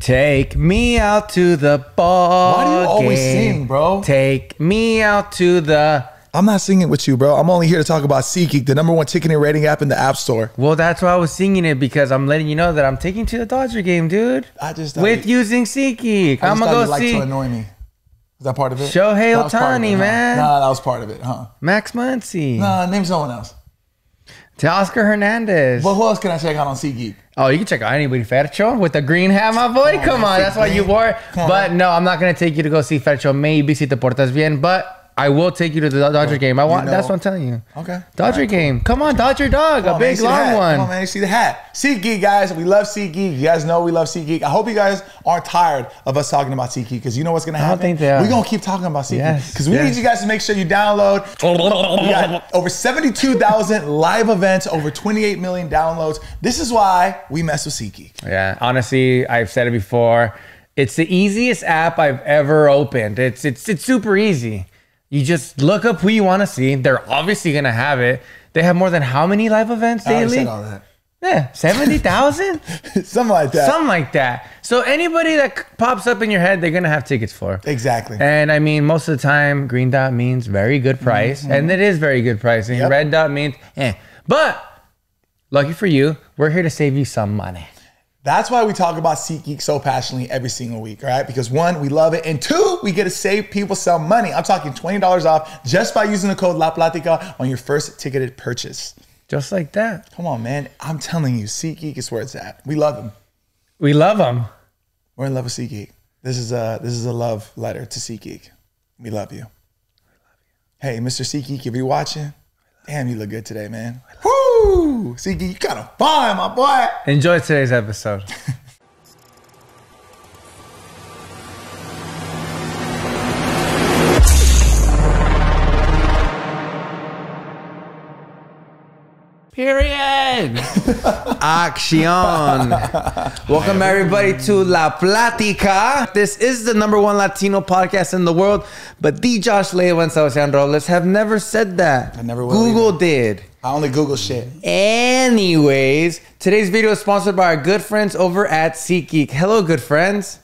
Take me out to the ball. Why do you always game. sing, bro? Take me out to the... I'm not singing with you, bro. I'm only here to talk about SeatGeek, the #1 ticketing rating app in the App Store. Well, that's why I was singing it, because I'm letting you know that I'm taking to the Dodger game, dude. I just with using SeatGeek. I'm gonna go see. To annoy me. Is that part of it? Shohei Ohtani, man. Nah, that was part of it, huh? Max Muncy. Nah, name someone else. Teoscar Hernandez. Well, who else can I check out on SeatGeek? Oh, you can check out anybody. Fercho with the green hat, my boy. Come on, that's why you wore it. But no, I'm not gonna take you to go see Fercho. Maybe si te portas bien, but I will take you to the Dodger game. That's what I'm telling you. Okay. Dodger game. Come on, Dodger dog. A big long one. Come on, man. You see the hat. SeatGeek, guys. We love SeatGeek. You guys know we love SeatGeek. I hope you guys aren't tired of us talking about SeatGeek, because you know what's going to happen? I don't think they are. We're going to keep talking about SeatGeek. Because we Yes. need you guys to make sure you download. We got over 72,000 live events, over 28 million downloads. This is why we mess with SeatGeek. Yeah, honestly, I've said it before. It's the easiest app I've ever opened. It's super easy. You just look up who you want to see. They're obviously going to have it. They have more than how many live events daily? I already said all that. Yeah, 70,000? Something like that. Something like that. So anybody that pops up in your head, they're going to have tickets for. Exactly. And I mean, most of the time, green dot means very good price. And it is very good pricing. Yep. Red dot means eh. But lucky for you, we're here to save you some money. That's why we talk about SeatGeek so passionately every single week, all right? Because one, we love it. And two, we get to save people some money. I'm talking $20 off just by using the code La Platica on your first ticketed purchase. Just like that. Come on, man. I'm telling you, SeatGeek is where it's at. We love them. We love them. We're in love with SeatGeek. This is a love letter to SeatGeek. We love you. Hey, Mr. SeatGeek, if you're watching, damn, you look good today, man. Woo! SeatGeek, you kind of fine, my boy. Enjoy today's episode. Period. Action. Welcome everybody to La Platica. This is the #1 Latino podcast in the world, but the Josh Leyva and Sebastian Robles have never said that. I never will Google either. did. I only Google shit. Anyways, today's video is sponsored by our good friends over at SeatGeek. Hello, good friends.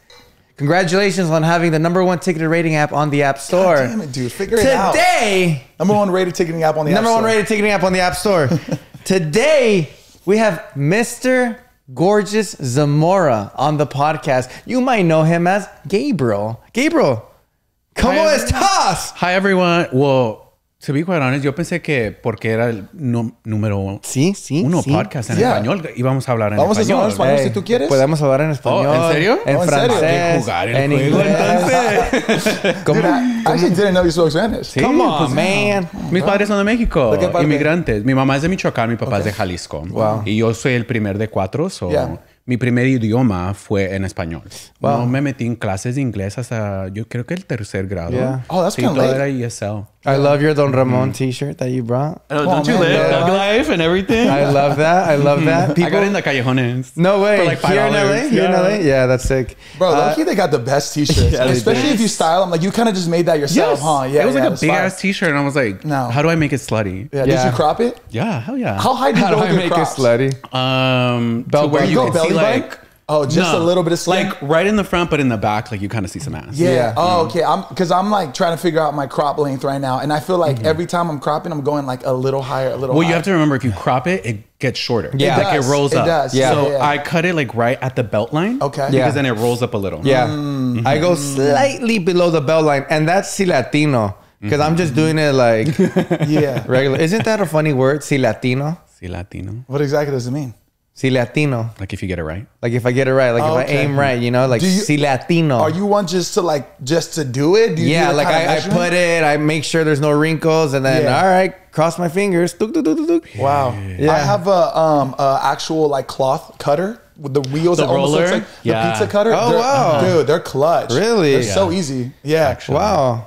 Congratulations on having the #1 ticketed rating app on the App Store. God damn it, dude. Figure it out. Today, #1 rated ticketing app on the App Store. #1 rated ticketing app on the App Store. Today, we have Mr. Gorgeous Zamora on the podcast. You might know him as Gabriel. Gabriel, ¿cómo estás? Hi, everyone. Well, to be quite honest, yo pensé que porque era el número Sí. uno podcast en español, íbamos a hablar en Vamos a español. hablar español si tú quieres. Podemos hablar en español. Oh, ¿en serio? En Oh, ¿en serio? francés. Hay que jugar el en juego, inglés. Dude, I actually didn't know you spoke Spanish. Sí, Come on, pues, man. Mis padres son de México, ¿De qué parte? inmigrantes. Mi mamá es de Michoacán, mi papá es de Jalisco. Wow. Y yo soy el primer de 4, so mi primer idioma fue en español. Wow. No me metí en clases de inglés hasta, yo creo que el 3er grado. Yeah. Oh, that's Sí, kinda todo late. era ESL. I love your Don Ramon t-shirt that you brought. Don't you man, live bro. Thug life and everything? I love that. I love that. I got it in the callejones. No way. For like Here in LA? $5. Here in Yeah. LA? Yeah, that's sick. Bro, lucky they got the best t-shirts. Yeah, they Especially did. if you style them. Like, you kind of just made that yourself, Yes. huh? Yeah, it was like a that's big fire. ass t-shirt, and I was like, No. how do I make it slutty? Yeah, did Yeah. you crop it? Yeah, hell yeah. How high do you How go do with I your make crops? it slutty? To where button. you Go can belly see button? like Oh, just a little bit of skin? like right in the front, but in the back, like you kind of see some ass. Yeah. Yeah. Oh, okay. Because I'm like trying to figure out my crop length right now, and I feel like every time I'm cropping, I'm going like a little higher, a little. Well, higher. you have to remember if you crop it, it gets shorter. Yeah. like it rolls up. It does. Yeah. So yeah. I cut it like right at the belt line. Okay. Because Yeah. then it rolls up a little. Yeah. I go slightly below the belt line, and that's si Latino. Because I'm just doing it like Yeah. regular. Isn't that a funny word? Si Latino? Si Latino. What exactly does it mean? Si Latino. Like if you get it right. Like if I get it right, like if I Okay. aim right, you know, like Do you- si Latino. Are you one just to do it? Do you Yeah, do like I put it, I make sure there's no wrinkles, and then Yeah. all right, cross my fingers. Tuk, tuk, tuk, tuk, tuk. Wow. Yeah. I have a actual like cloth cutter with the wheels The that almost looks roller? like Yeah. the pizza cutter. Oh, They're- wow. Dude, they're clutch. Really? They're so easy. Yeah. Wow.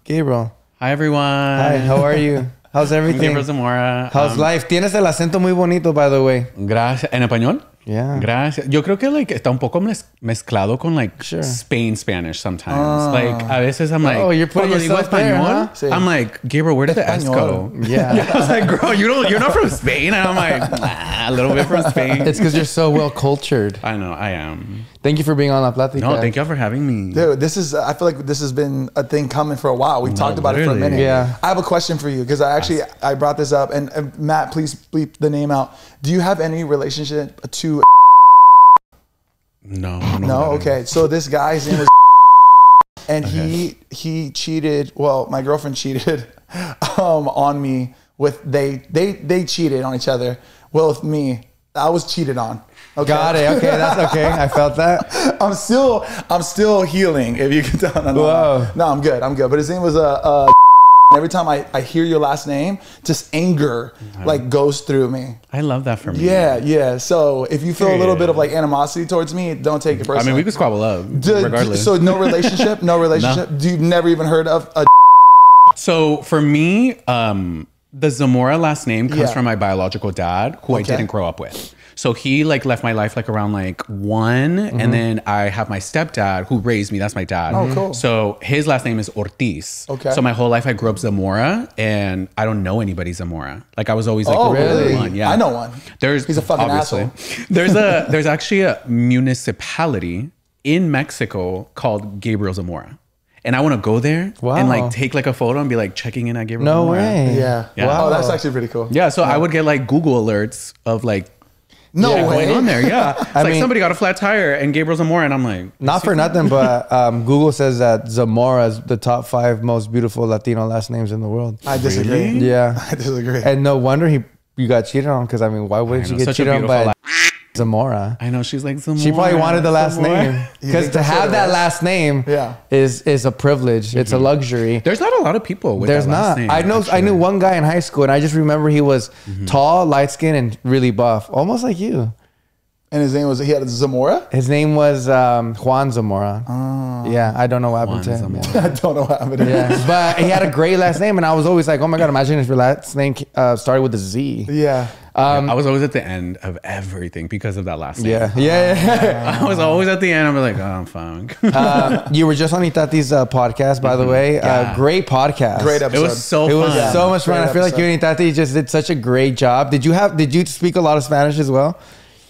Gabriel. Hi, everyone. Hi, how are you? How's I'm everything? Gabriel Zamora. How's life? Tienes el acento muy bonito, by the way. Gracias. ¿En español? Yeah. Gracias. Yo creo que like está un poco mezclado con like Sure. Spain Spanish sometimes. Like a veces I'm like, Oh, you're putting cuando digo yourself there, español, huh? Sí. I'm like, Gabriel, where did the S go? Español. Yeah. I was like, girl, you're not from Spain. And I'm like, a little bit from Spain. It's because you're so well cultured. I know, I am. Thank you for being on La Plática. No, thank y'all for having me. Dude, I feel like this has been a thing coming for a while. We've talked about it for a minute. Yeah. I have a question for you because I brought this up, and Matt, please bleep the name out. Do you have any relationship to? No. Okay. So this guy's name was, and he cheated. Well, my girlfriend cheated on me with they cheated on each other. Well, with me, I was cheated on. Okay. Got it. Okay, that's okay. I felt that. I'm still healing. If you can tell. Whoa. No, I'm good. But his name was every time I hear your last name, just anger like goes through me. I love that for me. Yeah. So if you feel a little bit of like animosity towards me, don't take it personally. I mean, we could squabble up regardless. So no relationship. No. You've never even heard of a. So for me, the Zamora last name comes from my biological dad, who I didn't grow up with. So he like left my life like around like 1, and then I have my stepdad who raised me. That's my dad. Oh, cool. So his last name is Ortiz. Okay. So my whole life I grew up Zamora, and I don't know anybody Zamora. Like I was always like, really? one. Yeah, I know one. He's a fucking asshole. There's actually a municipality in Mexico called Gabriel Zamora. And I want to go there and like take like a photo and be like checking in at Gabriel Zamora. No way. Yeah. Wow. Oh, that's actually pretty cool. Yeah, so I would get like Google alerts of like No way. going on there. Yeah, it's I like mean- somebody got a flat tire and Gabriel Zamora, and I'm like, Not for nothing, but Google says that Zamora is the top 5 most beautiful Latino last names in the world. I disagree. Really? Yeah. I disagree. And no wonder you got cheated on, because I mean, why wouldn't you get such a cheated on by beautiful Zamora? I know she's like Zamora. She probably wanted the last Zamora. name, You because think to that's what have it that was? last name Yeah. is a privilege. It's a luxury. There's not a lot of people with There's that last not. name. I knew one guy in high school, and I just remember he was tall, light skinned, and really buff, almost like you. And his name was, he had a Zamora? His name was Juan Zamora. Yeah, I don't know what happened to him. Juan Yeah. I don't know what happened. Yeah, but he had a great last name, and I was always like, "Oh my god, imagine if your last name started with a Z." Yeah. I was always at the end of everything because of that last name. Yeah. I was always at the end. I'm like, oh fuck. You were just on Itati's podcast, by the way. Yeah. Great podcast. Great It episode. was so It fun. was so much fun. Great I feel like you and Itati just did such a great job. Did you speak a lot of Spanish as well?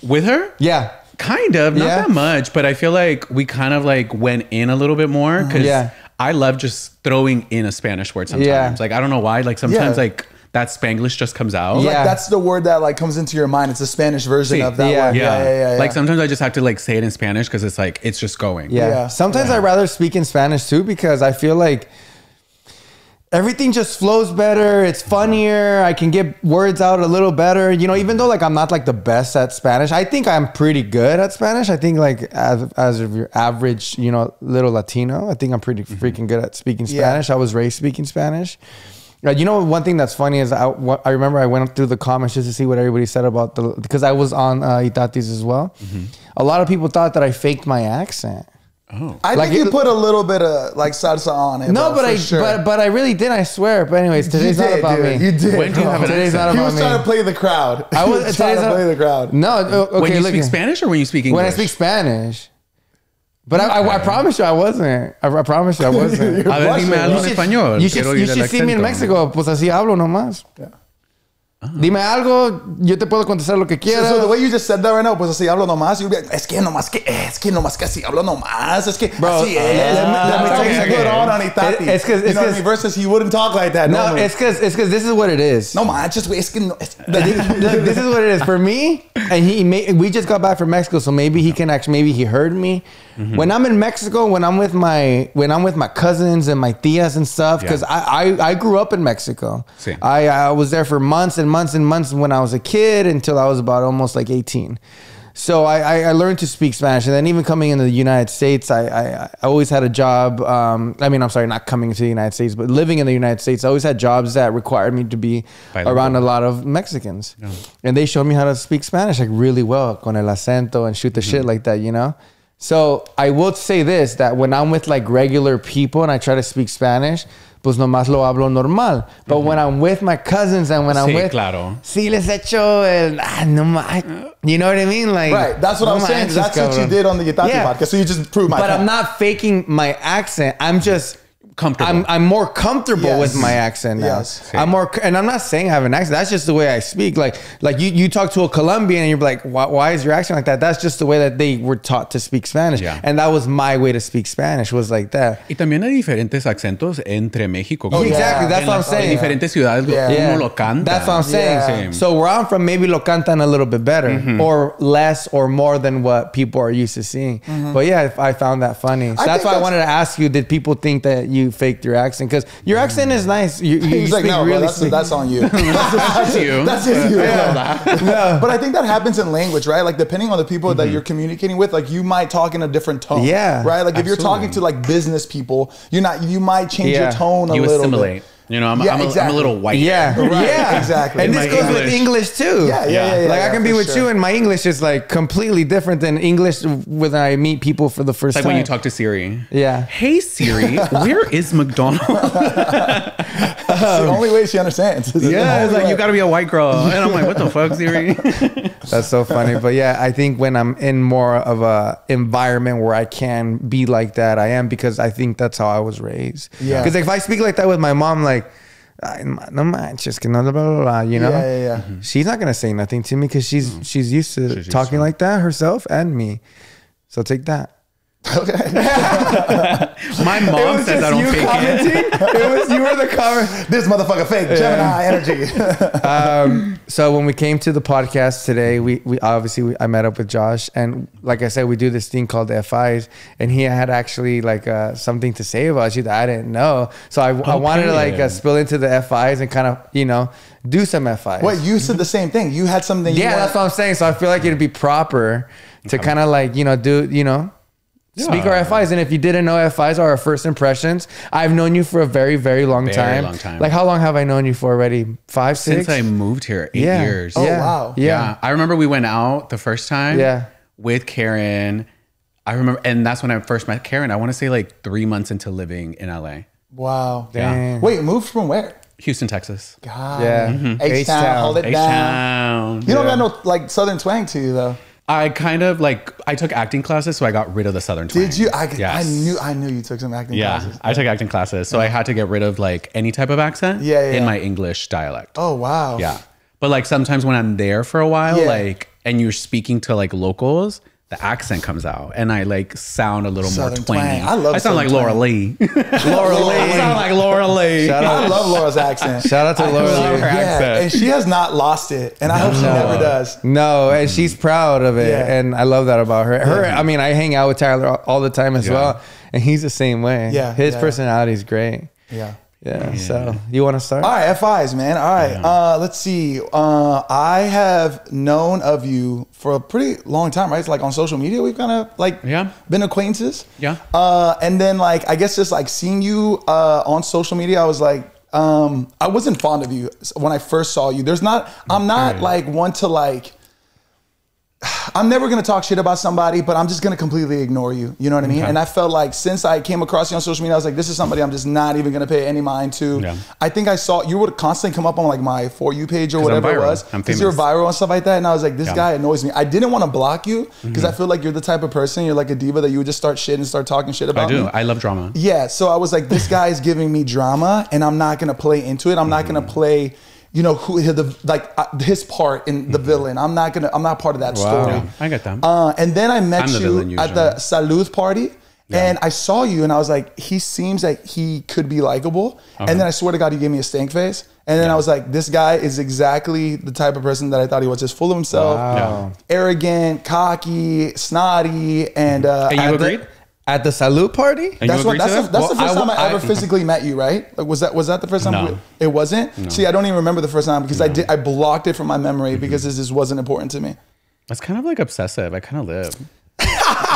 With her. Yeah. Kind of, not Yeah? that much, but I feel like we kind of like went in a little bit more because Yeah. I love just throwing in a Spanish word sometimes. Yeah. Like I don't know why. Like sometimes Yeah. like that Spanglish just comes out. Yeah. Like that's the word that like comes into your mind. It's a Spanish version Sí. of that Yeah. word. Yeah. Like sometimes I just have to like say it in Spanish because it's like it's just going. Yeah. Yeah. Sometimes I'd rather speak in Spanish too, because I feel like everything just flows better. It's funnier. I can get words out a little better. You know, even though like I'm not like the best at Spanish, I think I'm pretty good at Spanish. I think like as of your average, you know, little Latino, I think I'm pretty freaking good at speaking Spanish. I was raised speaking Spanish. You know, one thing that's funny is I remember I went through the comments just to see what everybody said about because I was on Itati's as well. A lot of people thought that I faked my accent. Oh. I Like think you it- put a little bit of like salsa on it. No, bro, but for but I really did. I swear. But anyways, today's not about me. You did. When do you have an Today's not accent? He about was me. trying to play the crowd. I He was was trying to play the crowd. No, okay. When you look speak at- Spanish or when you speak English? when I speak Spanish. But I promise you I wasn't. I promise you I wasn't. A ver, dime algo en español. You Quiero should, you oír el should see me in acento. Mexico. Pues así hablo nomás. Yeah. Dime algo, yo te puedo contestar lo que quieras. So the way you just said that right now, pues así hablo nomás. You'd be like, es que nomás que así hablo nomás. Es que Bro, así es. let me That's how tell you- you put on Itati. It's 'cause- you know what I mean? Versus he wouldn't talk like that. No, normally. it's because this is what it is. No manches, güey. Es que no. Look, this is what it is for me. And we just got back from Mexico, so maybe he can actually, maybe he heard me. When I'm in Mexico, when I'm with my cousins and my tias and stuff, because I grew up in Mexico. Sí. I was there for months and months and months when I was a kid until I was about almost like 18. So I learned to speak Spanish, and then even coming into the United States, I always had a job. I mean, I'm sorry, not coming to the United States, but living in the United States, I always had jobs that required me to be Bilingual. around a lot of Mexicans, and they showed me how to speak Spanish like really well, con el acento and shoot the shit like that, you know. So I will say this, that when I'm with like regular people and I try to speak Spanish, pues nomás lo hablo normal. But when I'm with my cousins and when I'm Sí, with... claro. Sí, les echo el... no más. You know what I mean? Like, Right. That's what no I'm saying. manches, That's what you cabrón. did on the Itati Yeah. podcast. So you just proved my But point. I'm not faking my accent. I'm just comfortable. I'm more comfortable Yes. with my accent now. Yes. I'm more, and I'm not saying I have an accent. That's just the way I speak. Like you talk to a Colombian and you're like, why is your accent like that? That's just the way that they were taught to speak Spanish. Yeah. And that was my way to speak Spanish, was like that. Y también hay diferentes acentos entre México. Oh, Exactly, yeah. that's what I'm saying. En diferentes ciudades Yeah. uno lo canta. That's what I'm saying. Yeah. So where I'm from, maybe lo cantan a little bit better or less or more than what people are used to seeing. But yeah, I found that funny. So I that's think why I that's- wanted to ask you, did people think that you faked your accent? Because your accent is nice. You He's like, speak no, bro, really sweet. that's on you. That's you. That's just you. Yeah. But I think that happens in language, right? Like depending on the people that you're communicating with, like you might talk in a different tone. Yeah, Right? Like if you're absolutely. talking to like business people, you might change Yeah. your tone a You little assimilate. bit. You know, I'm Yeah, a exactly. little white. Yeah, Right, yeah, exactly. And In this my goes with English. English too. Yeah, Like I can be for with sure. you, and my English is like completely different than English when I meet people for the first It's like time. when you talk to Siri. Yeah. Hey Siri, where is McDonald's? It's the only way she understands. It's the Yeah, it's only like way. you gotta be a white girl. And I'm like, what the fuck, Siri? That's so funny. But yeah, I think when I'm in more of a environment where I can be like that, I am, because I think that's how I was raised. Yeah. Because if I speak like that with my mom, like, "Ay, no manches, que no, blah, blah, blah," you know? Yeah. She's not gonna say nothing to me because she's used to She's used talking to it. like that herself and me. So take that. Okay. My mom says I don't fake it. You were the comment. This motherfucker fake. Gemini energy. So when we came to the podcast today, we obviously I met up with Josh, and like I said, we do this thing called the FIs, and he had actually like something to say about you that I didn't know. So I wanted to like spill into the FIs and kind of do some FIs. Wait, you said the same thing. You had something. You Yeah, wanted- that's what I'm saying. So I feel like it'd be proper to kind of like do speak our FIs. And if you didn't know, FIs are our first impressions. I've known you for a very, very long time. long time. Like how long have I known you for already? 5, 6? Since I moved here, 8 Yeah. years. Oh, Yeah. wow. Yeah. I remember we went out the first time Yeah. with Karen. I remember, and that's when I first met Karen. I want to say like 3 months into living in LA. Wow. Dang. Wait, moved from where? Houston, Texas. God. Yeah. H-Town, H-Town. hold it down. H-Town. You don't got no like southern twang to you though. I kind of I took acting classes, so I got rid of the southern twang. Did you? Yes. I knew you took some acting Yeah, classes. I took acting classes, so I had to get rid of like any type of accent Yeah. in my English dialect. Oh wow. Yeah. But like sometimes when I'm there for a while, Yeah. like, and you're speaking to like locals, the accent comes out and I like sound a little Southern more twangy. twang. I love I sound like southern Laura twang. Lee. Laura I sound like Laura Lee. Shout I out, love Laura's accent. shout out to Laura. love Lee. her accent. And she has not lost it, and I hope she never does. No, and she's proud of it, Yeah. and I love that about her. I mean, I hang out with Tyler all the time as Yeah. well, and he's the same way. Yeah, his yeah. personality is great. Yeah. Yeah. So you want to start? All right, FIs, man. All right. Let's see. I have known of you for a pretty long time, right? It's like on social media, we've kind of like been acquaintances. Yeah. And then like, I guess just like seeing you on social media, I was like, I wasn't fond of you when I first saw you. I'm not like one to like, I'm never going to talk shit about somebody, but I'm just going to completely ignore you. You know what I mean? Okay. And I felt like since I came across you on social media, I was like, this is somebody I'm just not even going to pay any mind to. Yeah. I think I saw, you would constantly come up on like my For You page or whatever it viral. was. I'm Because you're famous. viral and stuff like that. And I was like, this Yeah. guy annoys me. I didn't want to block you because I feel like you're the type of person, you're like a diva that you would just start shit and start talking shit about I do. me. I love drama. Yeah, so I was like, this guy is giving me drama, and I'm not gonna play into it. I'm not gonna play, his part in the villain. I'm not part of that story. Yeah, I get that. And then I met I'm the you villain at the usually. Salud party. And I saw you and I was like, he seems like he could be likable. And then I swear to God, he gave me a stank face. And then I was like, this guy is exactly the type of person that I thought he was, just full of himself, Wow. arrogant, cocky, snotty. And, And you agreed? At the salute party? And that's you what. agreed That's, to the, that? that's the Well, first time I I- ever physically met you, right? Like, was that the first time? No. It wasn't. See, I don't even remember the first time because I blocked it from my memory because this just wasn't important to me. That's kind of like obsessive. I kind of live.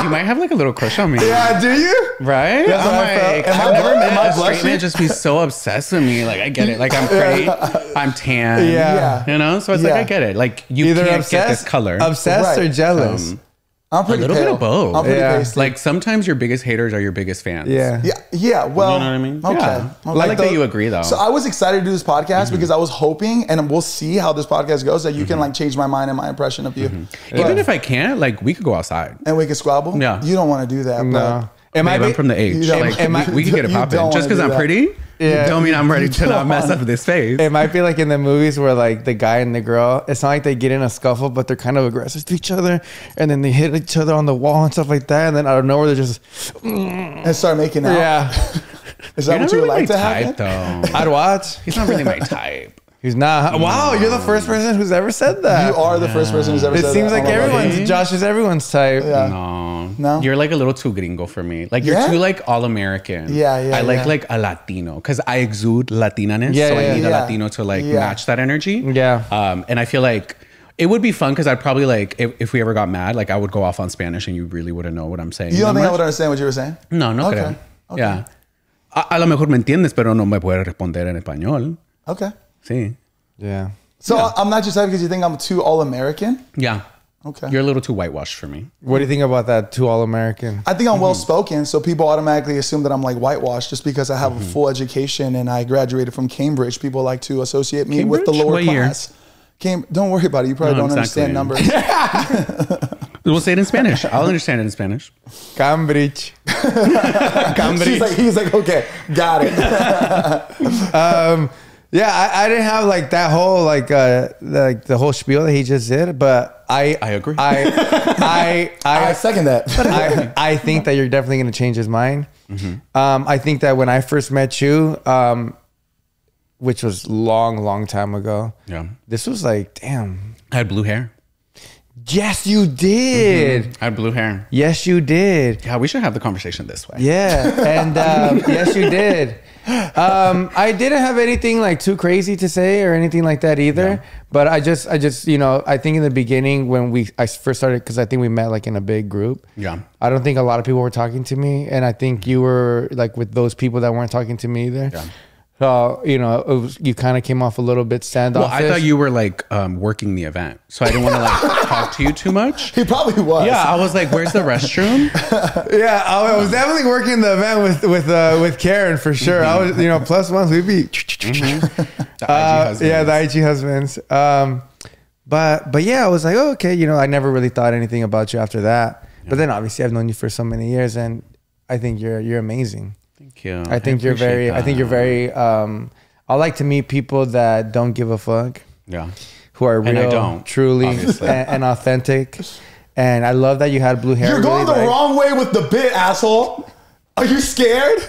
You might have like a little crush on me. Yeah, do you? Right? That's what I felt. Am I- I've never am met I a straight blushing? man just be so obsessed with me. Like, I get it. Like, I'm pretty, I'm tan. Yeah. You know? So it's Yeah. like, I get it. Like, you Either can't get this color. obsessed or Right. jealous. I'm pretty A little pale. bit of both. I'm pretty Yeah. pasty. Like, sometimes your biggest haters are your biggest fans. Yeah. yeah. Well, You know what I mean? Okay. Yeah. Okay. I like that you agree, though. So I was excited to do this podcast because I was hoping, and we'll see how this podcast goes, that you can like change my mind and my impression of you. Even if I can't, like, we could go outside. And we can squabble. Yeah. You don't want to do that. No. It might Babe, I'm be from the H. You don't- Like, we can get it you popping. don't Just because wanna I'm do that. pretty, Yeah. don't mean I'm ready to not mess up this face. It might be like in the movies where like the guy and the girl, it's not like they get in a scuffle, but they're kind of aggressive to each other, and then they hit each other on the wall and stuff like that, and then out of nowhere they're just And start making out. yeah. Is that You're what not you would really like my to happen? type, though. I'd watch. He's not really my type. He's not. Wow, you're the first person who's ever said that. You are the first person who's ever It said seems that. like Oh my God. everyone's Josh is everyone's type. Yeah. No. No? You're like a little too gringo for me. Like you're Yeah? too like all American. Yeah, I like yeah. like a Latino because I exude Latinaness. Yeah, so yeah, I need a yeah. Latino to like Yeah. match that energy. Yeah. And I feel like it would be fun because I'd probably like if we ever got mad, like I would go off on Spanish and you really wouldn't know what I'm saying. You don't that think I much. would understand what you were saying? No, no Okay. creo. Okay. Yeah. A lo mejor me entiendes, pero no me puedes responder en español. Okay. Sí. Yeah. So I'm not just type because you think I'm too all-American? Yeah. Okay. You're a little too whitewashed for me. What do you think about that? Too all American. I think I'm well-spoken, so people automatically assume that I'm like whitewashed just because I have a full education and I graduated from Cambridge. People like to associate me with the Cambridge? lower What year? class. Don't worry about it. You probably No, don't exactly. understand numbers. We'll say it in Spanish. I'll understand it in Spanish. Cambridge. He's like, okay, got it. Yeah, I didn't have like that whole like the whole spiel that he just did, but I agree. I second that. I think that you're definitely going to change his mind. I think that when I first met you, which was long time ago. Yeah. This was like, damn. I had blue hair. Yes, you did. I had blue hair. Yes, you did. Yeah, we should have the conversation this way. Yeah, and yes, you did. I didn't have anything like too crazy to say or anything like that either. Yeah. But I just, I think in the beginning when I first started, because I think we met like in a big group. Yeah. I don't think a lot of people were talking to me, and I think you were like with those people that weren't talking to me either. Yeah. So you kind of came off a little bit standoffish. Well, I thought you were like working the event, so I didn't want to like talk to you too much. He probably was. Yeah, I was like, "Where's the restroom?" Yeah, I was definitely working the event with Karen for sure. I was, plus ones we'd be. The IG husbands. Yeah, the IG husbands. But yeah, I was like, oh, okay, I never really thought anything about you after that. But then obviously I've known you for so many years, and I think you're amazing. Thank you. I think you're very. I think you're very. I like to meet people that don't give a fuck. Yeah. Who are And I real, don't, truly, obviously. and authentic. And I love that you had blue hair. You're going really, the like- wrong way with the bit, asshole. Are you scared?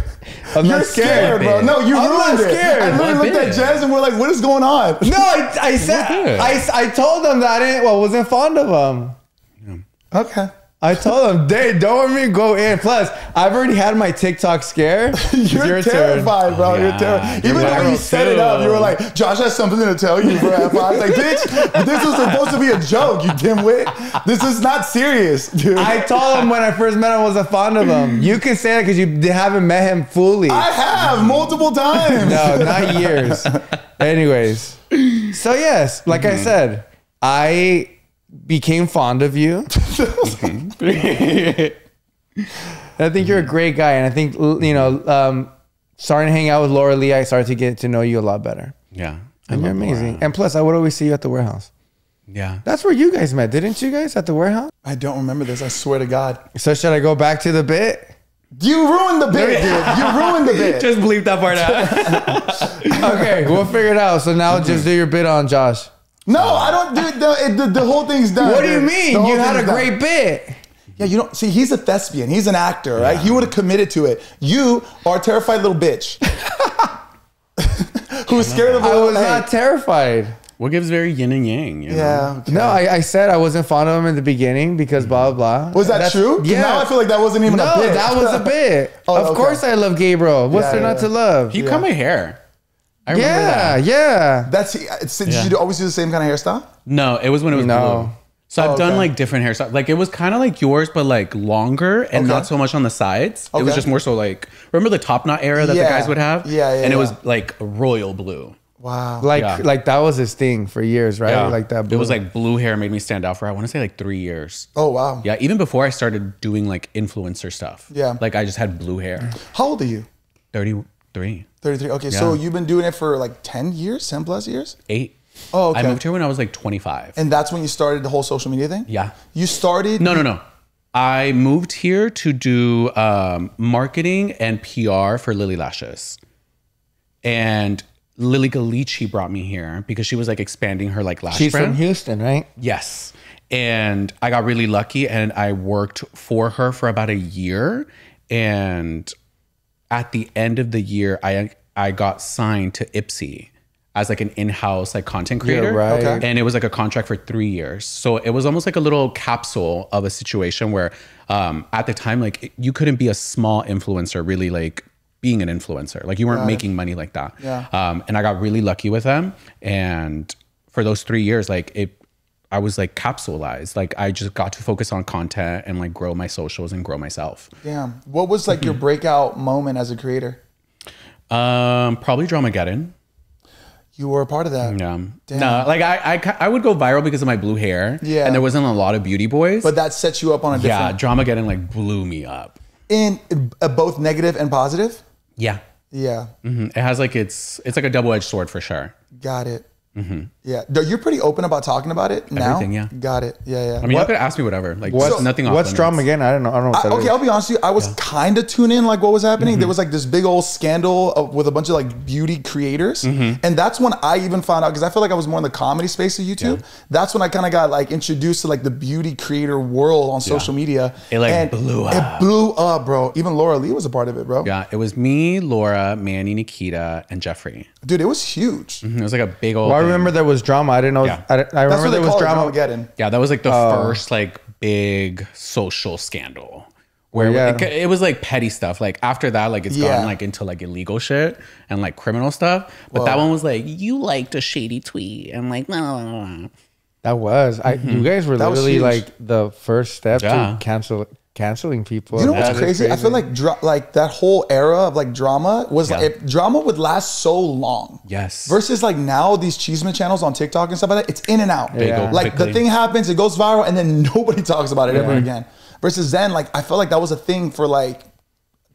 I'm You're not scared, bro. No, you I'm not ruined it. scared. I literally What looked at bit? Jez and we're like, what is going on? No, I said good. I told them that I wasn't fond of them. Okay. I told them, they don't want me to go in. Plus, I've already had my TikTok scare. It's You're your turn. terrified, bro. Yeah, You're terrified. you're Even when viral you set it up, too. you were like, Josh has something to tell you, bro. I was like, bitch, this was supposed to be a joke, you dimwit. This is not serious, dude. I told him when I first met him I wasn't fond of him. You can say that because you haven't met him fully. I have multiple times. No, not years. Anyways. So yes, like I said, I became fond of you. I think you're a great guy, and I think starting to hang out with Laura Lee, I started to get to know you a lot better. Yeah. And you're love amazing. Laura. And plus, I would always see you at the warehouse. Yeah. That's where you guys met, didn't you guys? At the warehouse. I don't remember this. I swear to God. So should I go back to the bit? You ruined the bit, dude. You ruined the bit. Just bleep that part out. Okay, we'll figure it out. So now just do your bit on Josh. No, I don't do it. The whole thing's done. What do you dude. mean? The whole You had a thing's done. great bit. Yeah, you don't see. He's a thespian. He's an actor, right? He would have committed to it. You are a terrified little bitch who's scared of. I was hey. not terrified. What gives very yin and yang? You know? Yeah. Okay. No, I said I wasn't fond of him in the beginning because blah, blah, blah. Was that That's- true? 'Cause Yeah. Now I feel like that wasn't even No, a bit. that was a bit. Oh, of okay. course I love Gabriel. What's Yeah, there yeah, not to love? He cut my hair. I remember Yeah, that. yeah. Did you always do the same kind of hairstyle? No, it was when it was No. blue. So I've done okay. like different hairstyles. Like it was kind of like yours, but like longer and Okay. not so much on the sides. It was Okay. just more so like, remember the top knot era that Yeah. the guys would have? Yeah, yeah, And it yeah. was like royal blue. Wow. Like Yeah. that was his thing for years, right? Like that. It blue. was like blue hair made me stand out for, I want to say like 3 years. Oh wow. Yeah, even before I started doing like influencer stuff. Yeah. Like I just had blue hair. How old are you? 33. 33. Okay, so Yeah. you've been doing it for like 10 years, 10 plus years? 8. Oh, okay. I moved here when I was like 25. And that's when you started the whole social media thing? Yeah. You started. No. I moved here to do marketing and PR for Lily Lashes. And Lily Galici brought me here because she was like expanding her like lash She's brand. from Houston, right? Yes. And I got really lucky and I worked for her for about a year. And at the end of the year, I got signed to Ipsy as like an in-house like content creator. Yeah, right. Okay. And it was like a contract for 3 years. So it was almost like a little capsule of a situation where at the time, like you couldn't be a small influencer really like being an influencer. Like you weren't making money like that. Yeah. And I got really lucky with them. And for those 3 years, like I was like capsulized. Like I just got to focus on content and like grow my socials and grow myself. Damn. What was like your breakout moment as a creator? Probably Dramageddon. You were a part of that. Yeah. Damn. No, like I would go viral because of my blue hair. Yeah. And there wasn't a lot of beauty boys. But that sets you up on a yeah, different... Dramageddon like blew me up. In both negative and positive? Yeah. Yeah. It has like it's like a double-edged sword for sure. Got it. Yeah. You're pretty open about talking about it now? Everything, yeah. Got it. Yeah. I mean, you could ask me whatever. Like nothing off What's limits. drama again? I don't know. I don't know what that Okay, is. I'll be honest with you. I was kind of tuned in like what was happening. There was like this big old scandal with a bunch of like beauty creators. And that's when I even found out, because I feel like I was more in the comedy space of YouTube. That's when I kind of got like introduced to like the beauty creator world on social media. It like blew up. It blew up, bro. Even Laura Lee was a part of it, bro. Yeah, it was me, Laura, Manny, Nikita, and Jeffrey. Dude, it was huge. It was like a big old Well, I thing. remember there was drama. I didn't know. Yeah. I That's remember what there they was call drama. it, Dramageddon. Yeah, that was like the first like big social scandal where Yeah. it was like petty stuff. Like after that, like it's gone like into like illegal shit and like criminal stuff. But that one was like, you liked a shady tweet and like, no. That was. You guys were That was literally huge. like the first step Yeah. to canceling people. You know That what's is crazy? I feel like that whole era of like drama was like drama would last so long. Yes. Versus like now these cheeseman channels on TikTok and stuff like that, it's in and out. They go Like quickly. the thing happens, it goes viral, and then nobody talks about it ever again. Versus then, like I felt like that was a thing for like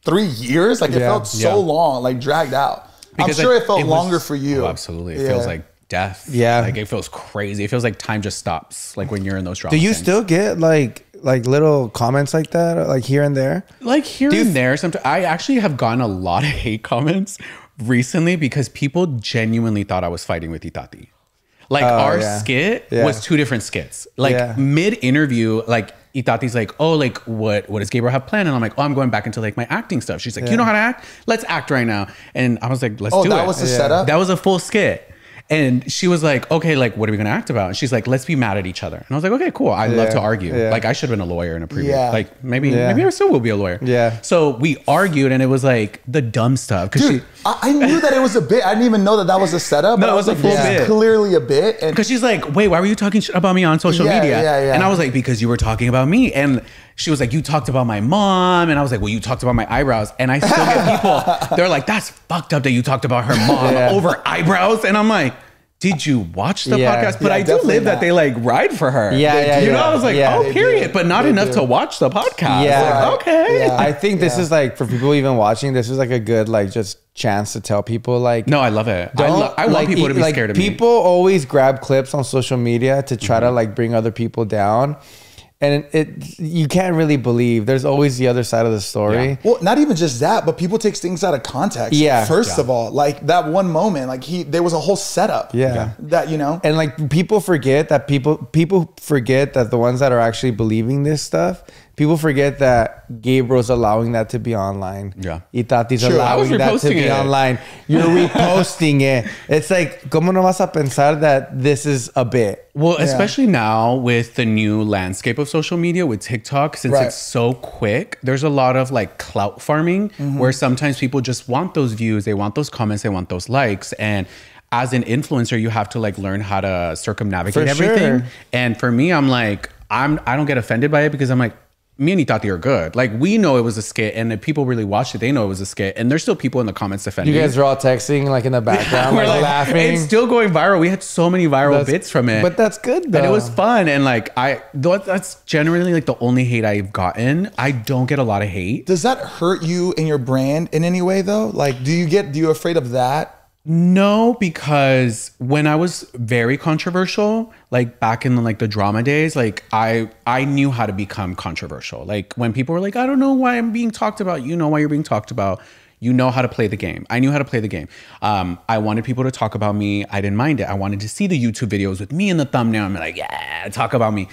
3 years. Like it felt so long, like dragged out. Because I'm sure like, it felt was- longer for you. Oh, absolutely. It feels like death. Yeah. Like it feels crazy. It feels like time just stops. Like when you're in those drama Do you things. still get like little comments like that, like here and there? Like here and there, sometimes I actually have gotten a lot of hate comments recently because people genuinely thought I was fighting with Itati. Like our skit was 2 different skits. Like mid interview, like Itati's like, oh, like what does Gabriel have planned? And I'm like, oh, I'm going back into like my acting stuff. She's like, you know how to act? Let's act right now. And I was like, let's do it. Oh, that was the setup? That was a full skit. And she was like, okay, like, what are we going to act about? And she's like, let's be mad at each other. And I was like, okay, cool. I love to argue. Yeah. Like, I should have been a lawyer in a previous, Yeah. like, maybe I still will be a lawyer. Yeah. So we argued and it was like the dumb stuff. Cause Dude, I knew that it was a bit. I didn't even know that was a setup. No, but it I was a like, full this is bit. clearly a bit. And Because she's like, wait, why were you talking shit about me on social Yeah, media? yeah. And I was like, because you were talking about me. And she was like, you talked about my mom. And I was like, well, you talked about my eyebrows. And I still get people, they're like, that's fucked up that you talked about her mom over eyebrows. And I'm like, did you watch the podcast? But Yeah, I do definitely live not. that they like ride for her. Yeah, You know, I was like, yeah. oh, They period. do. But not They enough do. to watch the podcast. Yeah. Like, okay. Yeah. I think this is like, for people even watching, this is like a good like just chance to tell people like, No, I love it. I want like, people to be like, scared of me. People always grab clips on social media to try to like bring other people down. And it you can't really believe there's always the other side of the story. Yeah. well, not even just that, but people take things out of context. Yeah. First of all, like that one moment, like there was a whole setup. Yeah. That, you know. And like people forget that people forget that the ones that are actually believing this stuff, people forget that Gabriel's allowing that to be online. Yeah. Itati's True. I was allowing that to reposting be it. online. You're reposting it. It's like, ¿cómo no vas a pensar that this is a bit? Well, especially now with the new landscape of social media with TikTok, since Right. it's so quick, there's a lot of like clout farming where sometimes people just want those views, they want those comments, they want those likes. And as an influencer, you have to like learn how to circumnavigate For everything. sure. And for me, I'm like, I don't get offended by it because I'm like, me and Itati are good. Like we know it was a skit, and if people really watched it, they know it was a skit. And there's still people in the comments defending. You guys are all texting like in the background, We're like, laughing. It's still going viral. We had so many viral bits from it. But that's good though. And it was fun. And like that's generally like the only hate I've gotten. I don't get a lot of hate. Does that hurt you in your brand in any way though? Like, do you afraid of that? No, because when I was very controversial, like back in like the drama days, like I knew how to become controversial. Like when people were like, I don't know why I'm being talked about. You know why you're being talked about. You know how to play the game. I knew how to play the game. I wanted people to talk about me. I didn't mind it. I wanted to see the YouTube videos with me in the thumbnail. I'm like, yeah, talk about me.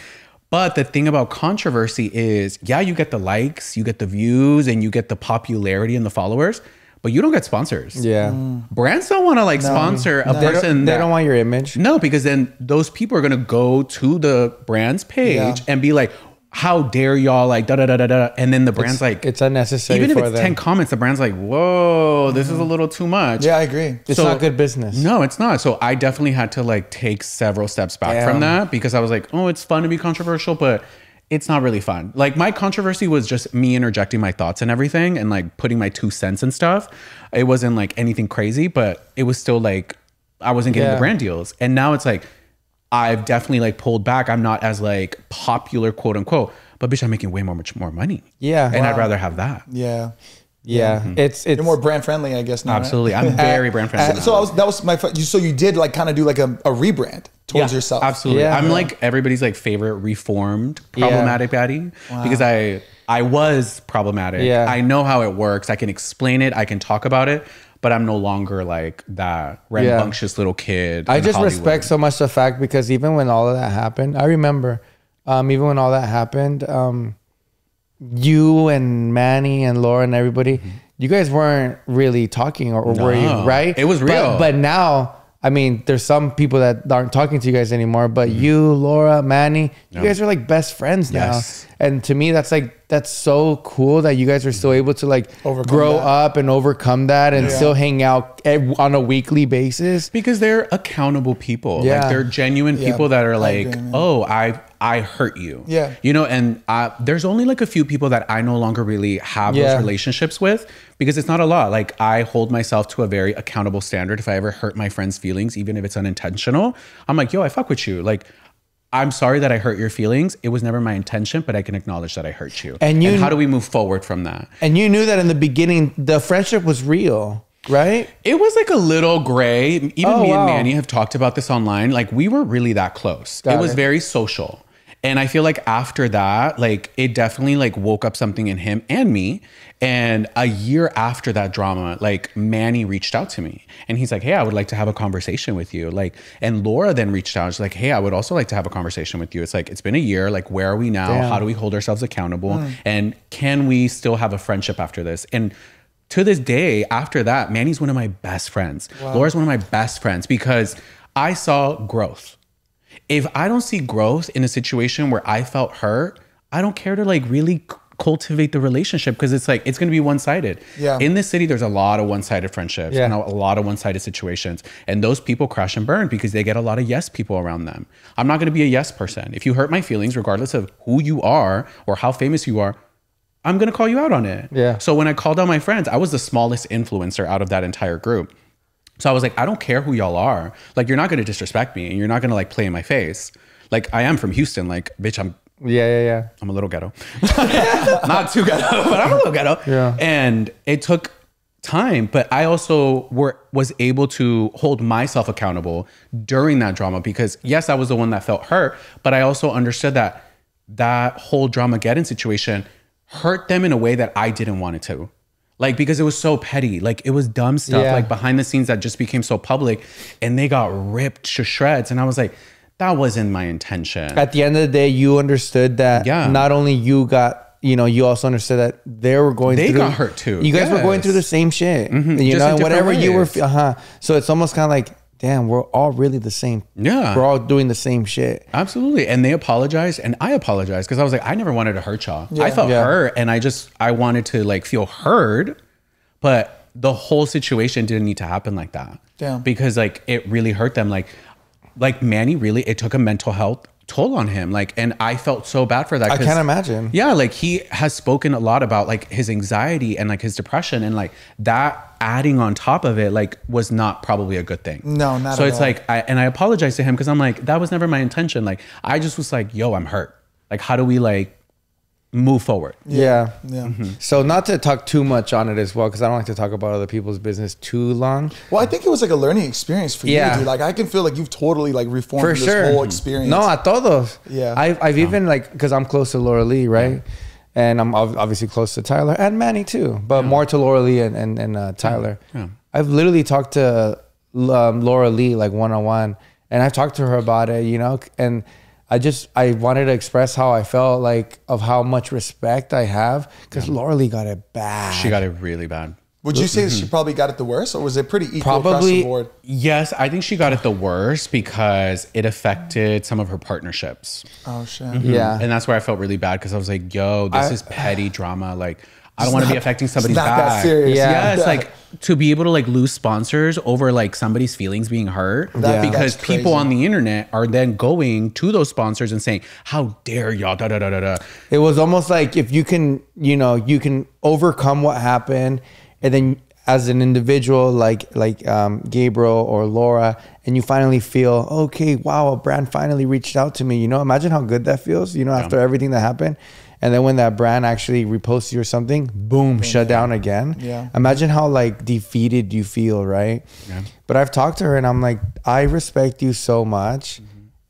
But the thing about controversy is, yeah, you get the likes, you get the views, and you get the popularity and the followers, but you don't get sponsors. Yeah. Brands don't want to like sponsor a person. They don't want your image. No, because then those people are going to go to the brand's page and be like, how dare y'all like da da da da da, and then the brand's like, it's unnecessary. Even if for it's them. 10 comments, the brand's like, whoa, this is a little too much. Yeah, I agree. It's not good business. No, it's not. So I definitely had to like take several steps back from that, because I was like, oh, it's fun to be controversial, but it's not really fun. Like my controversy was just me interjecting my thoughts and everything and like putting my 2 cents and stuff. It wasn't like anything crazy, but it was still like I wasn't getting the brand deals. And now it's like I've definitely like pulled back. I'm not as like popular, quote unquote, but bitch, I'm making way much more money. Yeah. And I'd rather have that. Yeah. Yeah. It's You're more brand friendly, I guess now. Absolutely. Right? I'm very brand friendly. So that was my, so you did like kind of do like a rebrand towards yourself. Absolutely. Yeah. I'm like everybody's like favorite reformed problematic baddie, because I was problematic. Yeah. I know how it works. I can explain it. I can talk about it, but I'm no longer like that rambunctious little kid. I in just Hollywood. respect so much the fact, because even when all of that happened, I remember, even when all that happened, you and Manny and Laura and everybody, you guys weren't really talking, or were you, right? It was real. But now, I mean, there's some people that aren't talking to you guys anymore, but you, Laura, Manny, you guys are like best friends now. Yes. And to me, that's so cool that you guys are still able to like grow up and overcome that and still hang out on a weekly basis. Because they're accountable people. Yeah. Like they're genuine people that are like, agree, oh, I hurt you. Yeah. You know, and there's only like a few people that I no longer really have those relationships with, because it's not a lot. Like I hold myself to a very accountable standard. If I ever hurt my friend's feelings, even if it's unintentional, I'm like, yo, I fuck with you. Like, I'm sorry that I hurt your feelings. It was never my intention, but I can acknowledge that I hurt you. And how do we move forward from that? And you knew that in the beginning, the friendship was real, right? It was like a little gray. Even me and Manny have talked about this online. Like we were really that close. It was very social. And I feel like after that, like it definitely like woke up something in him and me. And a year after that drama, like Manny reached out to me and he's like, hey, I would like to have a conversation with you. Like, and Laura then reached out. She's like, hey, I would also like to have a conversation with you. It's like, it's been a year. Like, where are we now? Damn. How do we hold ourselves accountable? And can we still have a friendship after this? And to this day, after that, Manny's one of my best friends. Laura's one of my best friends, because I saw growth. If I don't see growth in a situation where I felt hurt, I don't care to like really cultivate the relationship, because it's like, it's going to be one-sided. Yeah. In this city, there's a lot of one-sided friendships and a lot of one-sided situations. And those people crash and burn because they get a lot of yes people around them. I'm not going to be a yes person. If you hurt my feelings, regardless of who you are or how famous you are, I'm going to call you out on it. Yeah. So when I called out my friends, I was the smallest influencer out of that entire group. So I was like, I don't care who y'all are. Like, you're not going to disrespect me and you're not going to like play in my face. Like, I am from Houston. Like, bitch, I'm a little ghetto. Not too ghetto, but I'm a little ghetto. Yeah. And it took time, but I also was able to hold myself accountable during that drama, because yes, I was the one that felt hurt, but I also understood that that whole Dramageddon situation hurt them in a way that I didn't want it to. Like, because it was so petty. Like, it was dumb stuff, like behind the scenes that just became so public, and they got ripped to shreds. And I was like, that wasn't my intention. At the end of the day, you understood that not only you got, you know, you also understood that they got hurt too. You guys were going through the same shit. You know, whatever ways. You were, So it's almost kind of like, damn, we're all really the same. Yeah. We're all doing the same shit. Absolutely. And they apologized and I apologized, because I was like, I never wanted to hurt y'all. I felt hurt, and I wanted to like feel heard, but the whole situation didn't need to happen like that. Damn. Because like it really hurt them. Like Manny, really, it took a mental health toll on him. Like, and I felt so bad for that. I can't imagine. Yeah. Like, he has spoken a lot about like his anxiety and like his depression, and like that adding on top of it, like, was not probably a good thing. No, not so at it's all. like, I apologize to him, because I'm like, that was never my intention. Like, I just was like, yo, I'm hurt. Like, how do we like move forward. Yeah. Yeah. So not to talk too much on it as well, because I don't like to talk about other people's business too long. Well, I think it was like a learning experience for Yeah. you, dude. Like I can feel like you've totally like reformed For this sure. whole experience. No, a todos. Yeah. I've even like, because I'm close to Laura Lee, right? And I'm obviously close to Tyler and Manny too, but more to Laura Lee and Tyler. Yeah. I've literally talked to Laura Lee like one-on-one, and I've talked to her about it, you know, and I wanted to express how I felt, like of how much respect I have, because Laura Lee got it bad. She got it really bad. Would you say that she probably got it the worst, or was it pretty equal across Probably. the board? Yes, I think she got it the worst because it affected some of her partnerships. Oh shit. Yeah. And that's where I felt really bad because I was like, yo, this is petty drama. Like, I don't want to be affecting somebody's not that back. serious. Yeah. Yes, like to be able to like lose sponsors over like somebody's feelings being hurt because That's people crazy. on the internet are then going to those sponsors and saying, how dare y'all, da da da da da. It was almost like if you can, you know, you can overcome what happened, and then as an individual like Gabriel or Laura, and you finally feel, okay, wow, a brand finally reached out to me. You know, imagine how good that feels, you know, after everything that happened. And then when that brand actually reposts you or something, boom, shut down again. Yeah. Imagine how like defeated you feel, right? Yeah. But I've talked to her and I'm like, I respect you so much.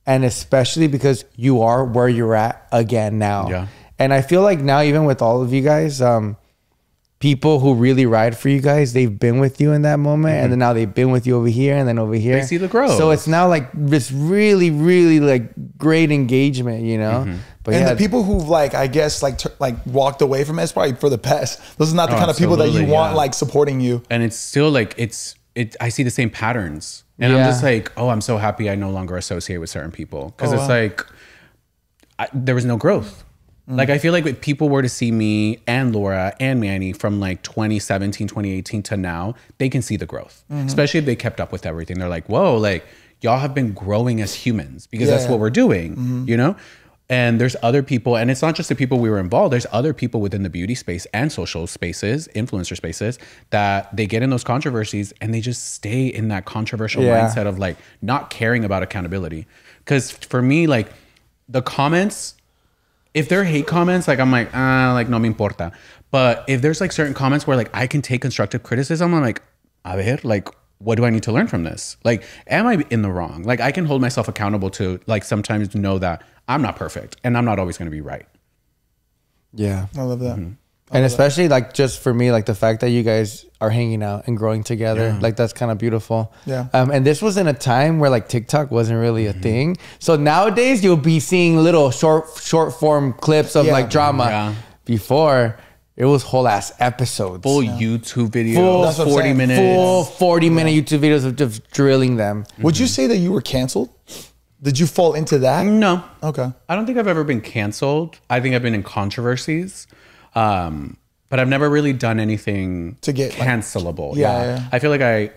And especially because you are where you're at again now. Yeah. And I feel like now, even with all of you guys, people who really ride for you guys, they've been with you in that moment, and then now they've been with you over here and then over here. They see the growth. So it's now like this really, really like great engagement, you know. But And yeah, the people who've like, I guess, like walked away from it, it's probably for the best. Those are not the kind of people that you absolutely, want yeah. like supporting you. And it's still like, I see the same patterns. And I'm Yeah. just like, oh, I'm so happy I no longer associate with certain people. Because Oh, it's wow. like, there was no growth. Like, I feel like if people were to see me and Laura and Manny from like 2017, 2018 to now, they can see the growth. Especially if they kept up with everything. They're like, whoa, like y'all have been growing as humans because that's what we're doing, you know? And there's other people, and it's not just the people we were involved, there's other people within the beauty space and social spaces, influencer spaces, that they get in those controversies and they just stay in that controversial mindset of like not caring about accountability. Because for me, like the comments, if they're hate comments, like I'm like no me importa. But if there's like certain comments where like I can take constructive criticism, I'm like, a ver, like what do I need to learn from this? Like, am I in the wrong? Like I can hold myself accountable to like sometimes know that I'm not perfect and I'm not always going to be right. yeah. I love that. And especially like just for me, like the fact that you guys are hanging out and growing together, like that's kind of beautiful. Yeah. And this was in a time where like TikTok wasn't really a thing. So nowadays you'll be seeing little short form clips of like drama. Yeah. Before it was whole ass episodes. Full YouTube videos, Full- That's what I'm 40 saying. minutes. Full 40-minute YouTube videos of just drilling them. Would you say that you were canceled? Did you fall into that? No. Okay. I don't think I've ever been canceled. I think I've been in controversies. But I've never really done anything To get, like- cancelable. Yeah. I feel like I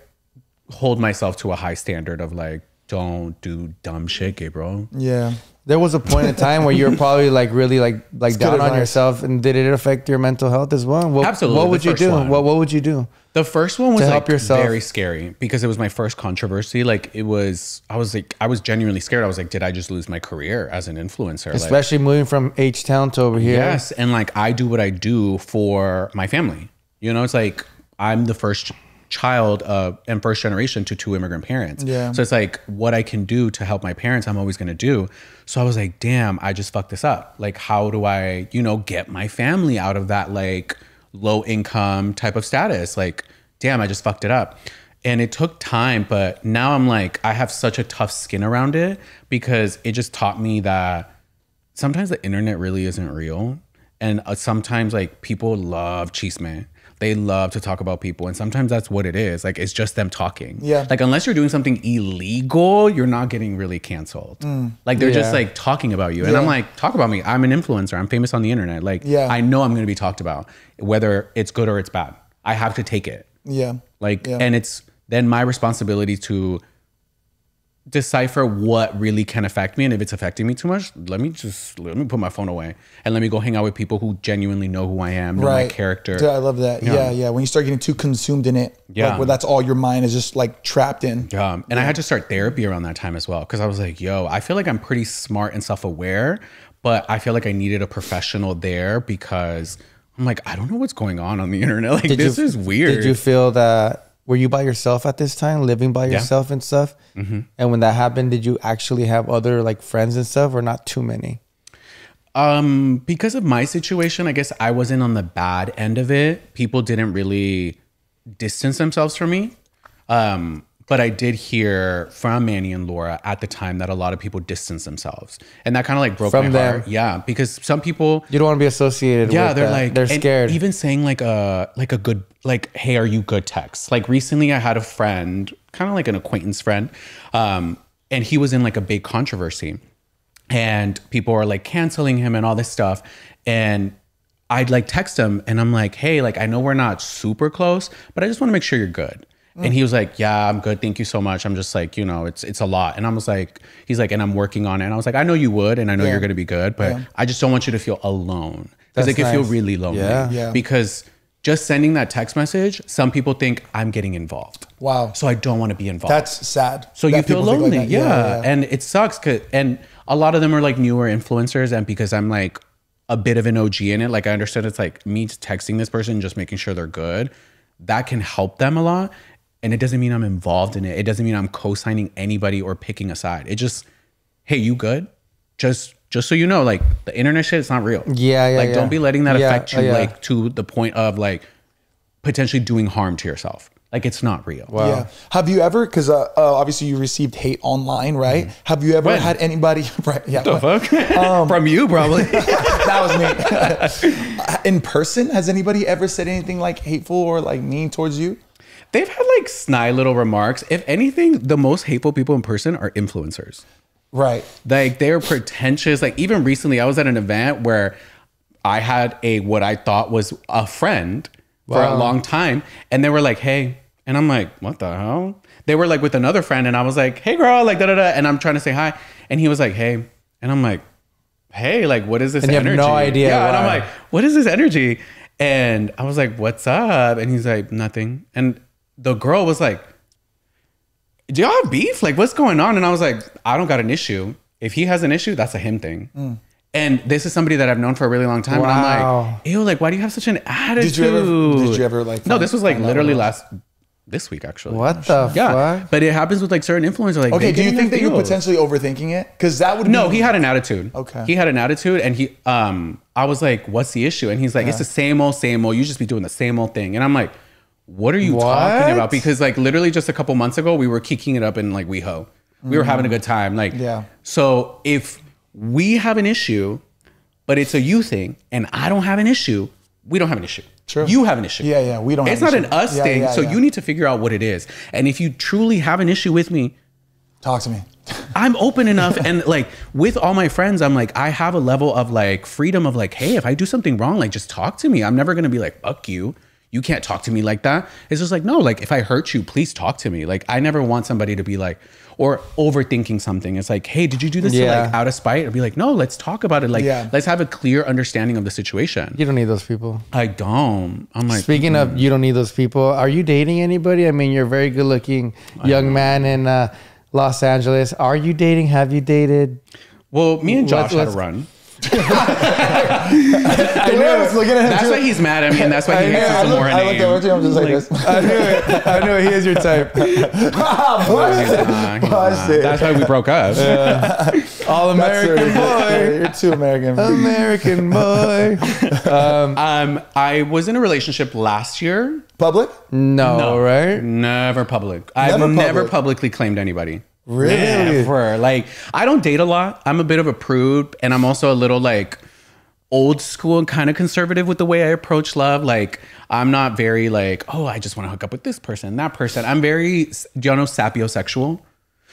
hold myself to a high standard of like, don't do dumb shit, Gabriel. Yeah. There was a point in time where you were probably like really like down on advice. yourself, and did it affect your mental health as well? Absolutely, What would the you first do? one. What would you do? The first one was To like help yourself. very scary because it was my first controversy. Like I was genuinely scared. I was like, did I just lose my career as an influencer? Like, Especially moving from H-Town to over here. yes. And like, I do what I do for my family. You know, it's like, I'm the first child and first generation to 2 immigrant parents. Yeah. So it's like what I can do to help my parents, I'm always going to do. So I was like, damn, I just fucked this up. Like, how do I, get my family out of that like low income type of status? Like, damn, I just fucked it up. And it took time, but now I'm like, I have such a tough skin around it because it just taught me that sometimes the internet really isn't real. And sometimes like people love chisme. They love to talk about people. And sometimes that's what it is. Like, it's just them talking. Yeah. Like, unless you're doing something illegal, you're not getting really canceled. Like, they're just Yeah. like talking about you. And I'm like, talk about me. I'm an influencer. I'm famous on the internet. Like, Yeah. I know I'm going to be talked about, whether it's good or it's bad. I have to take it. Yeah. Like, Yeah. and it's then my responsibility to decipher what really can affect me. And if it's affecting me too much, let me put my phone away and let me go hang out with people who genuinely know who I am, know my character. Dude, I love that. Yeah. When you start getting too consumed in it, Yeah. like, where that's all your mind is just like trapped in. And I had to start therapy around that time as well. Cause I was like, yo, I feel like I'm pretty smart and self-aware, but I feel like I needed a professional there because I'm like, I don't know what's going on the internet. Like, this is weird. Did you feel that, were you by yourself at this time, living by yourself and stuff? Mm-hmm. And when that happened, did you actually have other like friends and stuff, or not too many? Because of my situation, I guess I wasn't on the bad end of it. People didn't really distance themselves from me. But I did hear from Manny and Laura at the time that a lot of people distanced themselves. And that kind of like broke my heart. Yeah. Because some people, you don't want to be associated with they're that. like, they're scared. Even saying like a good, like, hey, are you good text? Like recently I had a friend, kind of like an acquaintance friend. And he was in like a big controversy and people are like canceling him and all this stuff. And I'd like text him and I'm like, hey, like, I know we're not super close, but I just want to make sure you're good. And he was like, yeah, I'm good. Thank you so much. I'm just like, you know, it's a lot. And I was like, he's like, and I'm working on it. And I was like, I know you would, and I know you're going to be good, but I just don't want you to feel alone. Because it can feel really lonely. Yeah. Because just sending that text message, some people think I'm getting involved. Wow. So I don't want to be involved. That's sad. So you feel lonely. Like yeah. And it sucks. And a lot of them are like newer influencers. And because I'm like a bit of an OG in it, like I understood it's like me texting this person, just making sure they're good. That can help them a lot. And it doesn't mean I'm involved in it. It doesn't mean I'm co-signing anybody or picking a side. It just, hey, you good? Just so you know, like the internet shit is not real. Yeah. Don't be letting that affect you like to the point of like potentially doing harm to yourself. Like it's not real. Wow. Yeah. Have you ever, because obviously you received hate online, right? Have you ever had anybody, right? Yeah. The fuck? From you probably. That was me. In person, has anybody ever said anything like hateful or like mean towards you? They've had like snide little remarks. If anything, the most hateful people in person are influencers. Right. Like they're pretentious. Like even recently I was at an event where I had what I thought was a friend for a long time. And they were like, hey, and I'm like, what the hell? They were like with another friend and I was like, hey girl, like da-da-da. And I'm trying to say hi. And he was like, hey. And I'm like, hey, like what is this energy? You have no idea. Yeah. Why. And I'm like, what is this energy? And I was like, what's up? And he's like, nothing. And the girl was like, do y'all have beef? Like, what's going on? And I was like, I don't got an issue. If he has an issue, that's a him thing. And this is somebody that I've known for a really long time. Wow. And I'm like, ew, like, why do you have such an attitude? Did you ever like? No, this was like literally this week, actually. What the fuck? But it happens with like certain influencers. Like, okay, do you think that you're potentially overthinking it? Because that would No, he had an attitude. Okay. He had an attitude and I was like, what's the issue? And he's like, it's the same old. You just be doing the same old thing. And I'm like, what are you talking about? Because like literally just a couple months ago, we were kicking it up in like WeHo. We were having a good time. Like, so if we have an issue, but it's a you thing and I don't have an issue, we don't have an issue. True. You have an issue. Yeah. We don't. It's not an us thing. So you need to figure out what it is. And if you truly have an issue with me, talk to me. I'm open enough. And like with all my friends, I'm like, I have a level of like freedom of like, hey, if I do something wrong, like just talk to me. I'm never going to be like, fuck you. You can't talk to me like that. It's just like, no, like if I hurt you, please talk to me. Like I never want somebody to be like, or overthinking something. It's like, hey, did you do this to like out of spite? I'd be like, no, let's talk about it. Like, let's have a clear understanding of the situation. You don't need those people. I don't. I'm like, speaking of, you don't need those people. Are you dating anybody? I mean, you're a very good looking young man in Los Angeles. Are you dating? Have you dated? Well, me and Josh had a run. I knew it. Looking at him that's too. why he's mad at me, and that's why he hates the Zamora name. I looked over to him just like this. I knew it. I knew it. He is your type. That's why we broke up. All American boy. You're too American. American boy. I was in a relationship last year. Public? No, right? Never public. I've never publicly claimed anybody. Really? Never. Like, I don't date a lot. I'm a bit of a prude, and I'm also a little like old school and kind of conservative with the way I approach love. Like, I'm not very like, oh, I just want to hook up with this person, that person. I'm very, do y'all know sapiosexual?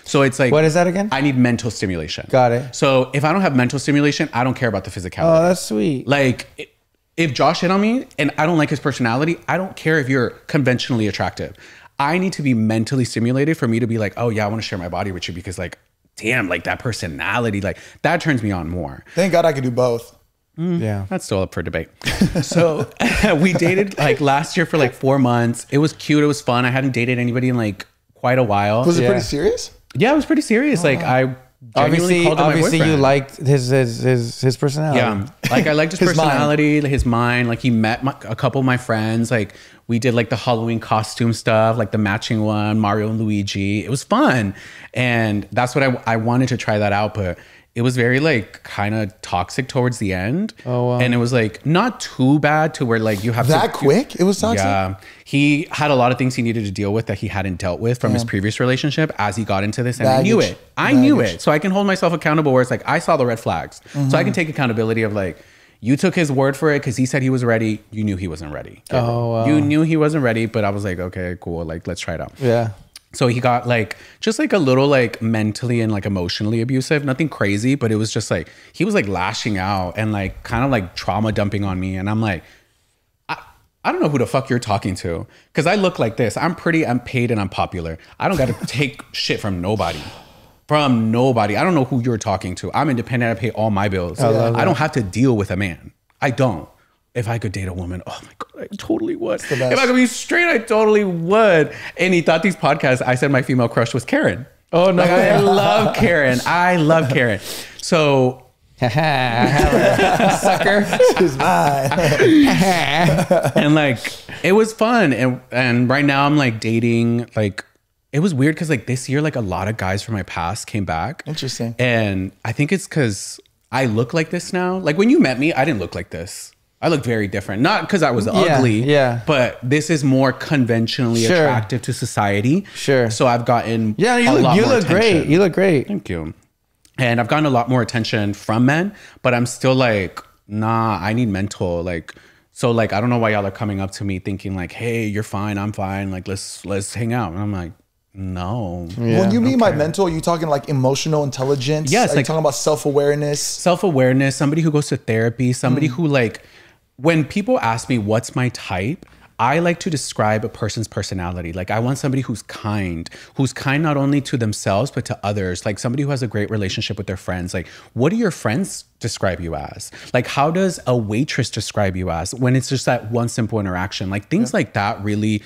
So it's like, what is that again? I need mental stimulation. Got it. So if I don't have mental stimulation, I don't care about the physicality. Oh, that's sweet. Like, if Josh hit on me and I don't like his personality, I don't care if you're conventionally attractive. I need to be mentally stimulated for me to be like, oh yeah, I want to share my body with you because like, damn, like that personality, like that turns me on more. Thank God I could do both. Yeah. That's still up for debate. So we dated like last year for like 4 months. It was cute. It was fun. I hadn't dated anybody in like quite a while. Was it pretty serious? Yeah, it was pretty serious. Like I genuinely called him my obviously, boyfriend. you liked his personality. Yeah, like I liked his personality, his mind. Like he met a couple of my friends. Like we did like the Halloween costume stuff, like the matching one, Mario and Luigi. It was fun, and that's what I wanted to try that out, but it was very like kind of toxic towards the end. Oh, wow. And it was like not too bad to where like you have that quick. It was toxic. Yeah, he had a lot of things he needed to deal with that he hadn't dealt with from his previous relationship as he got into this, and I knew it. I knew it, so I can hold myself accountable. Where it's like I saw the red flags, so I can take accountability of like you took his word for it because he said he was ready. You knew he wasn't ready. Oh, wow. You knew he wasn't ready, but I was like, okay, cool. Like let's try it out. Yeah. So he got like just like a little like mentally and like emotionally abusive, nothing crazy, but it was just like he was like lashing out and like kind of like trauma dumping on me. And I'm like, I don't know who the fuck you're talking to, because I look like this. I'm pretty, I'm paid, and I'm popular. I don't got to take shit from nobody. From nobody. I don't know who you're talking to. I'm independent. I pay all my bills. I don't have to deal with a man. I don't. If I could date a woman, oh my God, I totally would. If I could be straight, I totally would. And he thought these podcasts, I said my female crush was Karen. Oh, no. Like, I love Karen. I love Karen. So, sucker. She's mine. and like, it was fun. And right now I'm like dating, like, it was weird because like this year, like a lot of guys from my past came back. Interesting. And I think it's because I look like this now. Like when you met me, I didn't look like this. I looked very different. Not because I was ugly, but this is more conventionally attractive to society. Sure. So I've gotten you look great. You look great. Thank you. And I've gotten a lot more attention from men, but I'm still like, nah, I need mental. Like, so like, I don't know why y'all are coming up to me thinking like, hey, you're fine, I'm fine. Like, let's hang out. And I'm like, no. Yeah. When you mean by mental, are you talking like emotional intelligence? Yes. Are you talking about self-awareness? Self-awareness, somebody who goes to therapy, somebody who like, when people ask me what's my type, I like to describe a person's personality. Like I want somebody who's kind not only to themselves, but to others. Like somebody who has a great relationship with their friends. Like what do your friends describe you as? Like how does a waitress describe you as when it's just that one simple interaction? Like things like that really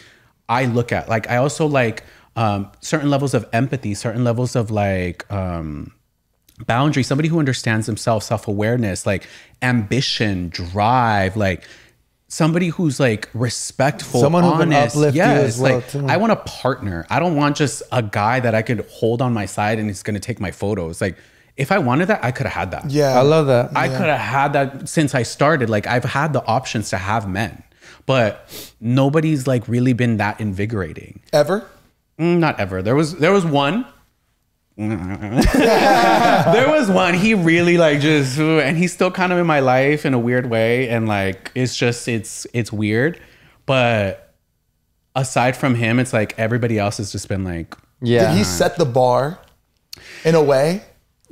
I look at. Like I also like certain levels of empathy, certain levels of like boundary, somebody who understands themselves, self-awareness, like ambition, drive, like somebody who's like respectful, someone honest. Who can uplift you as well, like too. I want a partner. I don't want just a guy that I could hold on my side and he's going to take my photos. Like if I wanted that, I could have had that. Yeah. I love that. I could have had that since I started. Like I've had the options to have men, but nobody's like really been that invigorating. Ever? Not ever. There was one. There was one. He really like just, and he's still kind of in my life in a weird way, and like it's just it's weird. But aside from him, it's like everybody else has just been like, Did he set the bar in a way?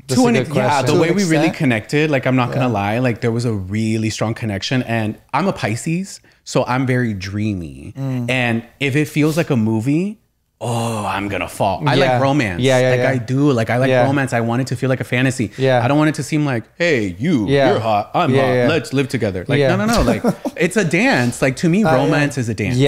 The way we really connected, like I'm not gonna lie, like there was a really strong connection. And I'm a Pisces, so I'm very dreamy. And if it feels like a movie, oh, I'm gonna fall. I like romance. I do. Like I like romance. I want it to feel like a fantasy. I don't want it to seem like, hey, you're hot, I'm hot. Let's live together. Like no. Like it's a dance. Like to me, romance is a dance.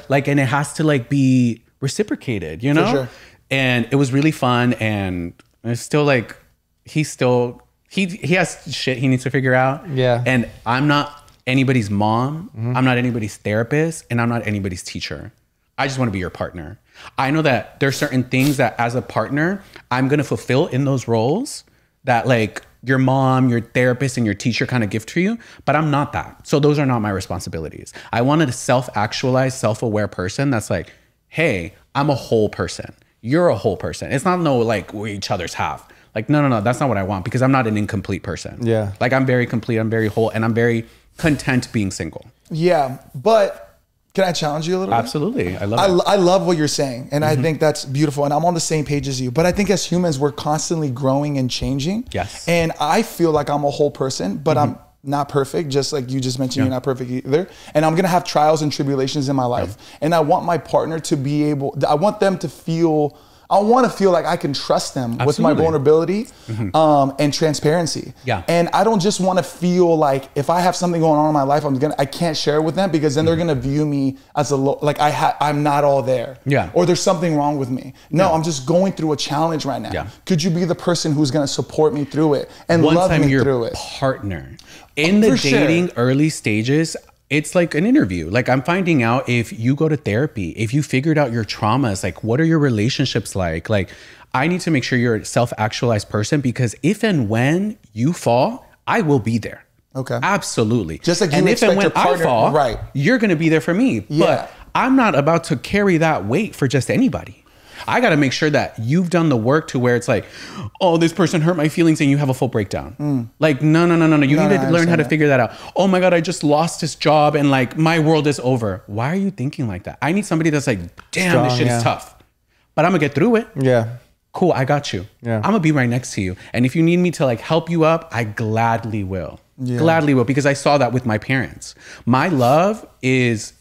Like, and it has to like be reciprocated, you know? For sure. And it was really fun. And it's still like, he has shit he needs to figure out. And I'm not anybody's mom. I'm not anybody's therapist, and I'm not anybody's teacher. I just want to be your partner. I know that there's certain things that as a partner, I'm going to fulfill in those roles that like your mom, your therapist, and your teacher kind of give to you, but I'm not that. So those are not my responsibilities. I wanted a self-actualized, self-aware person that's like, hey, I'm a whole person. You're a whole person. It's not no like we're each other's half. Like, no, that's not what I want, because I'm not an incomplete person. Like I'm very complete, I'm very whole, and I'm very content being single. Yeah, but can I challenge you a little bit? Absolutely. I love it. I love what you're saying. And I think that's beautiful. And I'm on the same page as you. But I think as humans, we're constantly growing and changing. Yes. And I feel like I'm a whole person, but I'm not perfect. Just like you just mentioned, you're not perfect either. And I'm going to have trials and tribulations in my life. And I want my partner to be able, I want them to feel I want to feel like I can trust them with my vulnerability and transparency. Yeah. And I don't just want to feel like if I have something going on in my life, I can't share it with them because then they're going to view me as I'm not all there. Yeah. Or there's something wrong with me. No, I'm just going through a challenge right now. Yeah. Could you be the person who's going to support me through it and love me through it? Partner in the dating early stages, it's like an interview. Like I'm finding out if you go to therapy, if you figured out your traumas, like what are your relationships like? Like I need to make sure you're a self-actualized person because if and when you fall, I will be there. Okay. Absolutely. Just like you and if expect and when your partner, I fall, right. You're going to be there for me. Yeah. But I'm not about to carry that weight for just anybody. I got to make sure that you've done the work to where it's like, oh, this person hurt my feelings and you have a full breakdown. Like, no. You need to learn how to figure that out. Oh my God, I just lost this job and like my world is over. Why are you thinking like that? I need somebody that's like, damn, this shit is tough, but I'm gonna get through it. Yeah. Cool, I got you. Yeah. I'm gonna be right next to you. And if you need me to like help you up, I gladly will. Yeah. Gladly will, because I saw that with my parents. My love is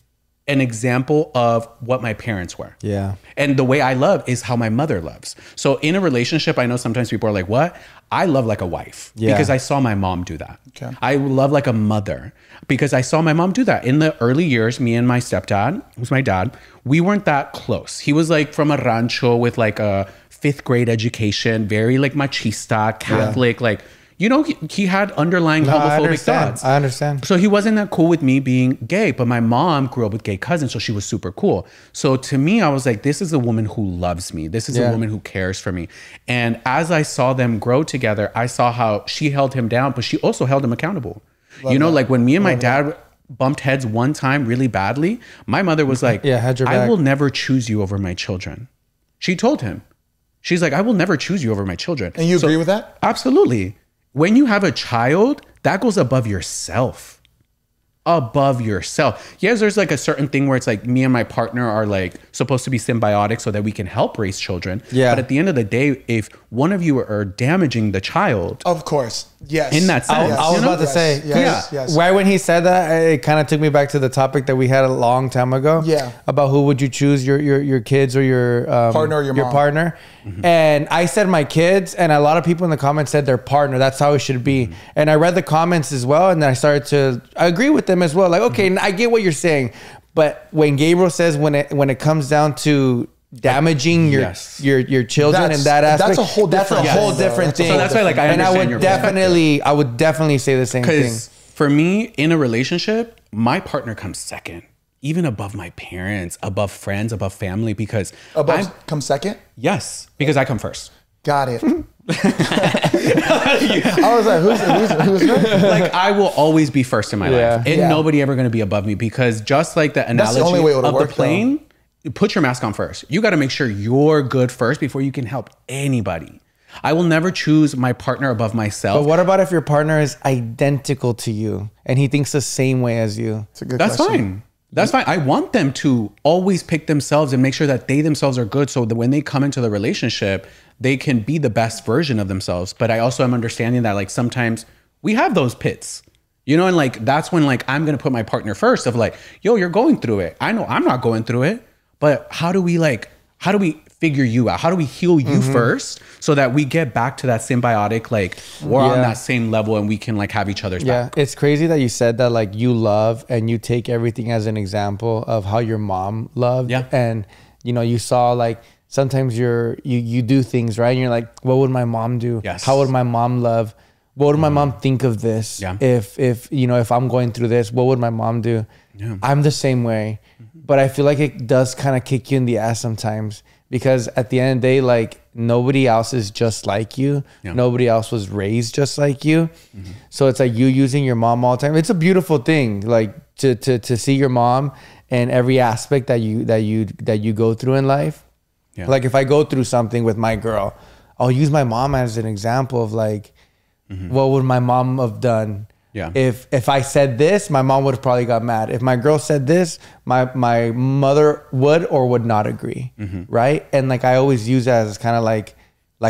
an example of what my parents were. Yeah. And the way I love is how my mother loves. So in a relationship, I know sometimes people are like, what? I love like a wife because I saw my mom do that. Okay. I love like a mother because I saw my mom do that. In the early years, me and my stepdad, who's my dad, we weren't that close. He was like from a rancho with like a 5th grade education, very like machista, Catholic, like, you know, he had underlying homophobic thoughts. I understand. So he wasn't that cool with me being gay, but my mom grew up with gay cousins, so she was super cool. So to me, I was like, this is a woman who loves me. This is a woman who cares for me. And as I saw them grow together, I saw how she held him down, but she also held him accountable. Like when me and my dad bumped heads one time really badly, my mother was like, I will never choose you over my children. She told him. She's like, I will never choose you over my children. And you agree with that? Absolutely. When you have a child, that goes above yourself. Above yourself. Yes, there's like a certain thing where it's like me and my partner are like supposed to be symbiotic so that we can help raise children. Yeah. But at the end of the day, if one of you are damaging the child. Of course. Yes. In that sense. I was about to say, yes. Right when he said that, it kind of took me back to the topic that we had a long time ago. Yeah. About who would you choose, your kids or your partner or your mom. Partner. Mm-hmm. And I said my kids, and a lot of people in the comments said their partner. That's how it should be. Mm-hmm. And I read the comments as well, and then I agree with them as well. Like, okay, I get what you're saying, but when Gabriel says when it comes down to damaging your children in that aspect, that's a whole different thing. So that's why, like, I would definitely say the same thing. Because for me, in a relationship, my partner comes second, even above my parents, above friends, above family, because come second. Yes, because I come first. Got it. I was like, who's first? Like, I will always be first in my life. And nobody ever going to be above me, because just like the analogy of the plane, put your mask on first. You got to make sure you're good first before you can help anybody. I will never choose my partner above myself. But what about if your partner is identical to you and he thinks the same way as you? It's a good question. Fine. That's fine. I want them to always pick themselves and make sure that they themselves are good, so that when they come into the relationship, they can be the best version of themselves. But I also am understanding that like sometimes we have those pits, you know, and like that's when like I'm going to put my partner first of like, yo, you're going through it. I know I'm not going through it, but how do we figure you out? How do we heal you first so that we get back to that symbiotic, like we're on that same level and we can like have each other's back? It's crazy that you said that, like you love and you take everything as an example of how your mom loved. Yeah. And you know, you saw like sometimes you do things, right? And you're like, what would my mom do? Yes. How would my mom love? What would my mom think of this? Yeah. If you know, if I'm going through this, what would my mom do? Yeah. I'm the same way. But I feel like it does kind of kick you in the ass sometimes, because at the end of the day, like nobody else is just like you. Yeah. Nobody else was raised just like you. Mm-hmm. So it's like you using your mom all the time. It's a beautiful thing, like to see your mom and every aspect that you go through in life. Yeah. Like if I go through something with my girl, I'll use my mom as an example of like, what would my mom have done? Yeah. If I said this, my mom would have probably got mad. If my girl said this, my mother would or would not agree. Right. And like I always use that as kind of like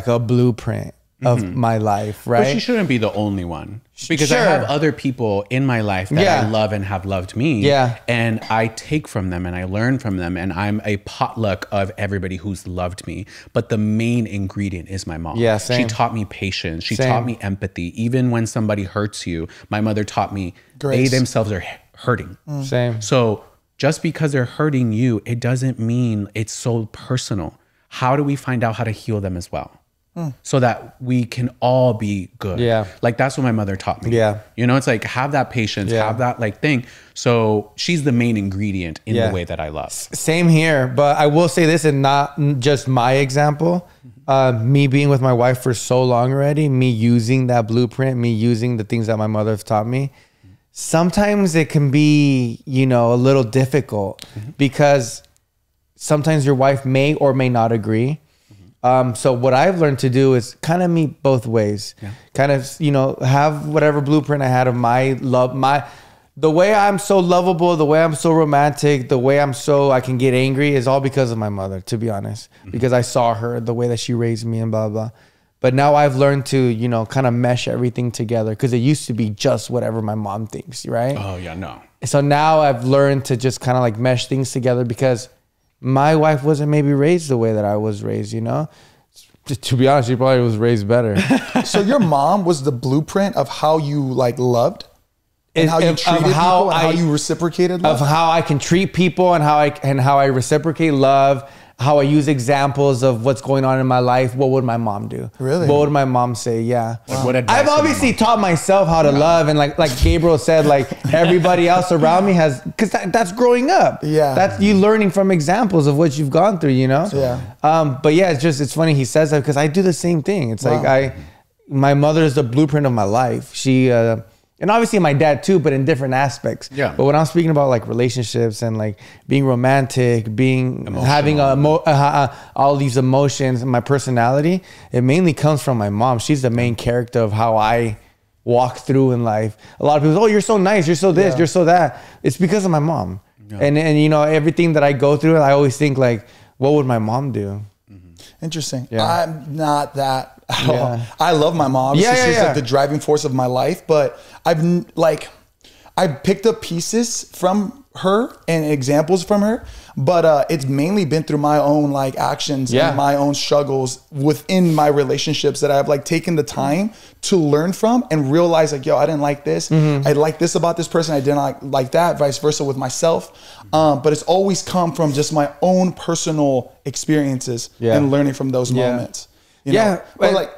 a blueprint of my life, right? But she shouldn't be the only one, because I Sure. have other people in my life that Yeah. I love and have loved me. Yeah. And I take from them and I learn from them, and I'm a potluck of everybody who's loved me. But the main ingredient is my mom. Yeah, same. She taught me patience. She Same. taught me empathy. Even when somebody hurts you, my mother taught me Grace. they themselves are hurting. Same. So just because they're hurting you, it doesn't mean it's so personal. How do we find out how to heal them as well? So that we can all be good. Yeah. Like that's what my mother taught me. Yeah. You know, it's like have that patience, Yeah. have that like thing. So she's the main ingredient in Yeah. the way that I love. Same here, but I will say this, and not just my example. Me being with my wife for so long already, me using that blueprint, me using the things that my mother has taught me. Sometimes it can be, you know, a little difficult because sometimes your wife may or may not agree. So what I've learned to do is kind of meet both ways. Kind of, you know, have whatever blueprint I had of my love, the way I'm so lovable, the way I'm so romantic, the way I can get angry is all because of my mother, to be honest, because I saw her, the way that she raised me and blah, blah. But now I've learned to, you know, kind of mesh everything together, because it used to be just whatever my mom thinks, right? Oh yeah, no. So now I've learned to just kind of like mesh things together, because my wife wasn't maybe raised the way that I was raised, you know? To be honest, she probably was raised better. So your mom was the blueprint of how you like loved, and how you Of treated how people, and how you reciprocated love? Of how I can treat people and how I reciprocate love, how I use examples of what's going on in my life. What would my mom do? Really? What would my mom say? Yeah. Like, what advice I've would my obviously mom- taught myself how to love, and like Gabriel said, like everybody else around me has, because that's growing up. Yeah. That's you learning from examples of what you've gone through, you know? Yeah. But yeah, it's funny he says that, because I do the same thing. It's like my mother is the blueprint of my life. She, and obviously my dad too, but in different aspects. Yeah. But when I'm speaking about like relationships and like being romantic, having all these emotions and my personality, it mainly comes from my mom. She's the main character of how I walk through in life. A lot of people say, oh, you're so nice, you're so this, you're so that. It's because of my mom. Yeah. And you know, everything that I go through, I always think like, what would my mom do? Interesting. Yeah. I'm not that at all. I love my mom. She's like the driving force of my life, but I picked up pieces from her and examples from her, but it's mainly been through my own like actions and my own struggles within my relationships that I've like taken the time to learn from and realize like, yo, I didn't like this. I like this about this person. I didn't like that, vice versa with myself. But it's always come from just my own personal experiences and learning from those moments. You know? But like,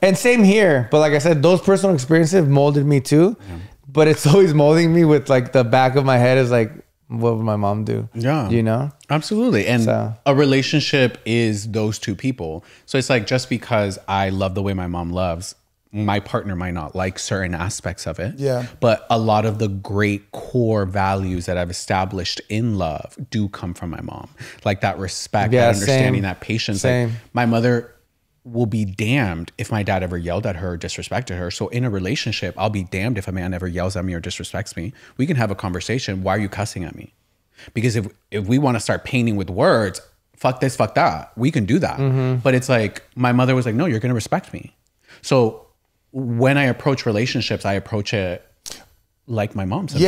And same here. But like I said, those personal experiences molded me too. But it's always molding me with like the back of my head is like, what would my mom do? Yeah. You know? Absolutely. And a relationship is those two people. So it's like, just because I love the way my mom loves, my partner might not like certain aspects of it. Yeah. But a lot of the great core values that I've established in love do come from my mom. Like that respect, that understanding, that patience. Like my mother will be damned if my dad ever yelled at her or disrespected her. So in a relationship, I'll be damned if a man ever yells at me or disrespects me. We can have a conversation. Why are you cussing at me? Because if we want to start painting with words, fuck this, fuck that, we can do that. But it's like, my mother was like, no, you're going to respect me. So when I approach relationships, I approach it like my mom said.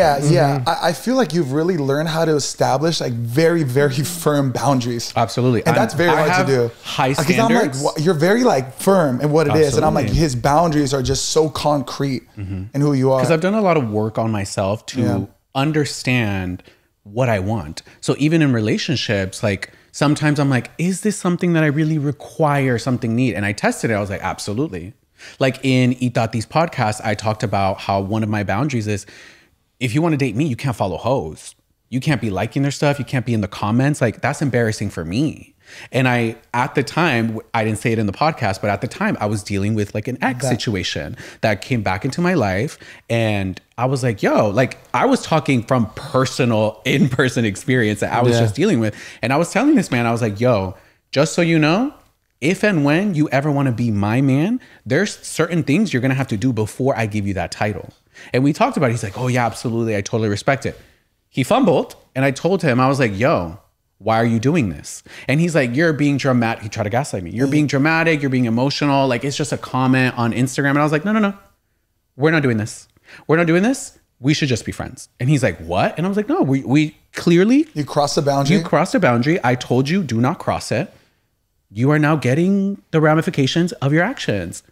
I feel like you've really learned how to establish like very, very firm boundaries. Absolutely. And that's very hard to do. High standards. Because I'm like, you're very like firm in what it is. And I'm like, his boundaries are just so concrete in who you are. Because I've done a lot of work on myself to understand what I want. So even in relationships, like sometimes I'm like, is this something that I really require, something need? And I tested it. I was like, absolutely. Like in Itati's podcast, I talked about how one of my boundaries is, if you want to date me, you can't follow hoes. You can't be liking their stuff. You can't be in the comments. Like that's embarrassing for me. And at the time, I didn't say it in the podcast, but at the time I was dealing with like an ex situation that came back into my life. And I was like, yo, like I was talking from personal in-person experience that I was just dealing with. And I was telling this man, I was like, yo, just so you know, if and when you ever want to be my man, there's certain things you're going to have to do before I give you that title. And we talked about it. He's like, oh yeah, absolutely. I totally respect it. He fumbled. And I told him, I was like, yo, why are you doing this? And he's like, you're being dramatic. He tried to gaslight me. You're being dramatic. You're being emotional. Like, it's just a comment on Instagram. And I was like, no. We're not doing this. We're not doing this. We should just be friends. And he's like, what? And I was like, no, we clearly. You crossed the boundary. You crossed a boundary. I told you, do not cross it. You are now getting the ramifications of your actions.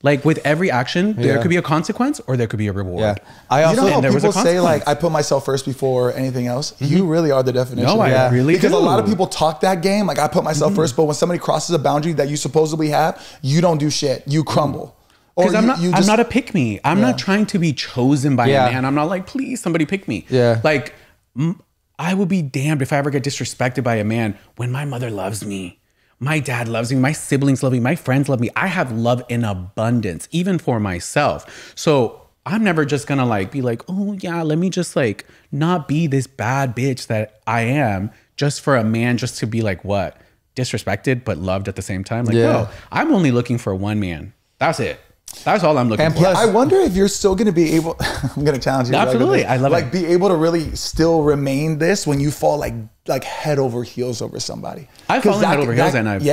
Like, with every action, there could be a consequence or there could be a reward. Yeah. I also, you know how people say, like, I put myself first before anything else? You really are the definition. No, I really Because do. a lot of people talk that game, like, I put myself first, but when somebody crosses a boundary that you supposedly have, you don't do shit. You crumble. Because I'm not a pick me. I'm not trying to be chosen by a man. I'm not like, please, somebody pick me. Yeah. Like, I would be damned if I ever get disrespected by a man when my mother loves me. My dad loves me. My siblings love me. My friends love me. I have love in abundance, even for myself. So I'm never just gonna like be like, oh yeah, let me just like not be this bad bitch that I am just for a man just to be like what? Disrespected but loved at the same time. Like, no, I'm only looking for one man. That's it. That's all I'm looking for. Plus, I wonder if you're still going to be able, I'm going to challenge you. Absolutely. I love it. Like, be able to really still remain this when you fall like head over heels over somebody. I've fallen head over heels and I've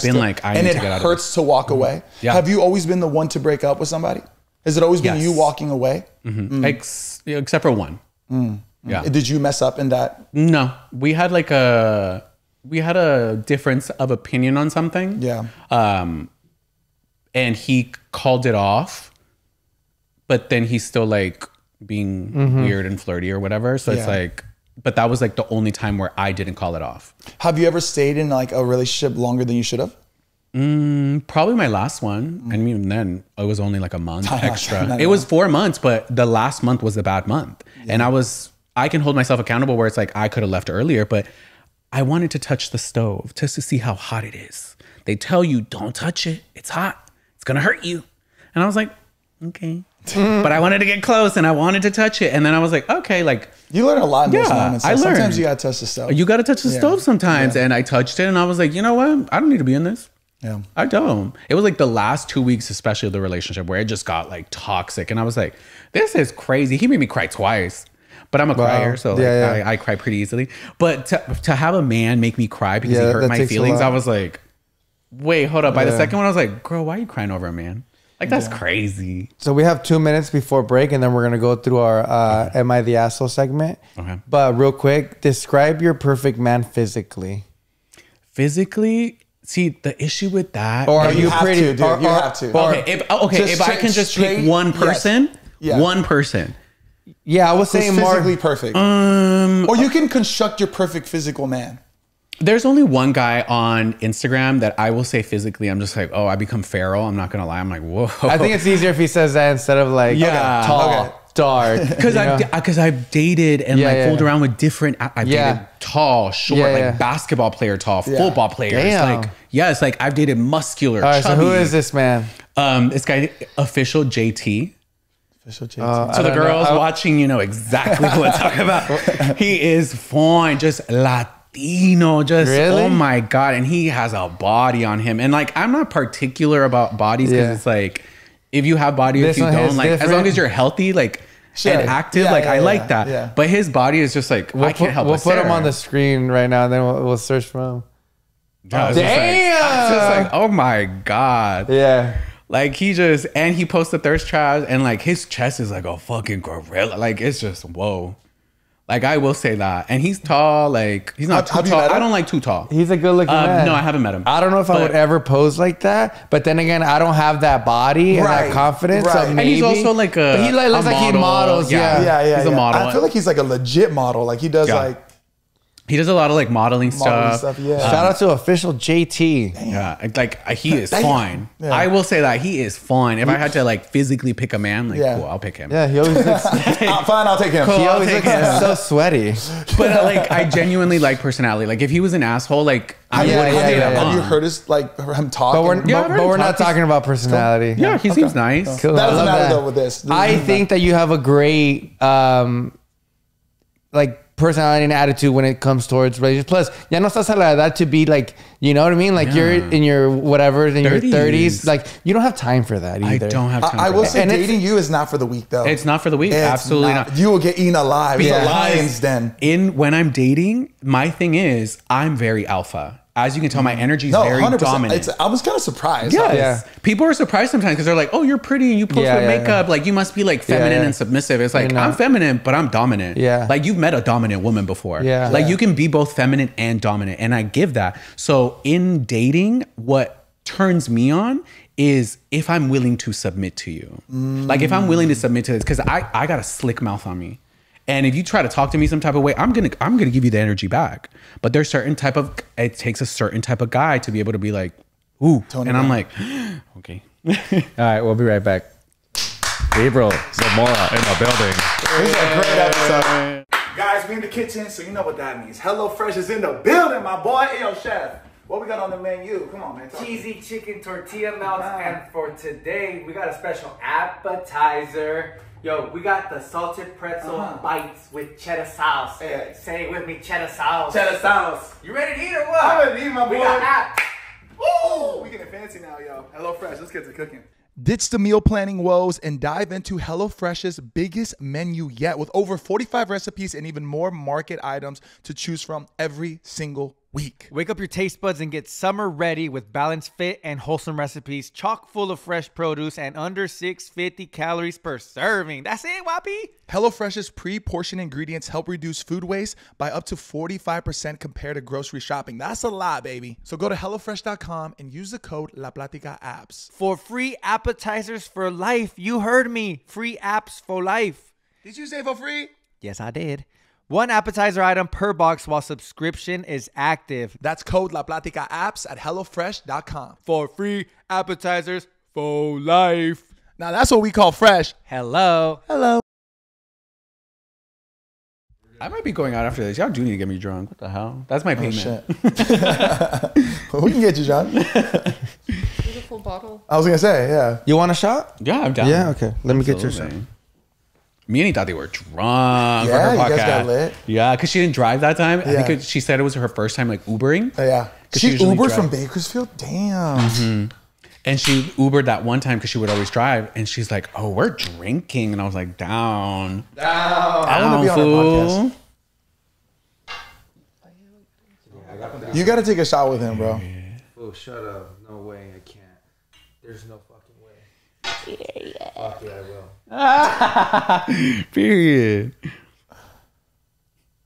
been like, I need to get out of it. And it hurts to walk away. Yeah. Have you always been the one to break up with somebody? Has it always been you walking away? Except for one. Yeah. Did you mess up in that? No, we had a difference of opinion on something. Yeah. And he called it off, but then he's still like being weird and flirty or whatever. So it's like, but that was like the only time where I didn't call it off. Have you ever stayed in like a relationship longer than you should have? Probably my last one. And even then it was only like a month extra. It was 4 months, but the last month was a bad month. And I can hold myself accountable where it's like, I could have left earlier, but I wanted to touch the stove just to see how hot it is. They tell you, don't touch it. It's hot. It's going to hurt you. And I was like, okay. But I wanted to get close and I wanted to touch it. And then I was like, okay, like. You learn a lot in those moments. I learned. Sometimes you got to touch the stove. You got to touch the stove sometimes. And I touched it and I was like, you know what? I don't need to be in this. Yeah. I don't. It was like the last 2 weeks, especially of the relationship, where it just got like toxic. And I was like, this is crazy. He made me cry twice. But I'm a crier, so like, I cry pretty easily. But to have a man make me cry because he hurt my feelings, I was like, wait, hold up. By the second one, I was like, girl, why are you crying over a man? Like, that's crazy. So we have 2 minutes before break, and then we're going to go through our Am I the Asshole segment. Okay. But real quick, describe your perfect man physically. Physically? See, the issue with that... Or are you pretty... You have to. If I can just pick one person, one person... Yeah, I was saying physically perfect. Or you can construct your perfect physical man. There's only one guy on Instagram that I will say physically, I'm just like, oh, I become feral. I'm not going to lie. I'm like, whoa. I think it's easier if he says that instead of like tall, dark. Because I've dated and fooled around with different, I've dated tall, short, like basketball player tall, football players. Damn. Like, yes, like I've dated muscular, all right, chubby. so who is this man? This guy, official JT. So the girls watching, you know exactly what I'm talking about. He is fine, just Latino, just oh my God. And he has a body on him. And like, I'm not particular about bodies because it's like, if you have body, if you don't, like as long as you're healthy, like and active, I like that. Yeah. But his body is just like, I can't help but We'll put him on the screen right now and then we'll search for him. Damn! It's just like, oh my God. Yeah. Like he posts the thirst traps and like his chest is like a fucking gorilla. Like it's just, whoa. Like I will say that. And he's tall, like he's not too tall. I don't like too tall. He's a good looking man. No, I haven't met him. I don't know if I would ever pose like that. But then again, I don't have that body and that confidence. So maybe. And he's also like but he looks like he models. Yeah. He's a model. I feel like he's like a legit model. Like he does like. He does a lot of like modeling stuff. Yeah. Shout out to official JT. Yeah, like he is fine. Yeah. I will say that he is fine. If I had to like physically pick a man, like cool, I'll pick him. Yeah, he always looks fine. I'll take him. Cool, he always looks so sweaty. But like I genuinely like personality. Like if he was an asshole, like I would have you heard him talk? But we're not talking about personality. Yeah, he seems nice. Cool. That doesn't matter though with this. I think that you have a great like personality and attitude when it comes towards relationships. Plus, ya no estás a la edad to be like, you know what I mean? Like you're in your whatever, in your 30s. Like you don't have time for that either. I don't have time. I will that. say dating you is not for the weak though. It's not for the weak. Absolutely not. You will get eaten alive. It's a lion's den. When I'm dating, my thing is I'm very alpha. As you can tell, my energy is very 100%. Dominant. I was kind of surprised. Yes. Yeah. People are surprised sometimes because they're like, oh, you're pretty and you post with makeup. Like, you must be like feminine and submissive. It's like, I'm feminine, but I'm dominant. Yeah. Like, you've met a dominant woman before. Yeah. Like, you can be both feminine and dominant. And I give that. So, in dating, what turns me on is if I'm willing to submit to you. Like, if I'm willing to submit to this, because I got a slick mouth on me. And if you try to talk to me some type of way, I'm gonna give you the energy back. But there's it takes a certain type of guy to be able to be like, ooh. Tony, and I'm like, okay. All right, we'll be right back. Gabriel Zamora in the building. This is a great episode. Guys, we in the kitchen, so you know what that means. HelloFresh is in the building, my boy. Hey, yo, chef. What we got on the menu? Come on, man. Cheesy chicken tortilla melts. And for today, we got a special appetizer. Yo, we got the salted pretzel bites with cheddar sauce. Hey. Say it with me, cheddar sauce. Cheddar sauce. You ready to eat or what? I'm ready to eat, my boy. We got app. Ooh, we getting fancy now, yo. HelloFresh, let's get to cooking. Ditch the meal planning woes and dive into HelloFresh's biggest menu yet with over 45 recipes and even more market items to choose from every single week. Wake up your taste buds and get summer ready with balanced, fit, and wholesome recipes chock full of fresh produce and under 650 calories per serving. That's it, Wappy. HelloFresh's pre-portioned ingredients help reduce food waste by up to 45% compared to grocery shopping. That's a lot, baby. So go to HelloFresh.com and use the code La Platica Apps. For free appetizers for life. You heard me. Free apps for life. Did you say for free? Yes, I did. One appetizer item per box while subscription is active. That's code La Platica Apps at HelloFresh.com. For free appetizers for life. Now that's what we call fresh. Hello. Hello. I might be going out after this. Y'all do need to get me drunk. What the hell? That's my payment. Shit. We can get you, John. There's a full bottle. I was going to say, yeah. You want a shot? Yeah, I'm down. Yeah, okay. Let me get your shot. Me and he thought they were drunk for Yeah, her you podcast. guys got lit. Yeah, because she didn't drive that time. Yeah. I think she said it was her first time like Ubering. Oh, yeah. She usually Ubered drive. from Bakersfield? Damn. And she Ubered that one time because she would always drive. And she's like, oh, we're drinking. And I was like, down. I want to be on fool. our podcast. You got to take a shot with him, bro. Oh, shut up. No way. I can't. There's no fucking way. Fuck yeah, I will. Period. I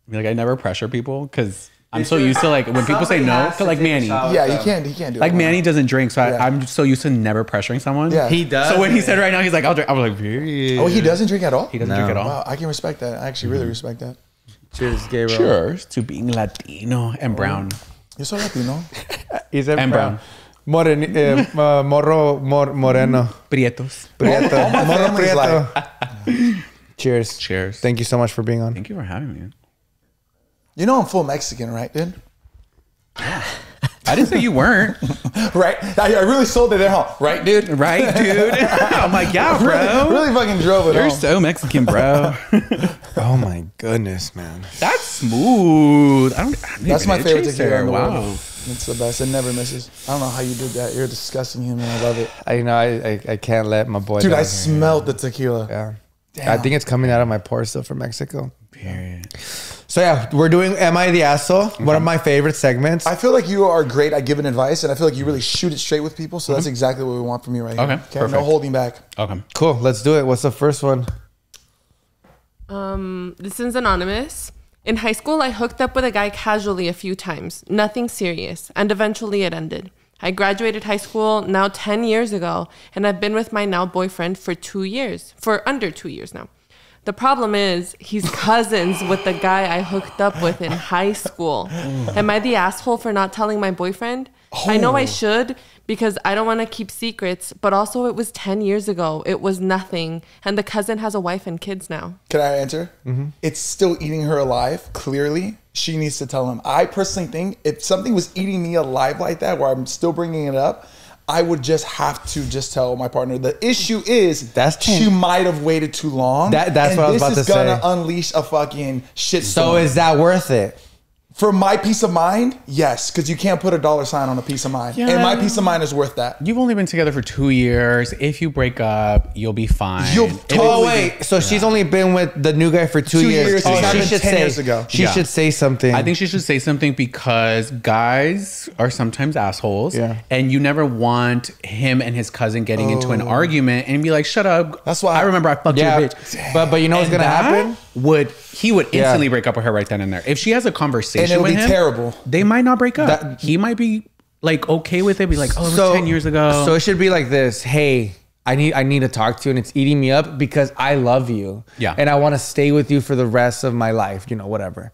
mean, like, I never pressure people because I'm so used to like when people say no, to like Manny. Yeah, he can't do Like it. Manny doesn't drink, so Yeah. I'm so used to never pressuring someone. Yeah. He does. So when he said right now, he's like, I'll drink. I was like, period. Oh, he doesn't drink at all? He doesn't drink at all. Wow, I can respect that. I actually really respect that. Cheers, Gabriel. Cheers to being Latino and brown. You're so Latino. He's a And brown. Moreno. Prietos. Prieto. All my Morro family's Prieto. Cheers. Cheers. Thank you so much for being on. Thank you for having me. You know I'm full Mexican, right, dude? I didn't say you weren't. Right? I really sold it at home. Right, dude? Right, dude? I'm like, yeah, bro. Really fucking drove it You're home. so Mexican, bro. Oh my goodness, man. That's smooth. I don't That's even my a favorite chaser. tequila in the Wow. world. It's the best. It never misses. I don't know how you did that. You're a disgusting human. I love it. I can't let my boy Dude, down I here. smelled the tequila. Yeah. Damn. I think it's coming out of my pores still from Mexico. Period. So yeah, we're doing Am I the Asshole? One of my favorite segments. I feel like you are great at giving advice, and I feel like you really shoot it straight with people. So that's exactly what we want from you right Okay, here. perfect. No holding back. Okay. Cool, let's do it. What's the first one? This is anonymous. In high school, I hooked up with a guy casually a few times. Nothing serious. And eventually it ended. I graduated high school now 10 years ago, and I've been with my now boyfriend for 2 years. For under 2 years now. The problem is, he's cousins with the guy I hooked up with in high school. Am I the asshole for not telling my boyfriend? I know I should because I don't want to keep secrets, but also it was 10 years ago. It was nothing. And the cousin has a wife and kids now. Can I answer? It's still eating her alive, clearly. She needs to tell him. I personally think if something was eating me alive like that, where I'm still bringing it up, I would just have to just tell my partner. The issue is That's she might have waited too long. That's what I was about to say. This is gonna unleash a fucking shit storm. So is that worth it? For my peace of mind, yes, because you can't put a dollar sign on a peace of mind. Yeah. And my peace of mind is worth that. You've only been together for 2 years. If you break up, you'll be fine. You'll Oh wait, so she's only been with the new guy for 2 years. It Oh, happened she should 10 say. years ago. She should say something. I think she should say something because guys are sometimes assholes. Yeah. And you never want him and his cousin getting into an argument and be like, shut up. That's why I remember I fucked yeah, your bitch. but you know what's And gonna that happen? He would instantly break up with her right then and there. If she has a conversation And it'll with be him, terrible. they might not break up. That- he might be like okay with it, be like, oh, it was 10 years ago. So it should be like this. Hey, I need to talk to you, and it's eating me up because I love you. Yeah. And I want to stay with you for the rest of my life, you know, whatever.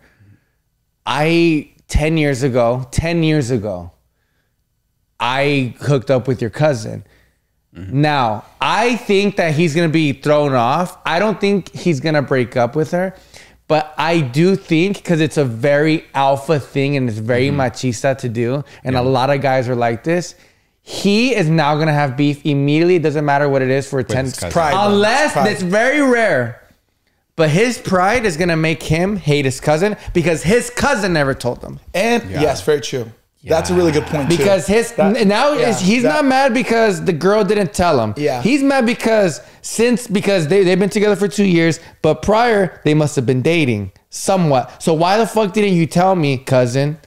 10 years ago, I hooked up with your cousin. Now, I think that he's going to be thrown off. I don't think he's going to break up with her. But I do think, because it's a very alpha thing and it's very machista to do, and a lot of guys are like this, he is now going to have beef immediately. It doesn't matter what it is for 10 his cousin. Pride, bro. unless Pride. it's very rare. But his pride is going to make him hate his cousin because his cousin never told him. And yes, very true. That's a really good point too. Because he's not mad because the girl didn't tell him. Yeah. He's mad because they've been together for 2 years, but prior they must have been dating somewhat. So why the fuck didn't you tell me, cousin?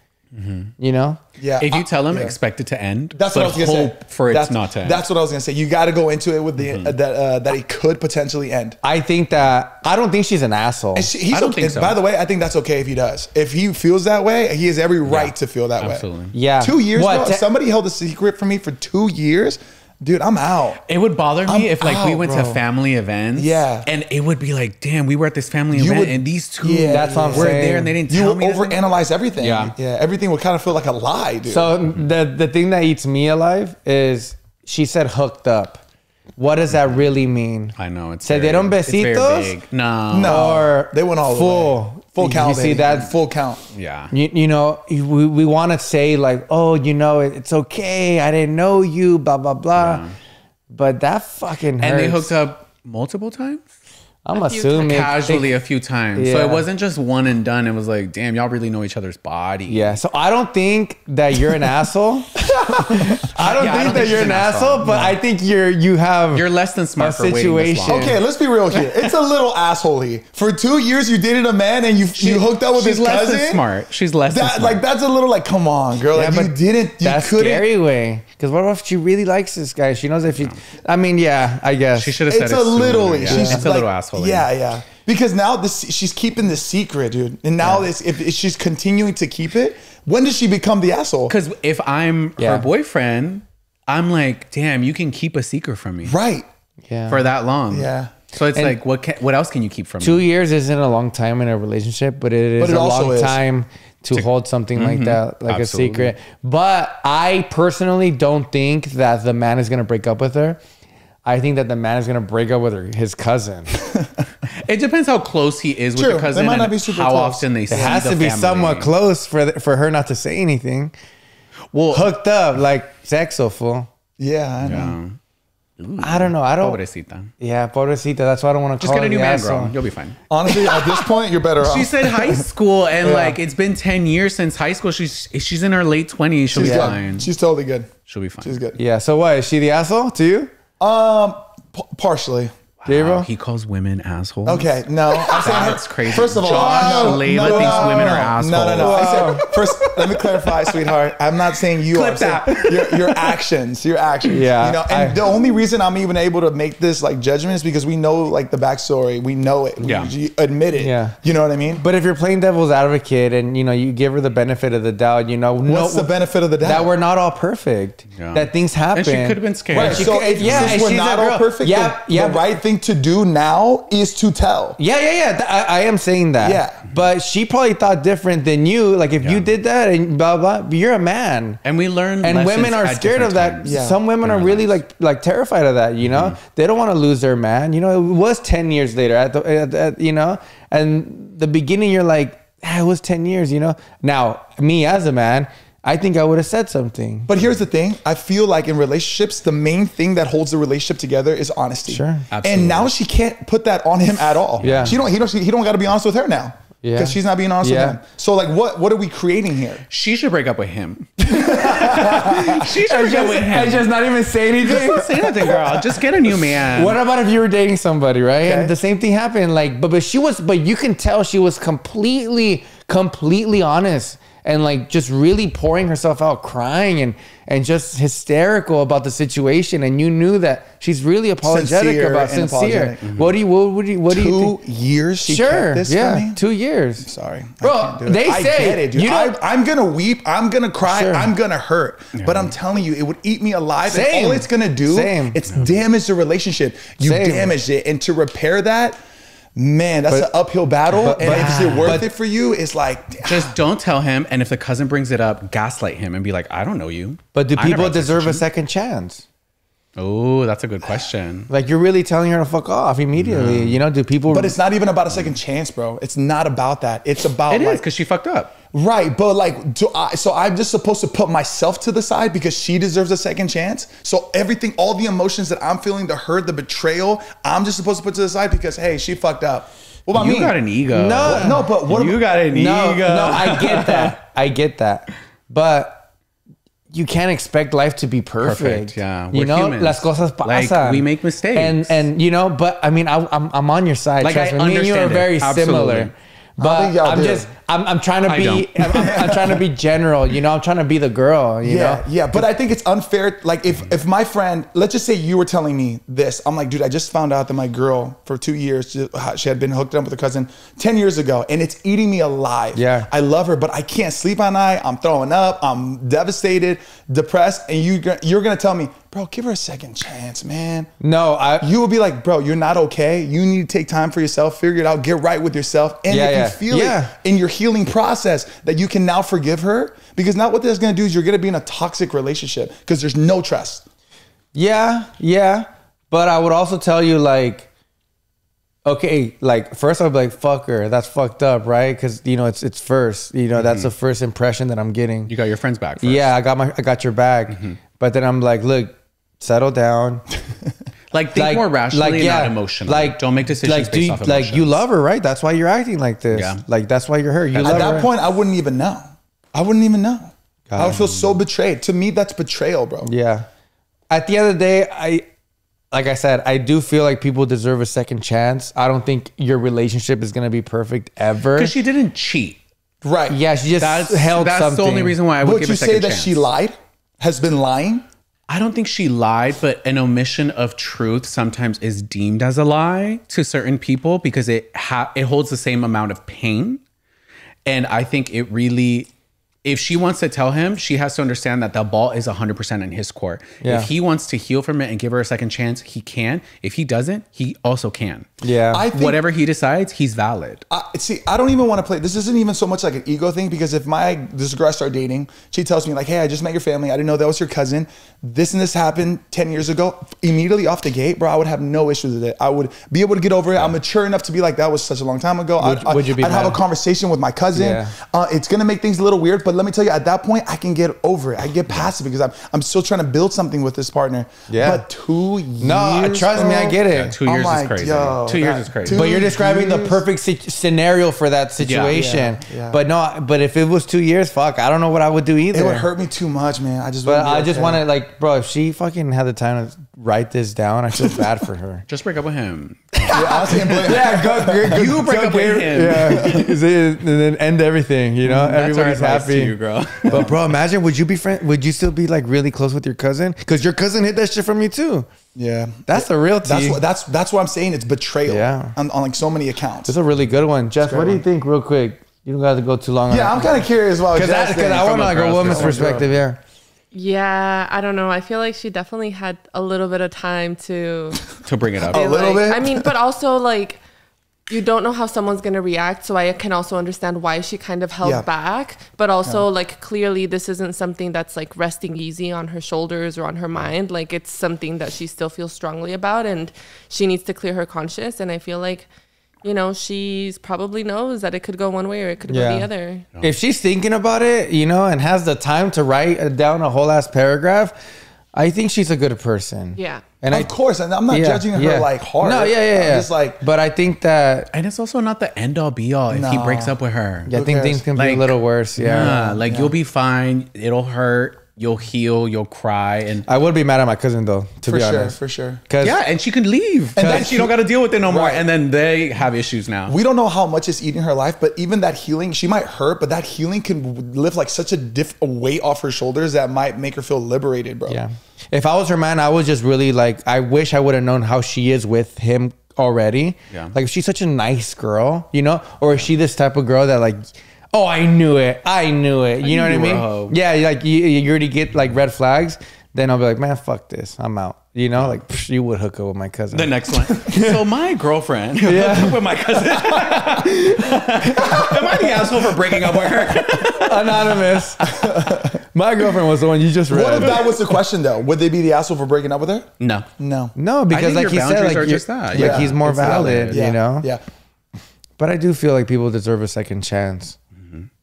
You know? Yeah. if you tell him, expect it to end. That's what I but was gonna say. hope for it not to end. That's what I was gonna say. You got to go into it with the that it could potentially end. I don't think she's an asshole. And he's I don't okay. think so. By the way, I think that's okay if he does. If he feels that way, he has every right to feel that absolutely. way. Yeah. 2 years, What, bro. If somebody held a secret from me for 2 years, dude, I'm out. It would bother me I'm if like we out, went to bro. family events. Yeah. And it would be like, damn, we were at this family You event would- and these two That's what I'm were saying. there and they didn't You tell would me. this and that. overanalyze everything. Yeah. Yeah. Everything would kind of feel like a lie, dude. So the thing that eats me alive is she said hooked up. What does that really mean? I know. It's Se very- dieron it's very besitos? big. No. no, or they went all the way. Full count. You see baby. that? Full count. Yeah. You know, we want to say like, oh, you know, it's okay. I didn't know you, blah, blah, blah. Yeah. But that fucking hurts. And they hooked up multiple times? I'm A few assuming. Casually a few times. So Yeah. it wasn't just one and done. It was like, damn, y'all really know each other's body. Yeah. So I don't think that you're an asshole. I don't think that she's you're an asshole, but I think you have You're less than smart a for waiting this situation. long. Okay, let's be real here. It's a little assholey. For 2 years, you dated a man and you hooked up with She's his less cousin. than smart. She's less than That, smart. like that's a little like, come on, girl. Yeah, Like, but you didn't. You that's couldn't. scary way. Because what if she really likes this guy? She knows if she. I mean, yeah, I guess She should have said It's it a little. sooner, yeah. She's It's a little asshole. Yeah, yeah. Because now she's keeping the secret, dude. And now if she's continuing to keep it, when does she become the asshole? Because if I'm Yeah. her boyfriend, I'm like, damn, you can keep a secret from me Right. Yeah. for that long. Yeah. So it's And- like, what else can you keep from 2 me? years isn't a long time in a relationship, but it is But it a also long is. time to hold something like that, like Absolutely. a secret. But I personally don't think that the man is going to break up with her. I think that the man is going to break up with his cousin. It depends how close he is with True. the They cousin might not and be super how close. often they see It has the to be family. somewhat close for her not to say anything. Well, Hooked up, like sexo, fool. Yeah, I know. I don't know. I don't. Pobrecita. Yeah, pobrecita. That's why I don't want to Just call get a her new the man, asshole. girl. You'll be fine. Honestly, at this point, you're better off. She said high school, and Yeah. like it's been 10 years since high school. She's in her late 20s. She'll she's be good. fine. She's totally good. She'll be fine. She's good. Yeah. So what? Is she the asshole to you, Partially. Gabriel? Wow, he calls women assholes. Okay, no. I'm saying That's crazy. First of all, Josh no, Layla no, thinks no, women no, are assholes. No. I said, first, let me clarify, sweetheart. I'm not saying you Clip are. I'm saying your actions. Your actions. Yeah, You know, and the only reason I'm even able to make this like judgment is because we know like the backstory. We know it. Yeah. We admit it. Yeah. You know what I mean? But if you're playing devil's advocate and you give her the benefit of the doubt, What's the benefit of the doubt? that we're not all perfect. Yeah. That things happen. And she could have been scared. Right. She So could- if, yeah, since and we're she's not a all girl. perfect, Yeah, the yeah, but- right thing to do now is to tell. Yeah. I am saying that. Yeah. But she probably thought different than you. Like if you did that and blah blah, you're a man. And we learn And lessons women are at scared of different that. times. Yeah. Some women in are our really lives. like terrified of that. You know, they don't want to lose their man. You know, it was 10 years later. And the beginning, you're like, it was 10 years. You know. Now, me as a man, I think I would have said something. But here's the thing. I feel like in relationships, the main thing that holds the relationship together is honesty. Sure. Absolutely. And now she can't put that on him at all. Yeah. He don't got to be honest with her now. Yeah. Because she's not being honest with him. So like, what are we creating here? She should break up with him. She should break up with him. And just not even say anything. Don't say nothing, girl. Just get a new man. What about if you were dating somebody, right? Okay. And the same thing happened. Like, but you can tell she was completely honest and like just really pouring herself out, crying and just hysterical about the situation. And you knew that she's really apologetic sincere. Apologetic. Mm-hmm. What do you think? 2 years she Sure, kept this from me? 2 years. Sorry. Bro, I can't do it. they I say get it, dude. you don't- I'm gonna weep. I'm gonna cry. Sure. I'm gonna hurt. But I'm telling you, it would eat me alive. Same. And all it's gonna do, Same. it's damage the relationship. You Same. damaged it, and to repair that, man, that's an uphill battle. And if it's worth it for you, it's like Just don't tell him. And if the cousin brings it up, gaslight him and be like, I don't know you. But do I never people had sex deserve a with you. second chance? Oh, that's a good question. Like you're really telling her to fuck off immediately. You know, do people? But it's not even about a second chance, bro. It's not about that. It's about It is like, because she fucked up. right, but like, so I'm just supposed to put myself to the side because she deserves a second chance. So everything, all the emotions that I'm feeling, the hurt, the betrayal, I'm just supposed to put to the side because hey, she fucked up. What about You me? got an ego. No, but what? You got an No, ego. no, I get that. I get that. But you can't expect life to be perfect. Yeah, you we're know, humans. las cosas Like, pasan. we make mistakes. and you know, but I mean, I'm on your side. Like, Trust I me. Me and you are understand it. very Absolutely. similar. But think y'all do. I'm trying to I be, don't. I'm trying to be general. You know, I'm trying to be the girl. You know. Yeah, but I think it's unfair. Like if my friend, let's just say you were telling me this, I'm like, dude, I just found out that my girl for 2 years, she had been hooked up with her cousin 10 years ago, and it's eating me alive. Yeah. I love her, but I can't sleep at night. I'm throwing up. I'm devastated, depressed, and you're gonna tell me, bro, give her a second chance, man. No, You will be like, bro, you're not okay. You need to take time for yourself, figure it out, get right with yourself. And Yeah, if yeah. you feel Yeah. it in your healing process that you can now forgive her, because now what that's gonna do is you're gonna be in a toxic relationship because there's no trust. Yeah. But I would also tell you, like, okay, like, first I'd be like, fuck her. That's fucked up, right? Because, you know, it's first. You know, that's the first impression that I'm getting. You got your friends back first. Yeah, I got your bag. But then I'm like, look, settle down. Like, think more rationally and not emotionally. Like, don't make decisions based off emotions. Like, you love her, right? That's why you're acting like this. Yeah. Like, that's why you're hurt. You At love that her. point, I wouldn't even know. I would feel so betrayed. To me, that's betrayal, bro. Yeah. At the end of the day, like I said, I do feel like people deserve a second chance. I don't think your relationship is going to be perfect ever. Because she didn't cheat. Right. Yeah, she just held That's something. the only reason why I would Would give you a second say that chance. she lied? Has been lying? I don't think she lied, but an omission of truth sometimes is deemed as a lie to certain people because it holds the same amount of pain. And I think it really, if she wants to tell him, she has to understand that the ball is 100% in his court. Yeah. If he wants to heal from it and give her a second chance, he can. If he doesn't, he also can. Yeah. I think, Whatever he decides, he's valid. see, I don't even want to play. This isn't even so much like an ego thing because if this girl I start dating, she tells me like, hey, I just met your family. I didn't know that was your cousin. This and this happened 10 years ago. Immediately off the gate, bro, I would have no issues with it. I would be able to get over it. I'm mature enough to be like, that was such a long time ago. Would you be I'd have mad? a conversation with my cousin. Yeah. It's going to make things a little weird, but let me tell you, at that point, I can get over it. I get past it because I'm still trying to build something with this partner. Yeah. But 2 years, No, trust me, I get it. Yeah, 2 I'm years like, is crazy. yo, 2 years that- is crazy. But you're describing the years. perfect scenario for that situation. Yeah. But no, but if it was 2 years, fuck, I don't know what I would do either. It would hurt me too much, man. I just But wouldn't be I just okay. want to, like, bro, if she fucking had the time to write this down, I feel bad for her. Just break up with him. Yeah, go, You break up with him. Yeah, and then end everything. You know, That's our everybody's advice happy. to you, girl. But bro, imagine would you still be like really close with your cousin? Because your cousin hit that shit from you too. Yeah, That's the real tea. That's what I'm saying. It's betrayal. Yeah. on like so many accounts. That's a really good one, Jeff. What do you think, real quick? You don't got to go too long. Yeah, I'm kind of curious about because I want like a woman's perspective. Yeah. Yeah, I don't know. I feel like she definitely had a little bit of time to To bring it up. A little bit? I mean, but also like you don't know how someone's going to react, so I can also understand why she kind of held back, but also like clearly this isn't something that's like resting easy on her shoulders or on her mind. Like it's something that she still feels strongly about and she needs to clear her conscience, and I feel like you know, she's probably knows that it could go one way or it could go the other. If she's thinking about it, you know, and has the time to write down a whole ass paragraph, I think she's a good person. Yeah. And Of course, and I'm not judging her like hard. No, yeah. I'm just like, but I think that And it's also not the end all be all if he breaks up with her. I think things can be a little worse. Yeah. Like you'll be fine. It'll hurt. You'll heal. You'll cry. And I would be mad at my cousin though, to be honest. for sure. yeah, and she can leave. And then she don't got to deal with it no more. Right. And then they have issues now. We don't know how much it's eating her life, but even that healing, she might hurt, but that healing can lift like such a weight off her shoulders that might make her feel liberated, bro. Yeah. If I was her man, I was just really like, I wish I would have known how she is with him already. Yeah. Like, if she's such a nice girl, you know, or is she this type of girl that like, oh, I knew it. You know what I mean? Yeah. Like you already get like red flags. Then I'll be like, man, fuck this. I'm out. You know, like psh, you would hook up with my cousin. The next one. So my girlfriend hooked up with my cousin. Am I the asshole for breaking up with her? Anonymous. My girlfriend was the one you just read. What if that was the question though? Would they be the asshole for breaking up with her? No. No, because like your he said, boundaries like, are just that. like he's more valid, Yeah. you know? Yeah. But I do feel like people deserve a second chance.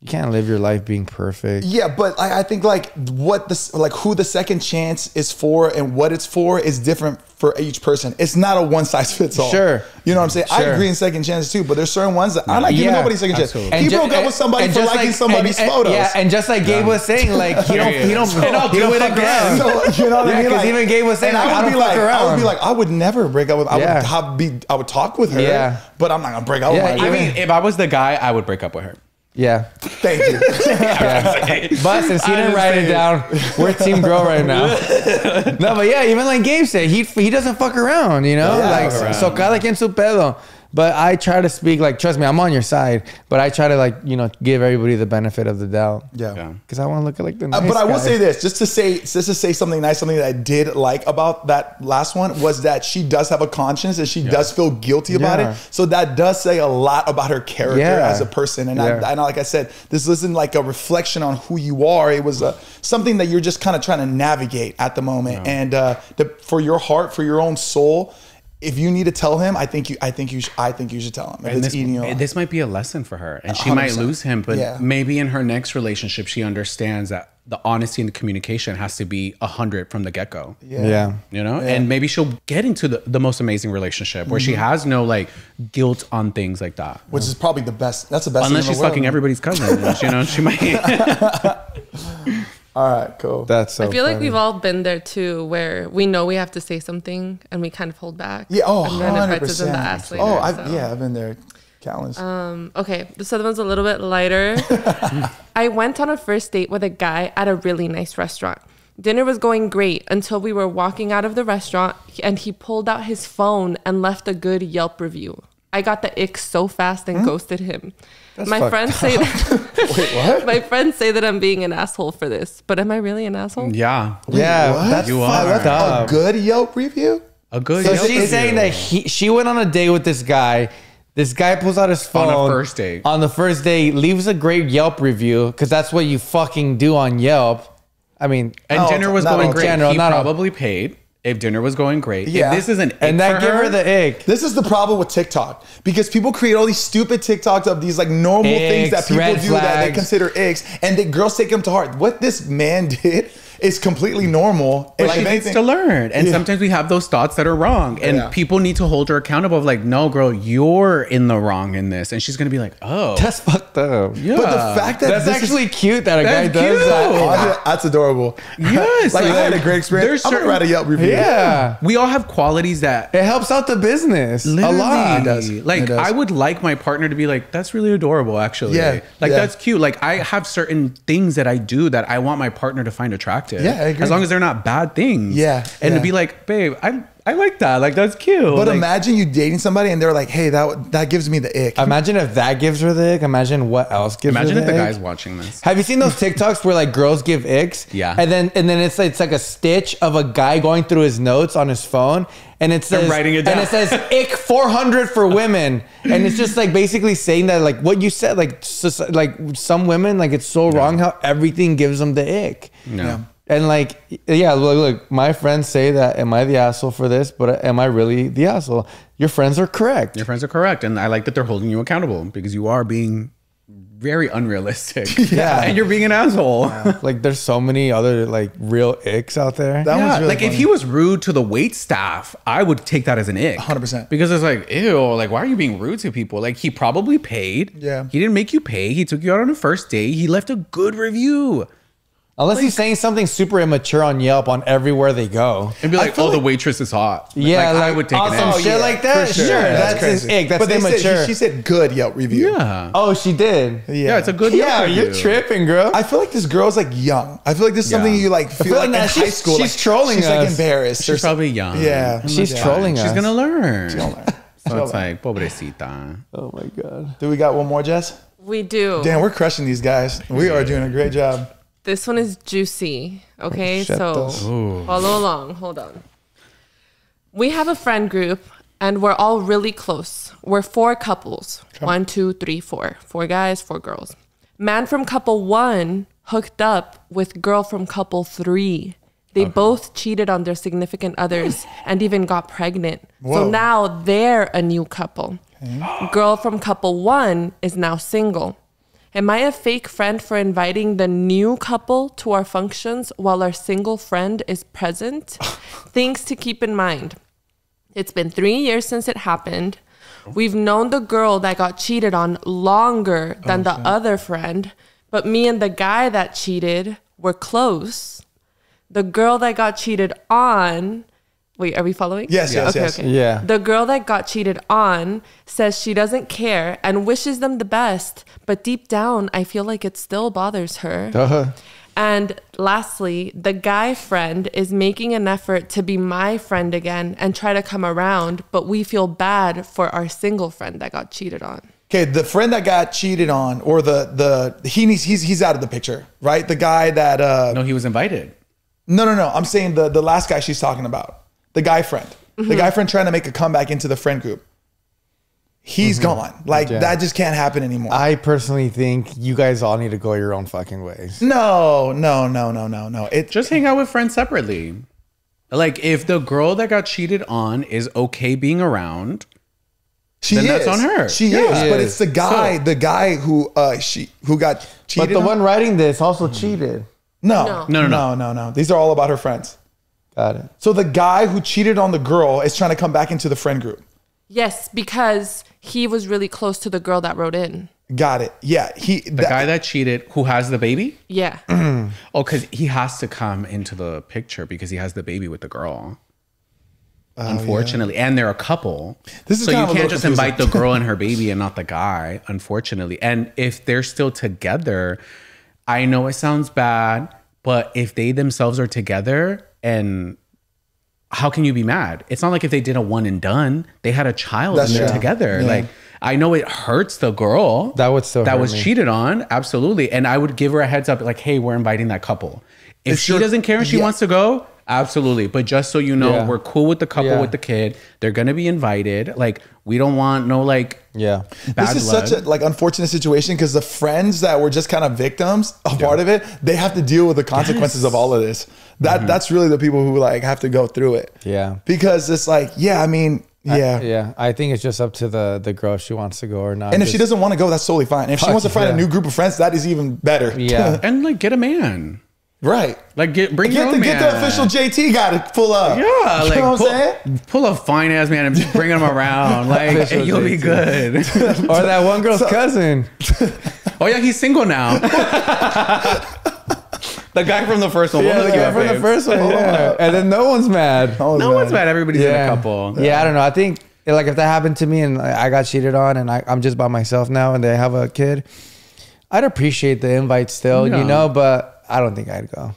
You can't live your life being perfect. Yeah, but I think like who the second chance is for and what it's for is different for each person. It's not a one size fits all. Sure. You know what I'm saying? I Sure. agree in second chances too, but there's certain ones that I'm not giving nobody second chance. Absolutely. He broke up with somebody for liking somebody's photos. Yeah, and just like Gabe was saying, like he don't fuck around. So, you know what I mean? because Like, even Gabe was saying, and like, I don't fuck I around. would be like, I would never break up with. I would talk with her. Yeah. But I'm not gonna break up with Yeah, my. I mean, if I was the guy, I would break up with her. Yeah. Thank you. But since he didn't write it down, we're team girl right now. No, but yeah, even like Gabe said, he doesn't fuck around, you know? Yeah, like, so cada quien su pedo. But I try to speak, like, trust me, I'm on your side. But I try to, like, you know, give everybody the benefit of the doubt. Yeah. Because I want to look at, like, the nice But I will guy. say this, just to say something nice, something that I did like about that last one was that she does have a conscience and she does feel guilty about Yeah. it. So that does say a lot about her character Yeah. as a person. And Yeah. I like I said, this isn't like a reflection on who you are. It was something that you're just kind of trying to navigate at the moment. And for your heart, for your own soul, if you need to tell him, I think you should tell him. If And it's eating you alive. this might be a lesson for her, and she might 100%. lose him. But Yeah. maybe in her next relationship, she understands that the honesty and the communication has to be 100 from the get go. Yeah. You know, and maybe she'll get into the most amazing relationship where she has no like guilt on things like that. Which is probably the best. That's the best. Unless thing in she's the world, fucking man. everybody's cousin, you know, she might. All right, cool. That's so I feel like funny. we've all been there too, where we know we have to say something and we kind of hold back. Yeah. Oh, and then it bites us in the 100%. ass later. Oh, so. I've been there. Countless. Okay, this other one's a little bit lighter. I went on a first date with a guy at a really nice restaurant. Dinner was going great until we were walking out of the restaurant and he pulled out his phone and left a good Yelp review. I got the ick so fast and ghosted him. My fucked friends say that Wait, what? my friends say that I'm being an asshole for this, but am I really an asshole? Yeah, Yeah, What? that's You fucked are. up. A good Yelp review? a good. So Yelp she's saying review. that she went on a date with this guy. This guy pulls out his phone On a first date. On the first date, leaves a great Yelp review because that's what you fucking do on Yelp. I mean, And No, dinner was not going all great. general, He not all- probably paid if dinner was going great. Yeah. If this is an ick and that for give her the ick. This is the problem with TikTok because people create all these stupid TikToks of these like normal things that Icks, people red do that they flags. consider icks, and the girls take them to heart. What this man did is completely normal. But And she if needs anything- to learn. And Yeah. sometimes we have those thoughts that are wrong. And Yeah. people need to hold her accountable of like, no, girl, you're in the wrong in this. And she's going to be like, oh. That's fucked up. yeah. But the fact that That's this is- actually cute that a guy That's does cute. that. That's adorable. Yes, like I had a like, great experience. there's I'm gonna certain- write a Yelp review. Yeah. we all have qualities that It helps out the business literally, a lot. It does. Like, It does. I would like my partner to be like, that's really adorable, actually. Yeah, Like, yeah. that's cute. Like, I have certain things that I do that I want my partner to find attractive. Yeah, I agree. As long as they're not bad things. Yeah, And yeah. to be like, babe, I like that. Like, that's cute. But like, imagine you dating somebody and they're like, "Hey, that gives me the ick." Imagine if that gives her the ick. Imagine what else gives imagine her if the the ick. guy's watching this. Have you seen those TikToks where like girls give icks? Yeah. And then it's like a stitch of a guy going through his notes on his phone, and it says writing it down. and it says ick 400 for women, and it's just like basically saying that like what you said, like some women, like it's so wrong how everything gives them the ick. No. Yeah. And like, yeah, look, my friends say that, am I the asshole for this? But am I really the asshole? your friends are correct. Your friends are correct. And I like that they're holding you accountable because you are being very unrealistic. Yeah. And you're being an asshole. Like there's so many other like real icks out there. That one's really like funny. if he was rude to the wait staff, I would take that as an ick. 100%. Because it's like, ew, like why are you being rude to people? Like he probably paid. Yeah. He didn't make you pay. He took you out on a first date. He left a good review. Unless he's saying something super immature on Yelp on everywhere they go. And be like, oh, the waitress is hot. Yeah, like I would take awesome an shit ick. like that. for Sure, sure. that's his crazy. ick. That's But they immature. said, she said good Yelp review. Yeah. Oh, she did. Yeah, it's a good Yeah, Yelp you're review. tripping, girl. I feel like this girl's like young. I feel like this is something you like feel like in that high she's- school. she's like, trolling She's like us. embarrassed. She's probably young. Yeah. She's Yeah. trolling us. She's gonna learn. She'll learn. So it's like, pobrecita. Oh my god. Do we got one more, Jess? We do. Damn, we're crushing these guys. We are doing a great job. This one is juicy. Okay, shit, so those. follow along. Hold on. We have a friend group and we're all really close. We're 4 couples. 1, 2, 3, 4. 4 guys, 4 girls. Man from couple 1 hooked up with girl from couple 3. They both cheated on their significant others and even got pregnant. Whoa. So now they're a new couple. Girl from couple 1 is now single. Am I a fake friend for inviting the new couple to our functions while our single friend is present? Things to keep in mind. It's been 3 years since it happened. We've known the girl that got cheated on longer than the other friend, but me and the guy that cheated were close. The girl that got cheated on... Wait, are we following? Yes, yes, Okay, yes. okay. Yeah. The girl that got cheated on says she doesn't care and wishes them the best, but deep down, I feel like it still bothers her. And lastly, the guy friend is making an effort to be my friend again and try to come around, but we feel bad for our single friend that got cheated on. Okay, the friend that got cheated on, or he's out of the picture, right? The guy that No, he was invited. no, I'm saying the last guy she's talking about, the guy friend, the guy friend trying to make a comeback into the friend group. He's gone. Like that just can't happen anymore. I personally think you guys all need to go your own fucking ways. No. It Just hang out with friends separately. Like if the girl that got cheated on is okay being around, then that's on her. She Yeah. is, but it's the guy who got cheated. But the on? one writing this also cheated. No. These are all about her friends. Got it. So the guy who cheated on the girl is trying to come back into the friend group. Yes, because he was really close to the girl that wrote in. Got it. Yeah. The guy that cheated, who has the baby? Yeah. Oh, because he has to come into the picture because he has the baby with the girl. Unfortunately. And they're a couple. This is so kind you of a can't little just invite the confusing. girl and her baby and not the guy, unfortunately. And if they're still together, I know it sounds bad, but if they themselves are together, and how can you be mad? It's not like if they did a one and done. They had a child That's and they're true. together. Yeah. Like, I know it hurts the girl That would still that hurt was me. cheated on, absolutely. And I would give her a heads up, like, hey, we're inviting that couple. If It's she your- doesn't care and she yeah. wants to go, absolutely. But just so you know, Yeah. we're cool with the couple Yeah. with the kid. They're gonna be invited. Like, we don't want no like Yeah. bad This is blood. such a like unfortunate situation because the friends that were just kind of victims, a part of it, they have to deal with the consequences of all of this. That's really the people who like have to go through it. Yeah. Because it's like, yeah, I mean, yeah. Yeah. I think it's just up to the girl if she wants to go or not. And if she Just- doesn't want to go, that's totally fine. And if she Fuck wants to find yeah. a new group of friends, that is even better. Yeah. and like get a man. Right. Like bring your own Get man. the official JT guy to pull up. Yeah, You like know what I'm saying? pull a fine ass man and just bring him around. Like Official and you'll be JT. good. Or that one girl's cousin. Oh yeah, he's single now. The guy from the first one. We'll Yeah, look the guy at from the him. first one. Yeah. And then no one's mad. No one's mad. Everybody's in a couple. Yeah, I don't know. I think like if that happened to me and I got cheated on and I'm just by myself now and they have a kid, I'd appreciate the invite still, Yeah. you know, but I don't think I'd go.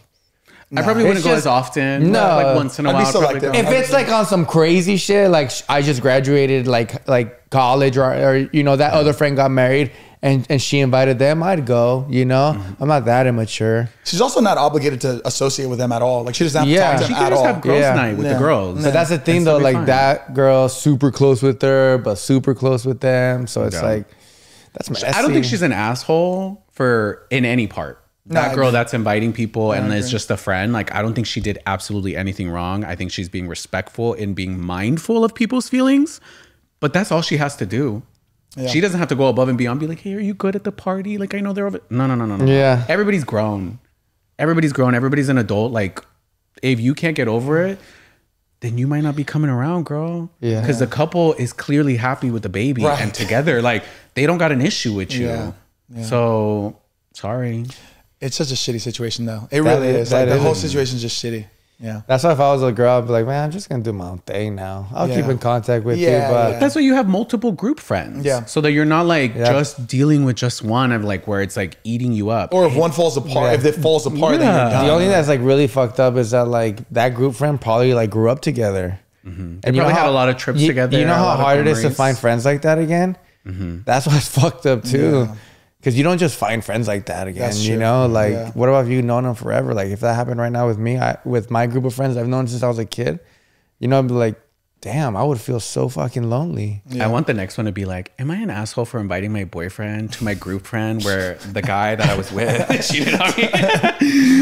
I probably wouldn't It's go just- as often. No. like once in a I'd be while. I'd probably selective. go. If it's like on some crazy shit, like I just graduated like college or you know, that other friend got married and she invited them, I'd go, you know? I'm not that immature. She's also not obligated to associate with them at all. Like she doesn't have to Yeah. talk to She them can at just all. have girls' Yeah. night with Yeah. the girls. But that's the thing And though, still be like fine. that girl super close with her, but super close with them. So it's Yeah. like, that's messy. I don't think she's an asshole in any part. No, That I girl agree. that's inviting people and is agree. just a friend. Like, I don't think she did absolutely anything wrong. I think she's being respectful and being mindful of people's feelings. But that's all she has to do. Yeah. She doesn't have to go above and beyond. Be like, hey, are you good at the party? Like, I know they're over. No. Yeah. Everybody's grown. Everybody's an adult. Like, if you can't get over it, then you might not be coming around, girl. Yeah. Because the couple is clearly happy with the baby and together. Like, they don't got an issue with you. Yeah. So, sorry. It's such a shitty situation, though. It really is. Like, the whole situation is just shitty. Yeah. That's why if I was a girl, I'd be like, man, I'm just gonna do my own thing now. I'll keep in contact with you, but that's why you have multiple group friends. Yeah. So that you're not like just dealing with just one of like where it's like eating you up. Or if one falls apart, if it falls apart, then you're done. the only thing that's like really fucked up is that like that group friend probably like grew up together. And you probably had a lot of trips together. You know how hard it is to memories. find friends like that again? That's why it's fucked up too. Because you don't just find friends like that again, That's you true. know? Like, what about if you've known them forever? Like, if that happened right now with me, with my group of friends I've known since I was a kid, you know, I'd be like, damn, I would feel so fucking lonely. I want the next one to be like, am I an asshole for inviting my boyfriend to my group friend where the guy that I was with cheated on me?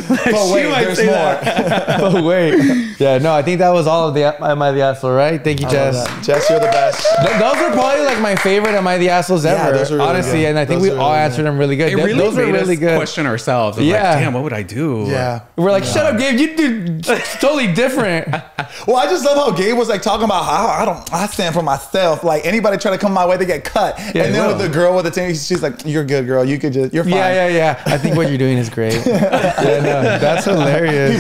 But wait, there's more. But wait. Yeah, no, I think that was all of the Am I the Asshole, right? Thank you, Jess. Jess, you're the best. Those were probably like my favorite Am I the Assholes ever, those were really honestly. good. And I think Those we were all really answered them really good. It really Those were made really us good. question ourselves. Of like, damn, what would I do? Yeah. We're like, shut up, Gabe. You do totally different. Well, I just love how Gabe was like talking about how I stand for myself. Like anybody try to come my way, they get cut. And then with the girl with the team, she's like, "You're good, girl. You're fine." Yeah. I think what you're doing is great. Yeah, no, that's hilarious.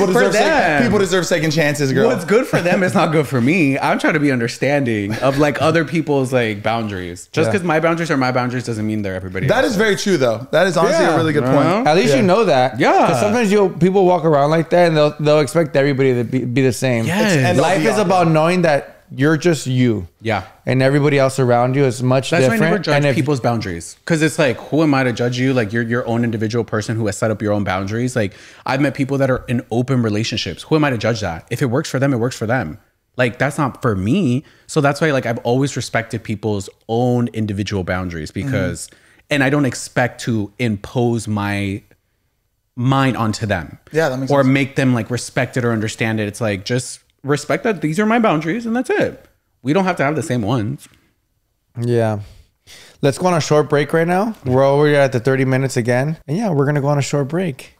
People deserve second chances, girl. What's good for them is not good for me. I'm trying to be understanding of like other people's like boundaries. Just because my boundaries are my boundaries doesn't mean they're everybody That else's. is very true, though. That is honestly a really good point. At least you know that. Yeah. Because sometimes people walk around like that and they'll expect everybody to be the same. Yes. And Life is about knowing that you're just you. Yeah. And everybody else around you is much That's different. why I never judge and people's boundaries. Because it's like, who am I to judge you? Like, you're your own individual person who has set up your own boundaries. Like, I've met people that are in open relationships. Who am I to judge that? If it works for them, it works for them. Like, that's not for me. So that's why, like, I've always respected people's own individual boundaries because, and I don't expect to impose my mind onto them. Yeah, that makes or sense. make them, like, respect it or understand it. It's like, just respect that these are my boundaries and that's it. We don't have to have the same ones. Yeah. Let's go on a short break right now. We're over at the 30 minutes again. And yeah, we're going to go on a short break.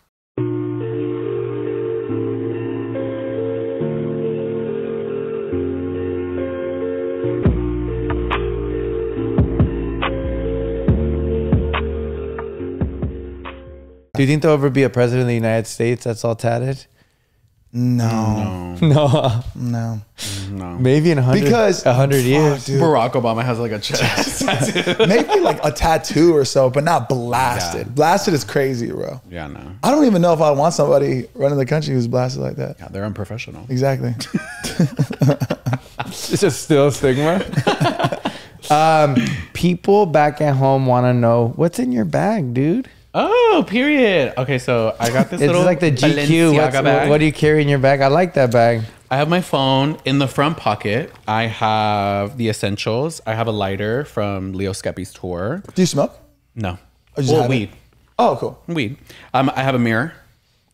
Do you think there'll ever be a president of the United States that's all tatted? No. No. Maybe in 100 years. Dude, Barack Obama has like a chest tattoo. maybe like a tattoo or so, but not blasted. Yeah. Blasted is crazy, bro. Yeah, no. I don't even know if I want somebody running the country who's blasted like that. Yeah, they're unprofessional. Exactly. It's just still a stigma. People back at home want to know what's in your bag, dude. Oh, period. Okay, so I got this It's little like the GQ. Balenciaga bag. What do you carry in your bag? I like that bag. I have my phone in the front pocket. I have the essentials. I have a lighter from Leo Skepi's tour. Do you smoke? No. you just Well, have it? weed. Oh, cool. Weed. I have a mirror.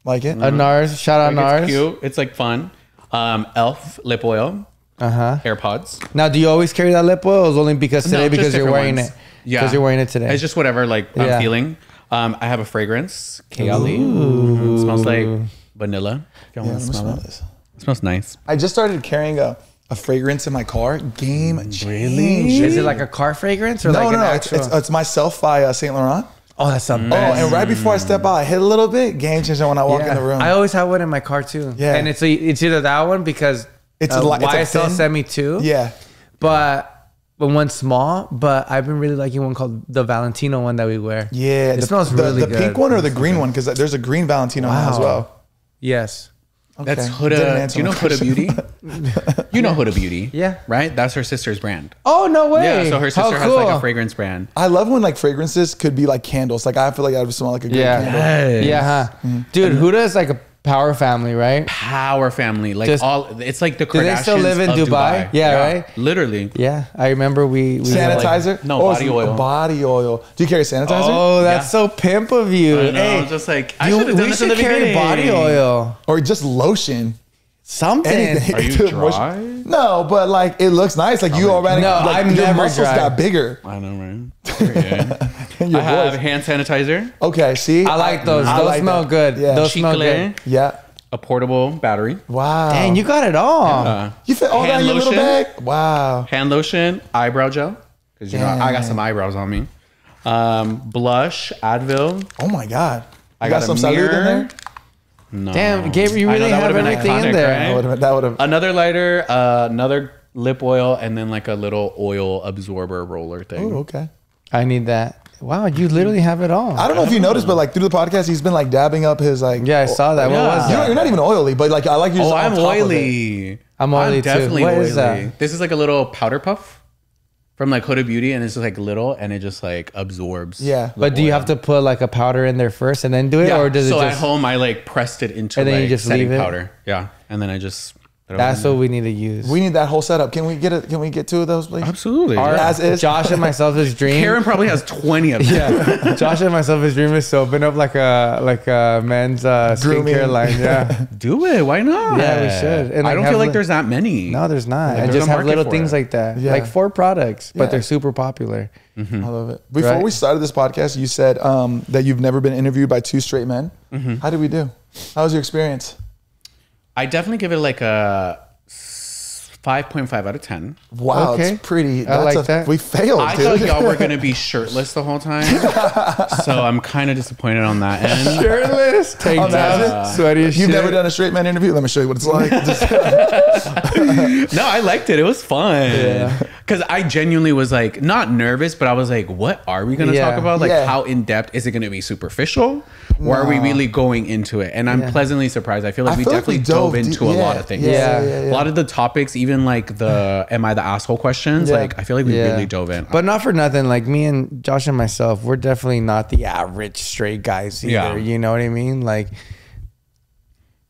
Like it? NARS. Shout out Like, NARS. it's cute. It's like fun. Elf lip oil. AirPods. Now, do you always carry that lip oil? Or is it only because today No, just because you're different wearing ones. it? Yeah. Because you're wearing it today. It's just whatever like Yeah. I'm feeling. I have a fragrance. Kayali. Mhm. Smells like vanilla. If y'all want to smell it. this. It smells nice. I just started carrying a fragrance in my car. Game changer. Is it like a car fragrance or No, like no, an no. actual? It's myself by Saint Laurent. Oh, that's something. Oh, and right before I step out, I hit a little bit. Game changer when I walk in the room. I always have one in my car too. Yeah. And it's either that one because It's a YSL thin- sent me two. Yeah. But one's small, but I've been really liking one called the Valentino one that we wear. Yeah. It smells really the good. pink one or the green one? Because there's a green Valentino now as well. Yes. That's Okay. Huda. Didn't Do answer you know my Huda question. Beauty? You know Huda Beauty. Yeah. Right? That's her sister's brand. Oh, no way. Yeah, so her How sister has cool. like a fragrance brand. I love when like fragrances could be like candles. Like I feel like I would smell like a great Yeah. candle. Yeah, huh? Dude, Huda is like a power family, right? Power family. Like Just- it's like the Kardashians. Do they still live in of Dubai? Yeah, right? Literally. Yeah. I remember we Sanitizer? No, Oh, body it's oil. Body oil. Do you carry sanitizer? Oh, that's Yeah. so pimp of you. I know, Hey, I was just like, I you- should have done we this in should the carry beginning. body oil. Or just lotion? Something. Anything. Are you Dude, dry? No, but like it looks nice. Like you already. No, like, I'm your never muscles dry. got bigger. I know, right? Yeah. Your I have voice. hand sanitizer, Okay, see, I like those. I Those like smell that. good. Yeah. Those smell Chicle, good. Yeah. a portable battery, Wow. Dang, you got it all. You fit all that hand in your little lotion. bag. Wow. hand lotion, eyebrow gel, because you know I got some eyebrows on me. Blush, Advil. Oh my God. I You got a some salud in mirror. there. No. Damn, Gabriel, you I know, really that have would've been everything in iconic, there. right? That would have. Another lighter, another lip oil, and then like a little oil absorber roller thing. Oh, okay. I need that. Wow, you literally have it all. I don't know if you noticed, but like through the podcast, he's been like dabbing up his like. Yeah, I saw that. What Yeah. was that? You're not even oily, but like I like you. Oh, just on I'm top of it. oily. I'm oily too. definitely What oily. is that? This is like a little powder puff from like Huda Beauty, and it's just like little, and it just like absorbs. Yeah. the But do you oil. have to put like a powder in there first and then do it, Yeah. or does so it at just? home I like pressed it into And then you like just setting leave it? powder. Yeah, and then I just. throw it That's in what we need to use. We need that whole setup. Can we get it? Can we get two of those, please? there. Absolutely. Our, As is. Josh and myself's dream. Karen probably has 20 of them. Yeah, Josh and myself's dream is to open up like a men's Grooming. skincare line. Yeah, Do it. Why not? Yeah, we should. And I like don't have feel like li- there's that many. no, there's not. Like, And there's just a have market little for things it. like that, Yeah. like 4 products, but Yeah. they're super popular. I love it. Before Right. we started this podcast, you said that you've never been interviewed by 2 straight men. How did we do? How was your experience? I definitely give it like a 5.5 out of 10. Wow, Okay. it's pretty. I like that. We failed, I dude. thought y'all were gonna be shirtless the whole time, so I'm kind of disappointed on that end. Shirtless, tank Imagine. top, sweaty as You've shit. never done a straight man interview? Let me show you what it's like. No, I liked it. It was fun. Because I genuinely was like not nervous, but I was like, what are we gonna Yeah. talk about? Like, Yeah. how in depth is it gonna be? Superficial, or are we really going into it? And I'm Yeah. pleasantly surprised. I feel like I we feel like definitely we dove dove into deep. a lot Yeah. of things. Yeah. A lot of the topics, even like the "Am I the asshole?" questions. Yeah. Like, I feel like we Yeah. really dove in. But not for nothing. Like me and Josh and myself, we're definitely not the average straight guys either. Yeah. You know what I mean? Like,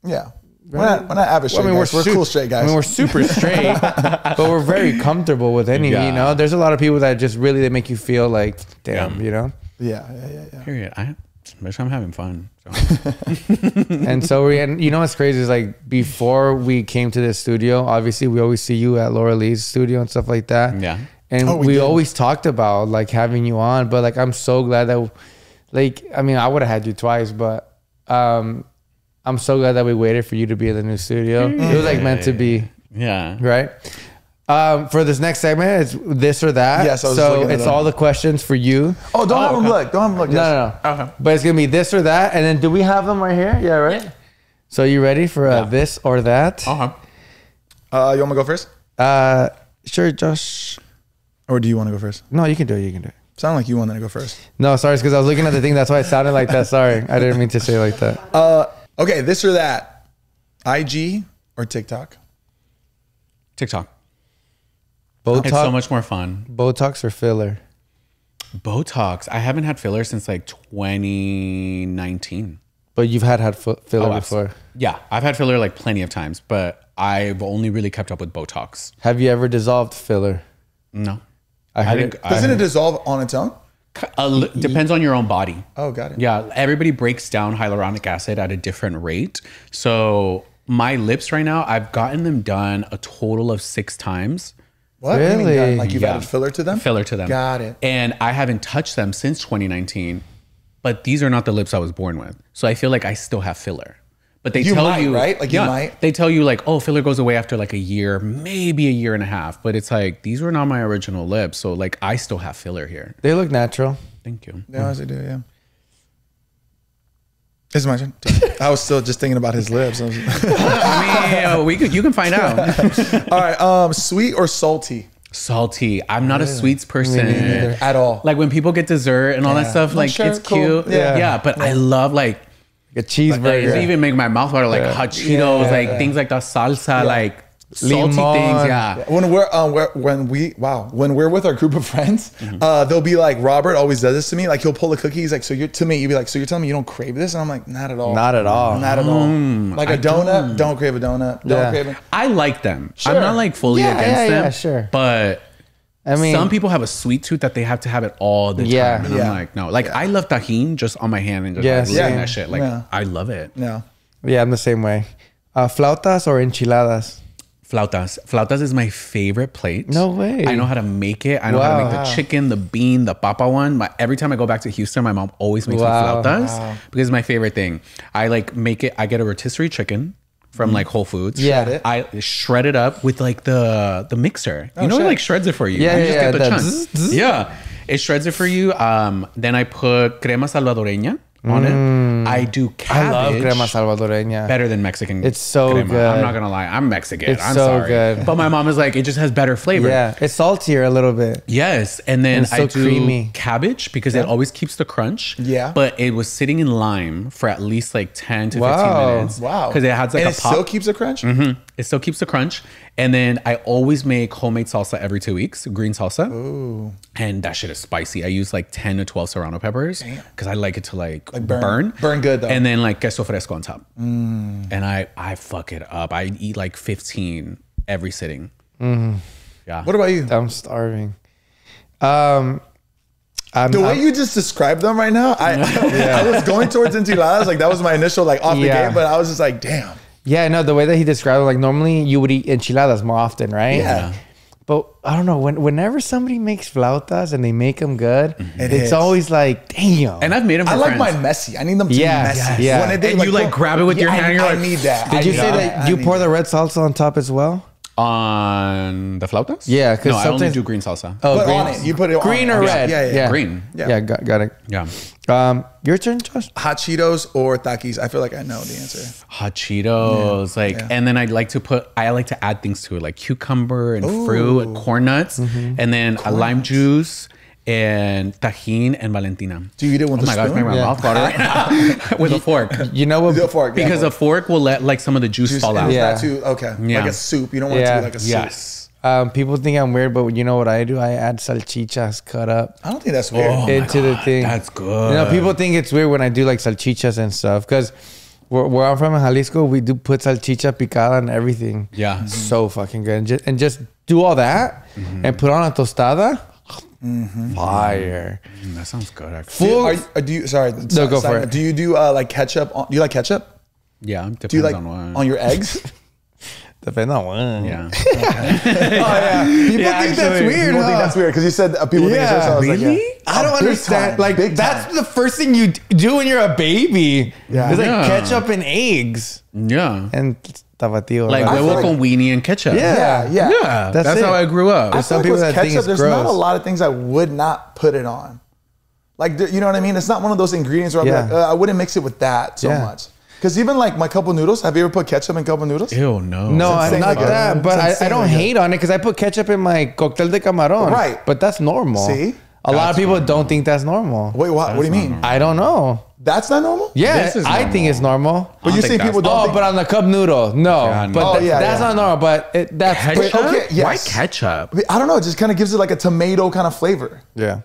Yeah. We're not average straight guys. We're su- cool straight guys. I mean, we're super straight, but we're very comfortable with any. Yeah. You know, there's a lot of people that just really they make you feel like, damn, Yeah. you know. yeah. Period. Bitch, I'm having fun. So. And so and you know what's crazy is like before we came to this studio, obviously we always see you at Laura Lee's studio and stuff like that. Yeah. And Oh, we we did. always talked about like having you on, but like I'm so glad that like I mean I would have had you twice, but I'm so glad that we waited for you to be in the new studio. It was like meant to be, Yeah. right? For this next segment, it's this or that. Yes, I was so looking at it's them. all the questions for you. Oh, don't have them look. Don't have them look. Yes. No. But it's gonna be this or that, and then do we have them right here? Yeah, right. Yeah. So you ready for this or that? Uh-huh. You want me to go first? Sure, Josh. Or do you want to go first? No, you can do it. You can do it. Sound like you wanted to go first. No, sorry, it's because I was looking at the thing. That's why it sounded like that. Sorry, I didn't mean to say it like that. Okay, this or that. IG or TikTok? TikTok. Botox, It's so much more fun. Botox or filler? Botox. I haven't had filler since like 2019. But you've had filler Oh, before. Yeah, I've had filler like plenty of times, but I've only really kept up with Botox. Have you ever dissolved filler? No. I heard think- it. Doesn't it dissolve on its own? Depends on your own body. Oh, got it. Yeah, everybody breaks down hyaluronic acid at a different rate. So my lips right now, I've gotten them done a total of 6 times. What? What do you mean, Really? like you've Yeah. added filler to them? Filler to them. Got it. And I haven't touched them since 2019. But these are not the lips I was born with. So I feel like I still have filler. But they You tell might, you, right? Like you might. They tell you like, oh, filler goes away after like a year, maybe a year and a half. But it's like these were not my original lips, so like I still have filler here. They look natural. Thank you. Yeah, as I do, yeah. This is my turn. I was still just thinking about his lips. I mean, you can find out. All right, sweet or salty? Salty. I'm not a sweets person. neither. At all. Like when people get dessert and all that Yeah. stuff, Like, like sure, it's cool. cute. Yeah. Yeah, but I love like A cheeseburger. it even make my mouth water, like hot Cheetos, like things like the salsa, like salty Limon. things. Yeah. When we're with our group of friends, they'll be like, Robert always does this to me. Like he'll pull a cookie. He's like, so you're to me, you'd be like, so you're telling me you don't crave this? And I'm like, not at all. Not at all. Not at all. Like a donut, don't crave a donut. Don't Yeah. crave it. I like them. Sure. I'm not like fully Yeah, against yeah, them. yeah, sure. But I mean, some people have a sweet tooth that they have to have it all the time. Yeah. And Yeah. I'm like, no. Like I love tahini just on my hand and just Yes. like, licking Yeah. that shit. Like Yeah. I love it. No. yeah, I'm the same way. Flautas or enchiladas? Flautas. Flautas is my favorite plate. No way. I know how to make it. I know how to make the chicken, the bean, the papa one. Every time I go back to Houston, my mom always makes me flautas because it's my favorite thing. I like make it. I get a rotisserie chicken from like Whole Foods. Yeah. I shred it up with like the mixer. You know, it like shreds it for you. Yeah, you just get the chunks. zzz. Yeah. It shreds it for you. Then I put crema salvadoreña on it. I do cabbage. I love crema salvadoreña. Better than Mexican. It's so crema. good. I'm not gonna lie. I'm Mexican. It's I'm so sorry. good. But my mom is like, it just has better flavor. Yeah, it's saltier a little bit. Yes, and then And so I do creamy. cabbage because it always keeps the crunch. Yeah. But it was sitting in lime for at least like 10 to 15 Wow. minutes. Wow. Because it has like and a it pop. still keeps the crunch? It still keeps the crunch. And then I always make homemade salsa every 2 weeks, green salsa. Ooh. And that shit is spicy. I use like 10 to 12 serrano peppers because I like it to like burn. Burn good though. And then like queso fresco on top. And I fuck it up. I eat like 15 every sitting. Yeah. What about you? I'm starving. The way you just described them right now, I was going towards enchiladas. Like that was my initial like off the Yeah. gate, but I was just like, damn. Yeah, no, the way that he described it, like normally you would eat enchiladas more often, right? Yeah. But I don't know, whenever somebody makes flautas and they make them good, it's hits. always like, damn. And I've made them for I like friends. mine messy. I need them to Yeah, be messy. yeah. When they And you, like, grab it with your hand, you're I like, need that. Did I you need say that you I pour need the red salsa on top as well? On the flautas? Yeah, 'cause no, I only sometimes- do green salsa. Oh, But on it, you put it green on or it. red? Yeah. Green. Yeah, got it. Yeah. Your turn, Josh. Hot Cheetos or Takis? I feel like I know the answer. Hot Cheetos, and then I like to add things to it, like cucumber and fruit, and corn nuts, and then a lime juice and tajin and Valentina. Do you eat it with Oh a my gosh, spoon? my mouth water right now. With a fork. You know what? With a fork, yeah. Because a fork will let like some of the juice fall out. It's Yeah. not too, okay. Yeah. Like a soup. You don't want it to be like a soup. Yes. People think I'm weird, but you know what I do? I add salchichas cut up I don't think that's weird. Oh my into the God, thing. that's good. You know, people think it's weird when I do like salchichas and stuff because where I'm from in Jalisco, we do put salchicha picada and everything. Yeah. It's so fucking good. And just do all that and put on a tostada. Fire. That sounds good, actually. Full. Do you, sorry. No, go for it. Do you do like ketchup? Do you like ketchup? Yeah, depends Do you like on what. on your eggs? Depends on one. Yeah. People think that's actually, weird. People think that's weird because you said people think it's weird. So I was like, Really? I don't Big understand. time, Like, big that's time. the first thing you do when you're a baby. Yeah. It's like Yeah. ketchup and eggs Yeah. and tapatio. Like right? feel huevo like- con weenie and ketchup. Yeah. Yeah. Yeah. That's That's it. how I grew up. I There's some feel people like with that think ketchup, it's there's gross. not a lot of things I would not put it on. Like, you know what I mean? It's not one of those ingredients where I'm Yeah. like, I wouldn't mix it with that so Yeah. much. Because even like my cup of noodles, have you ever put ketchup in cup of noodles? Ew, no. No, It's I'm insanely not good. that, but It's I don't insanely hate on it because I put ketchup in my cóctel de camarón. Right. But that's normal. See? A lot of That's people normal. don't think that's normal. Wait, what do you not mean? normal. I don't know. That's not normal? Yeah, This is I think normal. it's normal. But you think see that's people don't Oh, think, but on the cup noodle, no. Yeah, no. But Oh, yeah, that's yeah. not normal. But that's Ketchup? Okay, yes. Why ketchup? I don't know. It just kind of gives it like a tomato kind of flavor. yeah.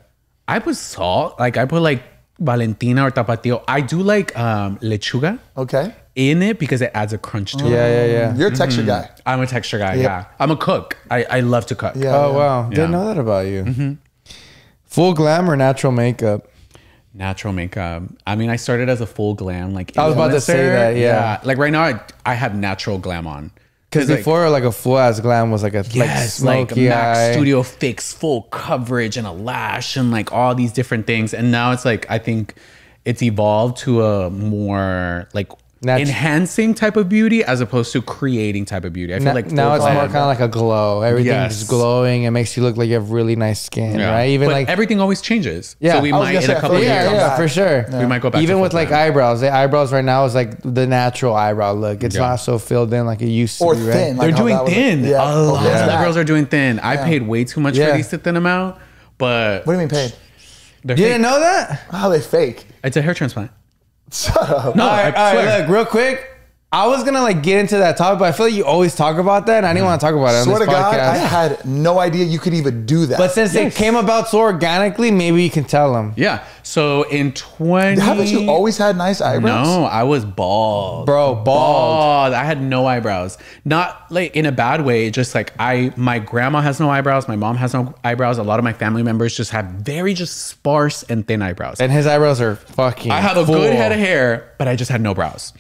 I put salt. Like I put like Valentina or tapatio. I do like lechuga Okay. in it because it adds a crunch to it. Yeah. You're a texture guy. I'm a texture guy. Yeah. I'm a cook. I love to cook. Yeah. Oh wow, didn't Yeah. know that about you. Full glam or natural makeup? Natural makeup. I mean, I started as a full glam. Like I was about to say influencer. that, yeah. Like right now, I have natural glam on. Because like, before, like a full ass glam was like a yes, like like smoky Mac eye. Studio Fix, full coverage and a lash and like all these different things. And now it's like I think it's evolved to a more like enhancing type of beauty as opposed to creating type of beauty. I feel like now full it's more glam- kind of like a glow. Everything's Yes. glowing. It makes you look like you have really nice skin, Yeah. right? Even But like everything always changes. Yeah, So we I was might gonna in say, a I couple feel of like years. yeah, for sure. We might go back. Even to with full like glam. eyebrows, the eyebrows right now is like the natural eyebrow look. It's Yeah. not so filled in like it used to Or be, thin. right? They're Like how doing that was- thin. yeah. A lot Yeah. of the girls are doing thin. I paid way too much Yeah. for these to thin them out, but What do you mean paid? they're You fake. didn't know that? How are they fake? It's a hair transplant. Shut up. No, all right, I swear. look, real quick. I was gonna like get into that topic, but I feel like you always talk about that, and I didn't want to talk about it on Swear this to God, podcast. I had no idea you could even do that. But since it came about so organically, maybe you can tell them, Yeah. So in 20... haven't you always had nice eyebrows? No, I was bald. bro. Bald. I had no eyebrows. Not like in a bad way. Just like my grandma has no eyebrows. My mom has no eyebrows. A lot of my family members just have very just sparse and thin eyebrows. And his eyebrows are fucking. I have a full. good head of hair, but I just had no brows.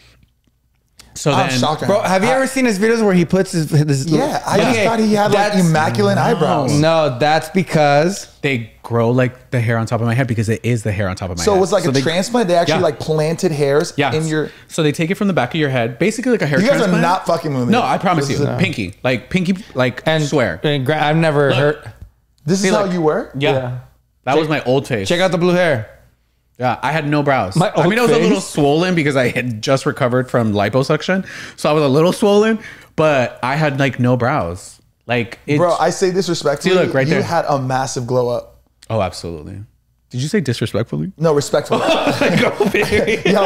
So I'm then, shocked. Bro, have you ever seen his videos where he puts his Yeah, I just thought he had like immaculate eyebrows. No, that's because they grow like the hair on top of my head because it is the hair on top of my head. So it was like a transplant. They actually Yeah. like planted hairs in your. So they take it from the back of your head, basically like a hair You guys transplant. are not fucking moving. No, I promise you. Pinky, like and swear. and I've never heard. This is how you were. Yeah. That was my old face. Check out the blue hair. Yeah, I had no brows. My I mean, I was old a little face? swollen because I had just recovered from liposuction. So I was a little swollen, but I had like no brows. Like, Bro, I say disrespectfully. See, look, right you there. had a massive glow up. Oh, absolutely. Did you say disrespectfully? No, respectfully. Go figure. Yo.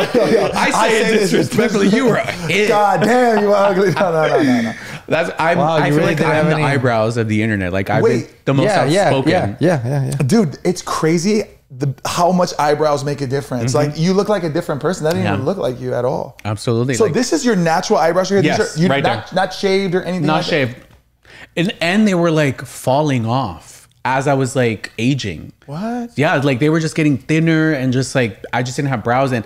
I say it disrespectfully. You were a hit. God damn, you are ugly. No. That's I Wow, I you feel really like didn't I'm have the any- eyebrows of the internet. Like I've been Wait. the most outspoken. Yeah. Dude, it's crazy how much eyebrows make a difference. Like you look like a different person. That didn't even look like you at all. Absolutely. So like, this is your natural eyebrows right here? Yes, These are, right there. not shaved or anything not like that? shaved. And they were like falling off as I was like aging. What? Yeah, like they were just getting thinner and just like I just didn't have brows. And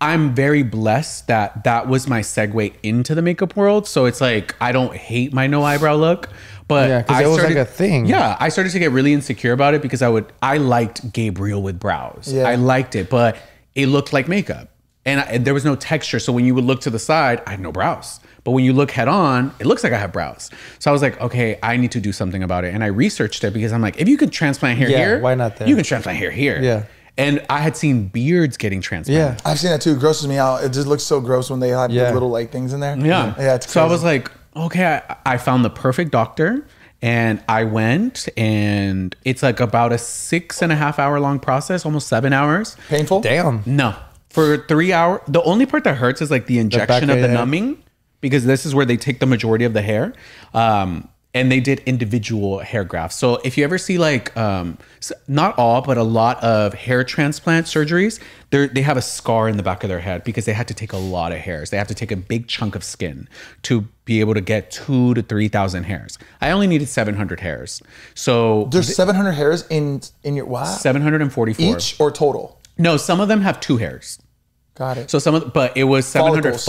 I'm very blessed that that was my segue into the makeup world. So it's like I don't hate my no eyebrow look, but Yeah, 'cause I it was started, like a thing. Yeah, I started to get really insecure about it because I liked Gabriel with brows. Yeah. I liked it, but it looked like makeup, and there was no texture. So when you would look to the side, I had no brows. But when you look head on, it looks like I have brows. So I was like, okay, I need to do something about it. And I researched it because I'm like, if you could transplant hair Yeah, here, why not there? You can transplant hair here. Yeah. And I had seen beards getting transplanted. Yeah. I've seen that too. It grosses me out. It just looks so gross when they have Yeah. the little like things in there. Yeah. Yeah. It's So I crazy. was like, okay, I found the perfect doctor and I went and it's like about a 6.5 hour long process, almost 7 hours. Painful? Damn. No, for 3 hours. The only part that hurts is like the injection of of the the hair. numbing because this is where they take the majority of the hair. And they did individual hair grafts. So if you ever see like, not all, but a lot of hair transplant surgeries, they have a scar in the back of their head because they had to take a lot of hairs. They have to take a big chunk of skin to be able to get 2,000 to 3,000 hairs. I only needed 700 hairs. So There's 700 hairs in your, wow. 744. Each or total? No, some of them have 2 hairs. Got it. So but it was 700 Follicles.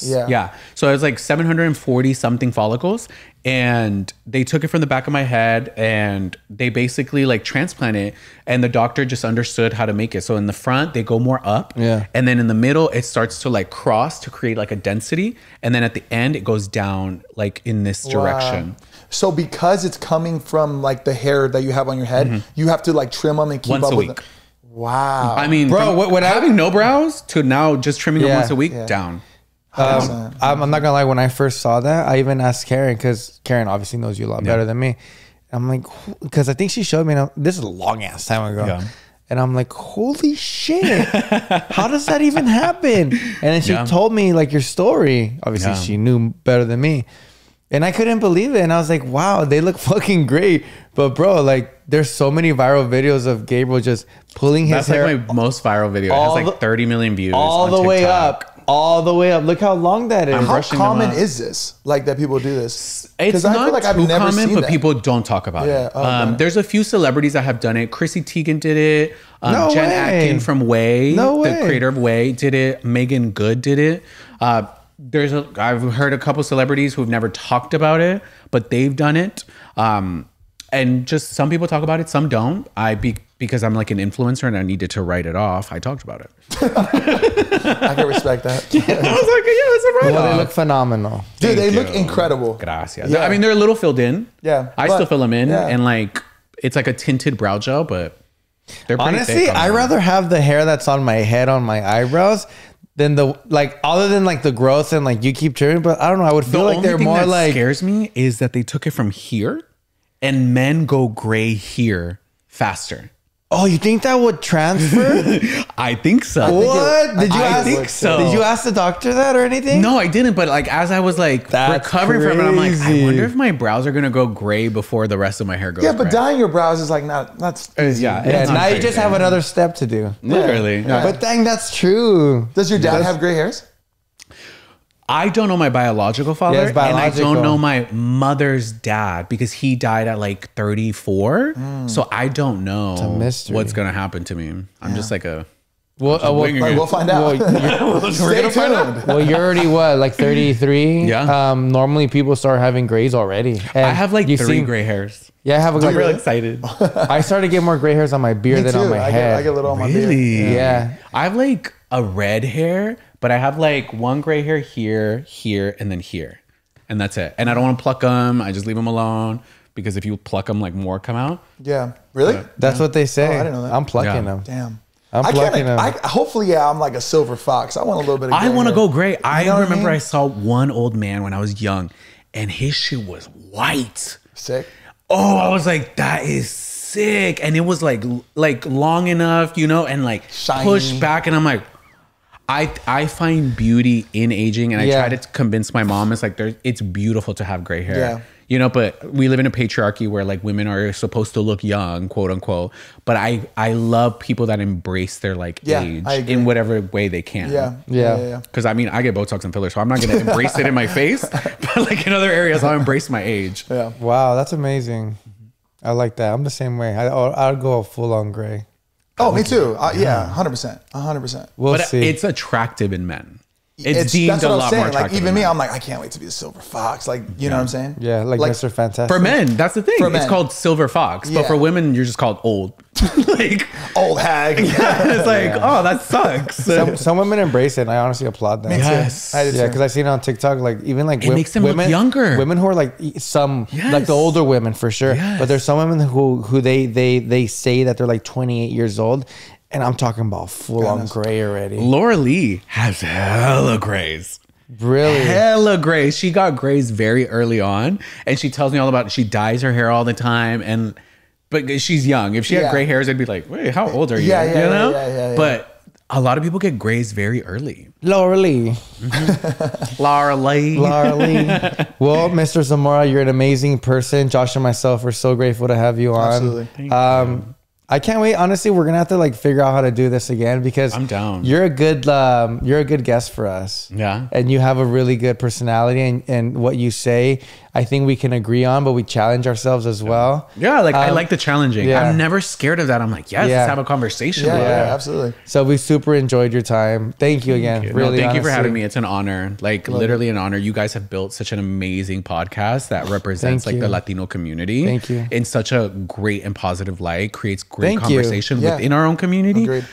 follicles. Yeah. So it was like 740 something follicles. And they took it from the back of my head and they basically like transplanted it. And the doctor just understood how to make it. So in the front, they go more up. Yeah. And then in the middle, it starts to like cross to create like a density. And then at the end, it goes down like in this direction. So because it's coming from like the hair that you have on your head, you have to like trim them and keep Once up a with week. them. Wow. I mean, Bro, from what having no brows to now just trimming them Yeah. once a week, Yeah. down. I'm not gonna lie. When I first saw that, I even asked Karen because Karen obviously knows you a lot better than me. I'm like, because I think she showed me. This is a long ass time ago, Yeah. and I'm like, holy shit, how does that even happen? And then she Yeah. told me like your story. Obviously, Yeah. she knew better than me, and I couldn't believe it. And I was like, wow, they look fucking great. But bro, like, there's so many viral videos of Gabriel just pulling his That's hair like my most viral video. It all has like the- 30 million views. all on the way TikTok. up, all the way up. Look how long that is. I'm How brushing them common up. is this? Like that people do this? It's I not feel like I've too never common, seen but that. people don't talk about Yeah, it. okay. There's a few celebrities that have done it. Chrissy Teigen did it. No Jen way. Atkin from Way, No the way. creator of Way, did it. Megan Good did it. I've heard a couple celebrities who've never talked about it, but they've done it. And just some people talk about it, some don't. Because I'm like an influencer and I needed to write it off. I talked about it. I can respect that. I was like, yeah, it's a write Well, they off. look phenomenal. Dude, they Thank look you. incredible. Gracias. Yeah. I mean, they're a little filled in. Yeah, I but- still fill them in, yeah. and like it's like a tinted brow gel, but they're pretty Honestly, thick on I them. rather have the hair that's on my head on my eyebrows than the like other than like the growth and like you keep trimming. But I don't know. I would The feel like only they're thing more that like scares me is that they took it from here, and men go gray here faster. oh, you think that would transfer? I think so. What did you I ask? think so. Did you ask the doctor that or anything? No, I didn't. But like as I was like That's recovering from it, I'm like, I crazy. wonder if my brows are gonna go gray before the rest of my hair goes. Yeah, but gray. dyeing your brows is like not Yeah, Yeah, it's not now you crazy. just have another step to do. Literally. Yeah. But dang, that's true. Does your dad have gray hairs? I don't know my biological father, Yeah, it's and I biological. don't know my mother's dad because he died at like 34. So I don't know mystery. what's gonna happen to me. I'm just like a Well, We'll find out. Stay tuned. well, you're already what, like 33? Yeah. Normally people start having grays already. And I have like you 3 seem- gray hairs. Yeah, I have I'm real like, excited. I started to get more gray hairs on my beard Me than on too. my I head. get a little on my beard. Really? Yeah. I have like a red hair, but I have like 1 gray hair here, here, and then here. And that's it. And I don't want to pluck them. I just leave them alone because if you pluck them, like more come out. Yeah. Really? That's what they say. Oh, I didn't know that. I'm plucking Yeah. them. Damn. I'm I plucking them. hopefully, yeah, I'm like a silver fox. I want a little bit of I gray want to hair. go gray. I know what I remember mean? I saw one old man when I was young and his shit was white. Sick. Oh, I was like, that is sick. And it was like long enough, you know, and like Shiny. pushed back. And I'm like, I find beauty in aging. And I Yeah. try to convince my mom, it's beautiful to have gray hair. Yeah. You know, but we live in a patriarchy where like women are supposed to look young, quote unquote. But I love people that embrace their like Yeah, age I agree. in whatever way they can. Yeah. Because I mean, I get Botox and fillers, so I'm not going to embrace it in my face. But like in other areas, I'll embrace my age. Yeah. Wow, that's amazing. I like that. I'm the same way. I'd go full on gray. Oh, me too. Yeah, 100%. 100%. We'll But see. it's attractive in men. It's deemed that's a what I'm lot saying. more Like attractive. even in me, men. I'm like, I can't wait to be the silver fox. Like, you know what I'm saying? Yeah, like Mr. Fantastic. For men, that's the thing. For It's men. called silver fox. But Yeah. for women, you're just called old. Like, Old hag. it's like, oh, that sucks. Some women embrace it, and I honestly applaud them. Me too. Yes. I did Yeah, too. because I've seen it on TikTok, like even like It makes them look women, younger. Women who are like some, Yes. like the older women for sure. Yes. But there's some women who they say that they're like 28 years old, and I'm talking about full on Goodness. gray already. Laura Lee has hella grays. Really? Hella grays. She got grays very early on, and she tells me all about it. She dyes her hair all the time, but she's young. If she had Yeah. gray hairs, I'd be like, wait, how old are you? Yeah, yeah, you know? yeah. But a lot of people get grays very early. Laura Lee. Laura Lee. Laura Lee. Well, Mr. Zamora, you're an amazing person. Josh and myself are so grateful to have you on. Absolutely. Thank you. I can't wait. Honestly, we're gonna have to like figure out how to do this again because I'm down. You're a good guest for us. Yeah. And you have a really good personality, and what you say, I think we can agree on, but we challenge ourselves as well. Yeah, like I like the challenging. yeah. I'm never scared of that. I'm like, yes, Yeah. let's have a conversation. Yeah, about it. yeah, absolutely. So we super enjoyed your time. Thank you again. No, Really, thank you for honestly. having me. It's an honor. Like literally an honor. You guys have built such an amazing podcast that represents Thank like the you. Latino community. Thank you. In such a great and positive light, creates great Thank you. conversation Yeah. within our own community. Agreed.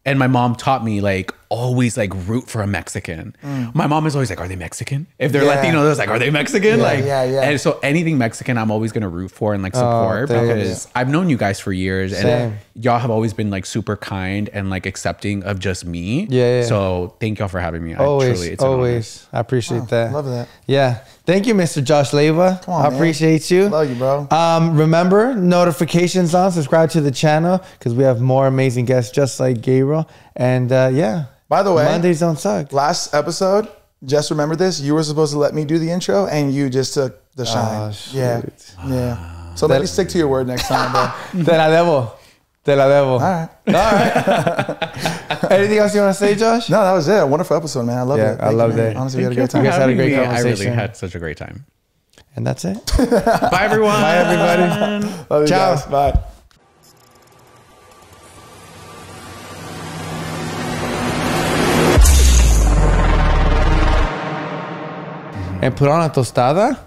And my mom taught me like always like root for a Mexican. My mom is always like, are they Mexican? If they're Yeah. Latino, they're like, are they Mexican? Yeah, like, yeah. And so anything Mexican, I'm always gonna root for and like support thanks. because I've known you guys for years Same. and y'all have always been like super kind and like accepting of just me. Yeah, yeah. So thank y'all for having me. Always, Truly, it's an honor. always. I appreciate that. Love that. Yeah. Thank you, Mr. Josh Leyva. Come on, I man. appreciate you. Love you, bro. Remember, notifications on, subscribe to the channel because we have more amazing guests just like Gabriel. And yeah. By the way, Mondays don't suck. last episode, just remember this. You were supposed to let me do the intro, and you just took the shine. Yeah. Yeah. So let me stick to your word next time, bro. Te la debo. Te la debo. All right. Anything else you want to say, Josh? No, that was it. A wonderful episode, man. I love Yeah, it. I loved man. it. Honestly, we had a Thank great you time. guys for had a having great me. I really conversation. had such a great time. And that's it. Bye, everyone. Bye, everybody. Love you Ciao. guys. Bye. And put on a tostada.